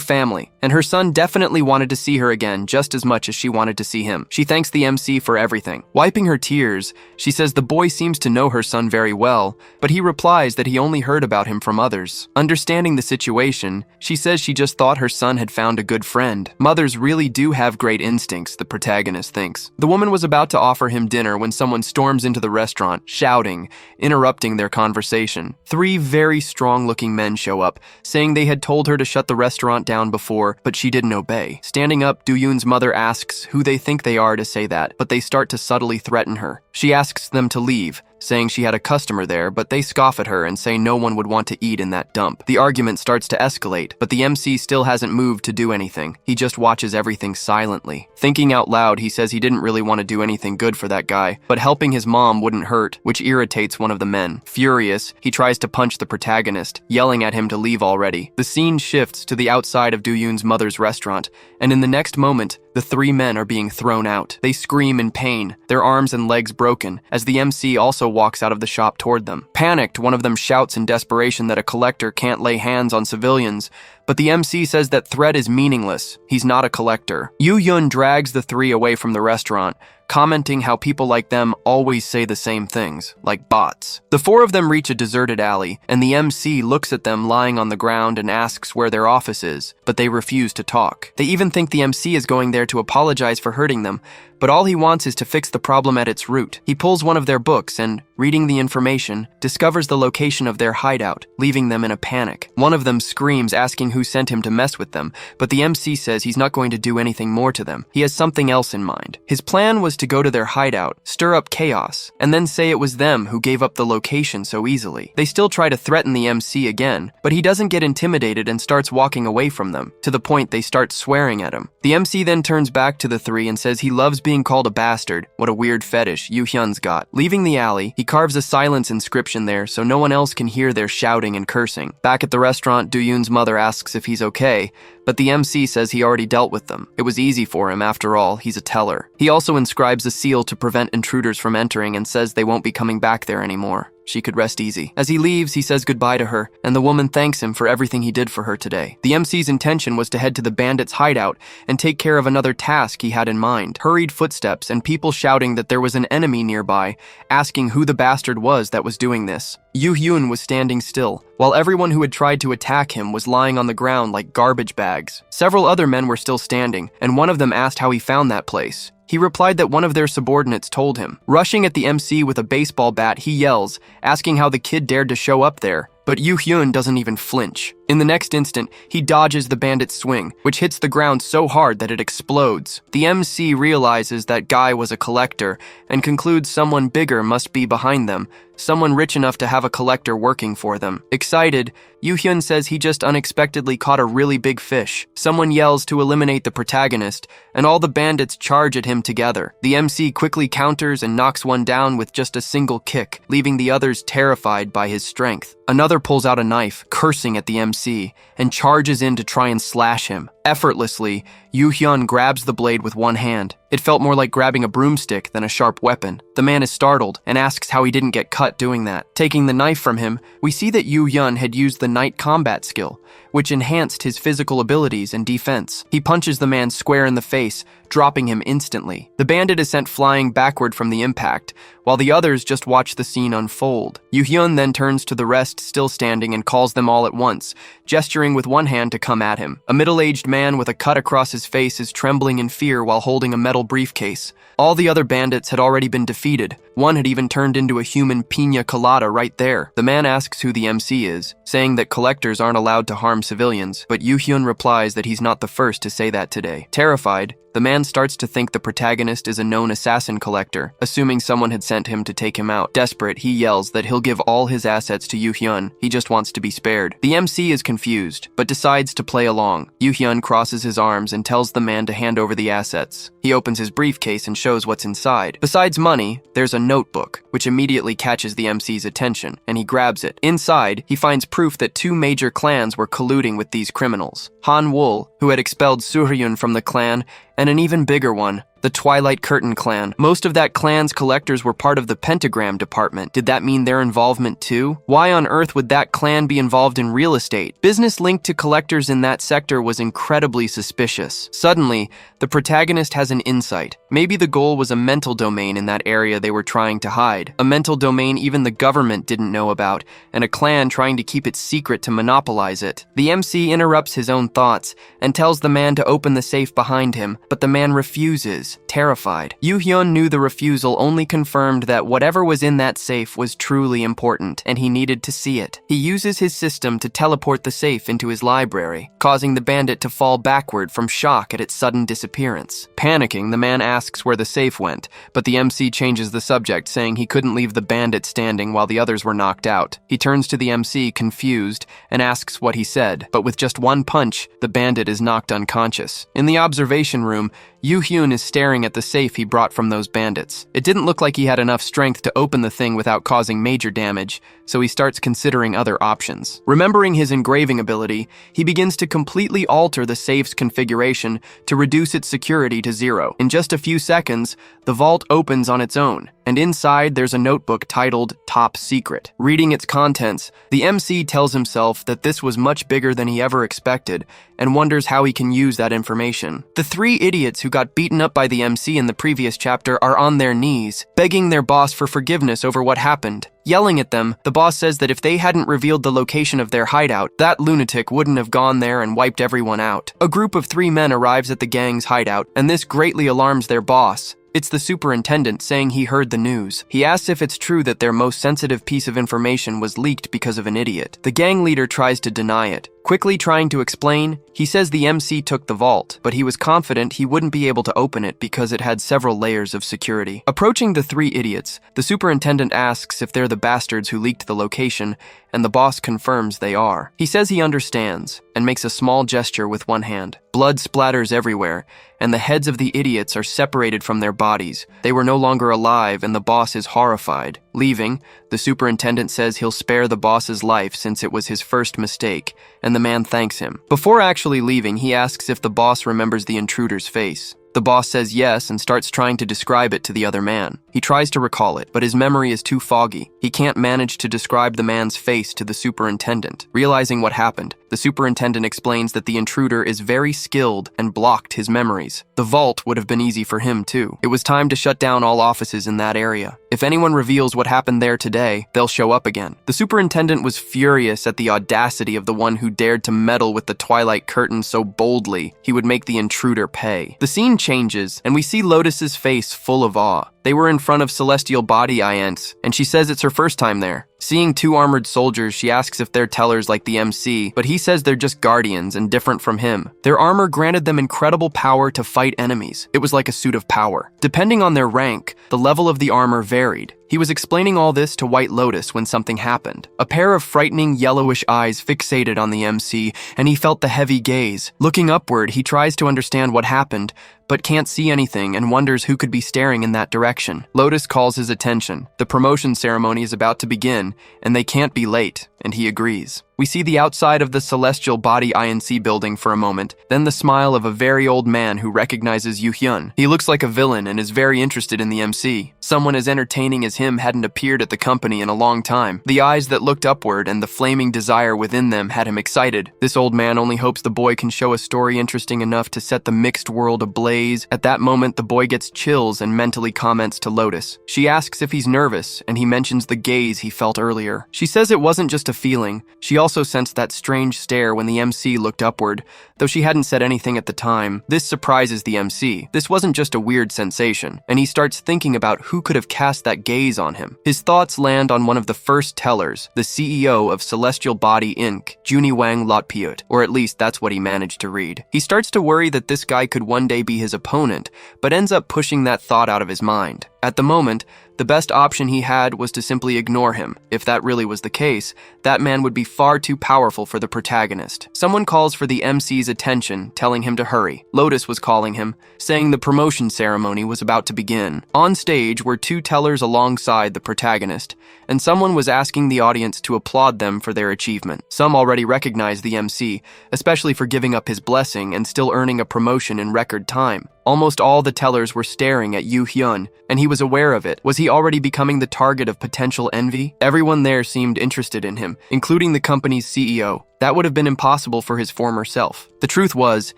family, and her son definitely wanted to see her again just as much as she wanted to see him. She thanks the MC for everything. Wiping her tears, she says the boy seems to know her son very well, but he replies that he only heard about him from others. Understanding the situation, she says she just thought her son had found a good friend. Mothers really do have great instincts, the protagonist thinks. The woman was about to offer him dinner when someone storms into the restaurant, shouting, interrupting their conversation. 3 very strong-looking men show up, saying they had told her to shut the restaurant down before, but she didn't obey. Standing up, Do-yoon's mother asks who they think they are to say that, but they start to subtly threaten her. She asks them to leave, saying she had a customer there, but they scoff at her and say no one would want to eat in that dump. The argument starts to escalate, but the MC still hasn't moved to do anything. He just watches everything silently. Thinking out loud, he says he didn't really want to do anything good for that guy, but helping his mom wouldn't hurt, which irritates one of the men. Furious, he tries to punch the protagonist, yelling at him to leave already. The scene shifts to the outside of Do-yoon's mother's restaurant, and in the next moment, the three men are being thrown out. They scream in pain, their arms and legs broken, as the MC also walks out of the shop toward them. Panicked, one of them shouts in desperation that a collector can't lay hands on civilians, but the MC says that threat is meaningless. He's not a collector. Yoo-hyun drags the three away from the restaurant, commenting how people like them always say the same things, like bots. The four of them reach a deserted alley, and the MC looks at them lying on the ground and asks where their office is, but they refuse to talk. They even think the MC is going there to apologize for hurting them, but all he wants is to fix the problem at its root. He pulls one of their books and, reading the information, discovers the location of their hideout, leaving them in a panic. One of them screams, asking who sent him to mess with them, but the MC says he's not going to do anything more to them. He has something else in mind. His plan was to go to their hideout, stir up chaos, and then say it was them who gave up the location so easily. They still try to threaten the MC again, but he doesn't get intimidated and starts walking away from them, to the point they start swearing at him. The MC then turns back to the three and says he loves being called a bastard. What a weird fetish Yoo-hyun's got. Leaving the alley, he carves a silence inscription there so no one else can hear their shouting and cursing. Back at the restaurant, Do-yoon's mother asks if he's okay, but the MC says he already dealt with them. It was easy for him, after all, he's a teller. He also inscribes a seal to prevent intruders from entering and says they won't be coming back there anymore. She could rest easy. As he leaves, he says goodbye to her, and the woman thanks him for everything he did for her today. The MC's intention was to head to the bandits' hideout and take care of another task he had in mind. Hurried footsteps and people shouting that there was an enemy nearby, asking who the bastard was that was doing this. Yoo-hyun was standing still, while everyone who had tried to attack him was lying on the ground like garbage bags. Several other men were still standing, and one of them asked how he found that place. He replied that one of their subordinates told him. Rushing at the MC with a baseball bat, he yells, asking how the kid dared to show up there, but Yoo-hyun doesn't even flinch. In the next instant, he dodges the bandit's swing, which hits the ground so hard that it explodes. The MC realizes that guy was a collector and concludes someone bigger must be behind them, someone rich enough to have a collector working for them. Excited, Yoo-hyun says he just unexpectedly caught a really big fish. Someone yells to eliminate the protagonist, and all the bandits charge at him together. The MC quickly counters and knocks one down with just a single kick, leaving the others terrified by his strength. Another pulls out a knife, cursing at the MC, and charges in to try and slash him. Effortlessly, Yoo-hyun grabs the blade with one hand. It felt more like grabbing a broomstick than a sharp weapon. The man is startled and asks how he didn't get cut doing that. Taking the knife from him, we see that Yoo-hyun had used the knight combat skill, which enhanced his physical abilities and defense. He punches the man square in the face, dropping him instantly. The bandit is sent flying backward from the impact, while the others just watch the scene unfold. Yoo-hyun then turns to the rest still standing and calls them all at once, gesturing with one hand to come at him. A middle-aged man with a cut across his face is trembling in fear while holding a metal briefcase. All the other bandits had already been defeated. One had even turned into a human piña colada right there. The man asks who the MC is, saying that collectors aren't allowed to harm civilians, but Yoo-hyun replies that he's not the first to say that today. Terrified, the man starts to think the protagonist is a known assassin collector, assuming someone had sent him to take him out. Desperate, he yells that he'll give all his assets to Yoo-hyun. He just wants to be spared. The MC is confused, but decides to play along. Yoo-hyun crosses his arms and tells the man to hand over the assets. He opens his briefcase and shows what's inside. Besides money, there's a notebook, which immediately catches the MC's attention, and he grabs it. Inside, he finds proof that two major clans were colluding with these criminals. Han Wol, who had expelled Suryun from the clan, and an even bigger one, the Twilight Curtain clan. Most of that clan's collectors were part of the pentagram department. Did that mean their involvement too? Why on earth would that clan be involved in real estate? Business linked to collectors in that sector was incredibly suspicious. Suddenly, the protagonist has an insight. Maybe the goal was a mental domain in that area they were trying to hide. A mental domain even the government didn't know about, and a clan trying to keep it secret to monopolize it. The MC interrupts his own thoughts and tells the man to open the safe behind him, but the man refuses. freeze, terrified. Yoo-hyun knew the refusal only confirmed that whatever was in that safe was truly important, and he needed to see it. He uses his system to teleport the safe into his library, causing the bandit to fall backward from shock at its sudden disappearance. Panicking, the man asks where the safe went, but the MC changes the subject, saying he couldn't leave the bandit standing while the others were knocked out. He turns to the MC, confused, and asks what he said, but with just one punch, the bandit is knocked unconscious. In the observation room, Yoo-hyun is staring at the safe he brought from those bandits. It didn't look like he had enough strength to open the thing without causing major damage, so he starts considering other options. Remembering his engraving ability, he begins to completely alter the safe's configuration to reduce its security to 0. In just a few seconds, the vault opens on its own, and inside there's a notebook titled Top Secret. Reading its contents, the MC tells himself that this was much bigger than he ever expected, and wonders how he can use that information. The 3 idiots who got beaten up by the MC in the previous chapter are on their knees, begging their boss for forgiveness over what happened. Yelling at them, the boss says that if they hadn't revealed the location of their hideout, that lunatic wouldn't have gone there and wiped everyone out. A group of 3 men arrives at the gang's hideout, and this greatly alarms their boss. It's the superintendent saying he heard the news. He asks if it's true that their most sensitive piece of information was leaked because of an idiot. The gang leader tries to deny it. Quickly trying to explain, he says the MC took the vault, but he was confident he wouldn't be able to open it because it had several layers of security. Approaching the 3 idiots, the superintendent asks if they're the bastards who leaked the location, and the boss confirms they are. He says he understands, and makes a small gesture with one hand. Blood splatters everywhere, and the heads of the idiots are separated from their bodies. They were no longer alive, and the boss is horrified. Leaving, the superintendent says he'll spare the boss's life since it was his first mistake, and the man thanks him. Before actually leaving, he asks if the boss remembers the intruder's face. The boss says yes and starts trying to describe it to the other man. He tries to recall it, but his memory is too foggy. He can't manage to describe the man's face to the superintendent. Realizing what happened, the superintendent explains that the intruder is very skilled and blocked his memories. The vault would have been easy for him too. It was time to shut down all offices in that area. If anyone reveals what happened there today, they'll show up again. The superintendent was furious at the audacity of the one who dared to meddle with the Twilight Curtain so boldly he would make the intruder pay. The scene changes, and we see Lotus's face full of awe. They were in front of celestial body Ients, and she says it's her first time there. Seeing 2 armored soldiers, she asks if they're tellers like the MC, but he says they're just guardians and different from him. Their armor granted them incredible power to fight enemies. It was like a suit of power. Depending on their rank, the level of the armor varied. He was explaining all this to White Lotus when something happened. A pair of frightening yellowish eyes fixated on the MC, and he felt the heavy gaze. Looking upward, he tries to understand what happened, but can't see anything and wonders who could be staring in that direction. Lotus calls his attention. The promotion ceremony is about to begin, and they can't be late, and he agrees. We see the outside of the Celestial Body INC building for a moment, then the smile of a very old man who recognizes Yoo-hyun. He looks like a villain and is very interested in the MC. Someone as entertaining as him hadn't appeared at the company in a long time. The eyes that looked upward and the flaming desire within them had him excited. This old man only hopes the boy can show a story interesting enough to set the mixed world ablaze. At that moment, the boy gets chills and mentally comments to Lotus. She asks if he's nervous, and he mentions the gaze he felt earlier. She says it wasn't just a feeling. She also sensed that strange stare when the MC looked upward, though she hadn't said anything at the time. This surprises the MC. This wasn't just a weird sensation, and he starts thinking about who could have cast that gaze on him. His thoughts land on one of the first tellers, the CEO of Celestial Body Inc., Juni Wang Lotpiut, or at least that's what he managed to read. He starts to worry that this guy could one day be his opponent, but ends up pushing that thought out of his mind. At the moment, the best option he had was to simply ignore him. If that really was the case, that man would be far too powerful for the protagonist. Someone calls for the MC's attention, telling him to hurry. Lotus was calling him, saying the promotion ceremony was about to begin. On stage were two tellers alongside the protagonist, and someone was asking the audience to applaud them for their achievement. Some already recognized the MC, especially for giving up his blessing and still earning a promotion in record time. Almost all the tellers were staring at Yoo-hyun, and he was aware of it. Was he already becoming the target of potential envy? Everyone there seemed interested in him, including the company's CEO. That would have been impossible for his former self. The truth was,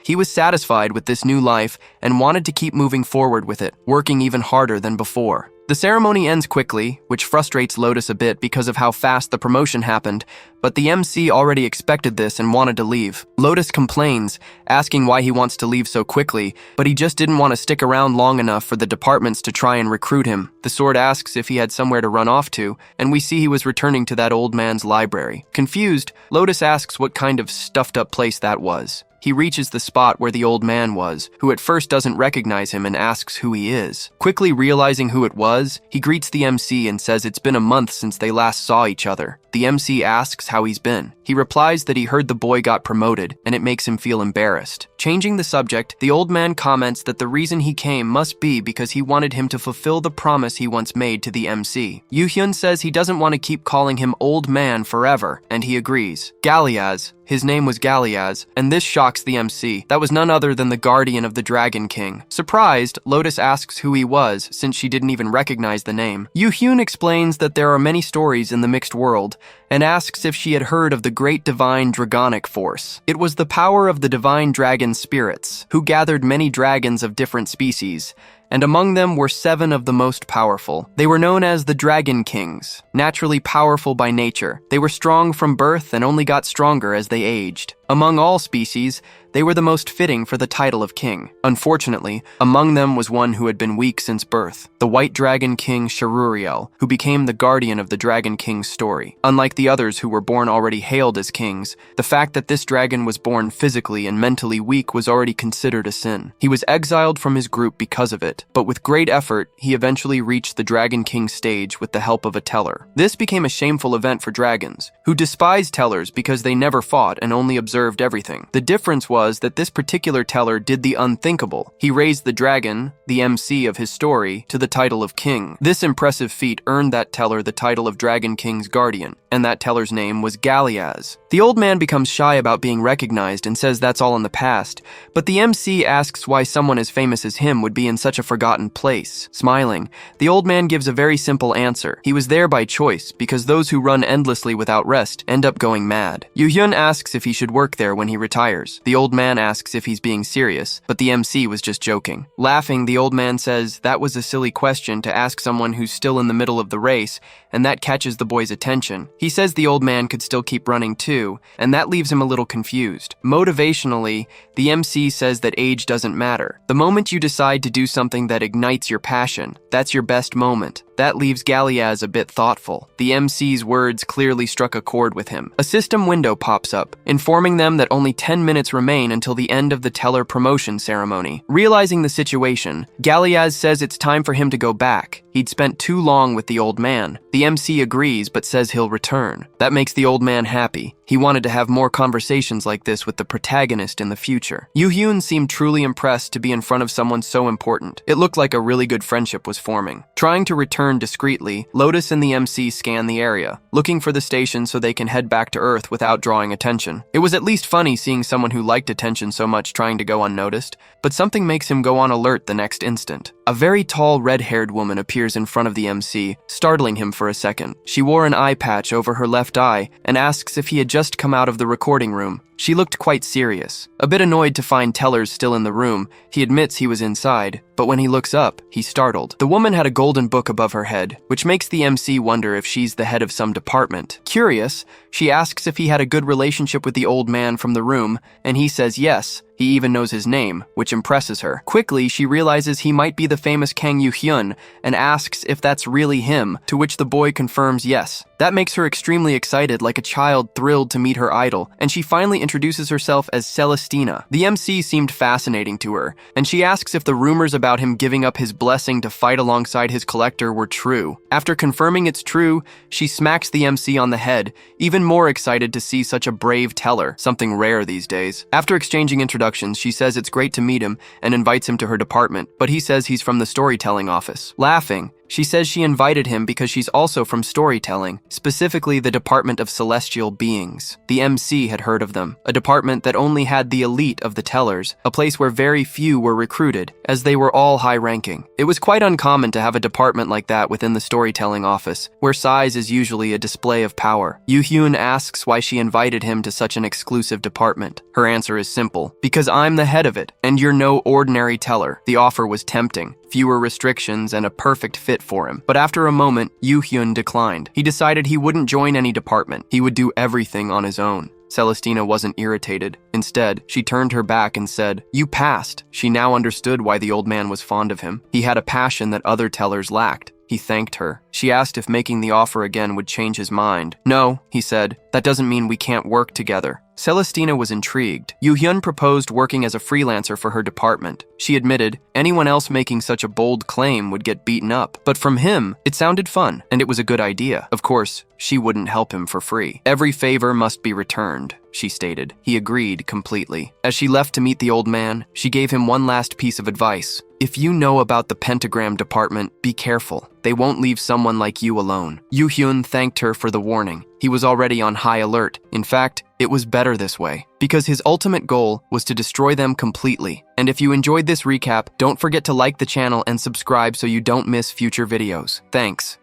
he was satisfied with this new life and wanted to keep moving forward with it, working even harder than before. The ceremony ends quickly, which frustrates Lotus a bit because of how fast the promotion happened, but the MC already expected this and wanted to leave. Lotus complains, asking why he wants to leave so quickly, but he just didn't want to stick around long enough for the departments to try and recruit him. The sword asks if he had somewhere to run off to, and we see he was returning to that old man's library. Confused, Lotus asks what kind of stuffed-up place that was. He reaches the spot where the old man was, who at first doesn't recognize him and asks who he is. Quickly realizing who it was, he greets the MC and says it's been a month since they last saw each other. The MC asks how he's been. He replies that he heard the boy got promoted, and it makes him feel embarrassed. Changing the subject, the old man comments that the reason he came must be because he wanted him to fulfill the promise he once made to the MC. Yoo-hyun says he doesn't want to keep calling him old man forever, and he agrees. Galiaz, his name was Galiaz, and this shocks the MC. That was none other than the guardian of the Dragon King. Surprised, Lotus asks who he was, since she didn't even recognize the name. Yoo-hyun explains that there are many stories in the mixed world, and asks if she had heard of the great divine dragonic force. It was the power of the divine dragon spirits, who gathered many dragons of different species, and among them were 7 of the most powerful. They were known as the Dragon Kings, naturally powerful by nature. They were strong from birth and only got stronger as they aged. Among all species, they were the most fitting for the title of king. Unfortunately, among them was one who had been weak since birth, the White Dragon King Sharuriel, who became the guardian of the Dragon King's story. Unlike the others who were born already hailed as kings, the fact that this dragon was born physically and mentally weak was already considered a sin. He was exiled from his group because of it, but with great effort, he eventually reached the Dragon King's stage with the help of a teller. This became a shameful event for dragons, who despised tellers because they never fought and only observed everything. The difference was that this particular teller did the unthinkable. He raised the dragon, the MC of his story, to the title of king. This impressive feat earned that teller the title of Dragon King's guardian, and that teller's name was Galiaz. The old man becomes shy about being recognized and says that's all in the past, but the MC asks why someone as famous as him would be in such a forgotten place. Smiling, the old man gives a very simple answer. He was there by choice, because those who run endlessly without rest end up going mad. Yoo-hyun asks if he should work there when he retires. The old man asks if he's being serious, but the MC was just joking. Laughing, the old man says that was a silly question to ask someone who's still in the middle of the race, and that catches the boy's attention. He says the old man could still keep running too, and that leaves him a little confused. Motivationally, the MC says that age doesn't matter. The moment you decide to do something that ignites your passion, that's your best moment. That leaves Galiaz a bit thoughtful. The MC's words clearly struck a chord with him. A system window pops up, informing them that only 10 minutes remain until the end of the teller promotion ceremony. Realizing the situation, Galiaz says it's time for him to go back. He'd spent too long with the old man. The MC agrees but says he'll return. That makes the old man happy. He wanted to have more conversations like this with the protagonist in the future. Yoo-hyun seemed truly impressed to be in front of someone so important. It looked like a really good friendship was forming. Trying to return discreetly, Lotus and the MC scan the area, looking for the station so they can head back to Earth without drawing attention. It was at least funny seeing someone who liked attention so much trying to go unnoticed, but something makes him go on alert the next instant. A very tall red-haired woman appears in front of the MC, startling him for a second. She wore an eye patch over her left eye and asks if he had just come out of the recording room. She looked quite serious. A bit annoyed to find Tellers still in the room, he admits he was inside, but when he looks up, he's startled. The woman had a golden book above her head, which makes the MC wonder if she's the head of some department. Curious, she asks if he had a good relationship with the old man from the room, and he says yes. He even knows his name, which impresses her. Quickly, she realizes he might be the famous Kang Yoo-hyun and asks if that's really him, to which the boy confirms yes. That makes her extremely excited, like a child thrilled to meet her idol, and she finally introduces herself as Celestina. The MC seemed fascinating to her, and she asks if the rumors about him giving up his blessing to fight alongside his collector were true. After confirming it's true, she smacks the MC on the head, even more excited to see such a brave teller, something rare these days. After exchanging introductions, she says it's great to meet him and invites him to her department, but he says he's from the storytelling office. Laughing, she says she invited him because she's also from storytelling, specifically the Department of Celestial Beings. The MC had heard of them, a department that only had the elite of the tellers, a place where very few were recruited, as they were all high-ranking. It was quite uncommon to have a department like that within the storytelling office, where size is usually a display of power. Yoo-hyun asks why she invited him to such an exclusive department. Her answer is simple: because I'm the head of it, and you're no ordinary teller. The offer was tempting. fewer restrictions, and a perfect fit for him. But after a moment, Yoo-hyun declined. He decided he wouldn't join any department. He would do everything on his own. Celestina wasn't irritated. Instead, she turned her back and said, "You passed." She now understood why the old man was fond of him. He had a passion that other tellers lacked. He thanked her. She asked if making the offer again would change his mind. "No," he said, "that doesn't mean we can't work together." Celestina was intrigued. Yoo-hyun proposed working as a freelancer for her department. She admitted anyone else making such a bold claim would get beaten up. But from him, it sounded fun, and it was a good idea. Of course, she wouldn't help him for free. "Every favor must be returned," she stated. He agreed completely. As she left to meet the old man, she gave him one last piece of advice. "If you know about the pentagram department, be careful. They won't leave someone like you alone." Yoo-hyun thanked her for the warning. He was already on high alert. In fact, it was better this way, because his ultimate goal was to destroy them completely. And if you enjoyed this recap, don't forget to like the channel and subscribe so you don't miss future videos. Thanks.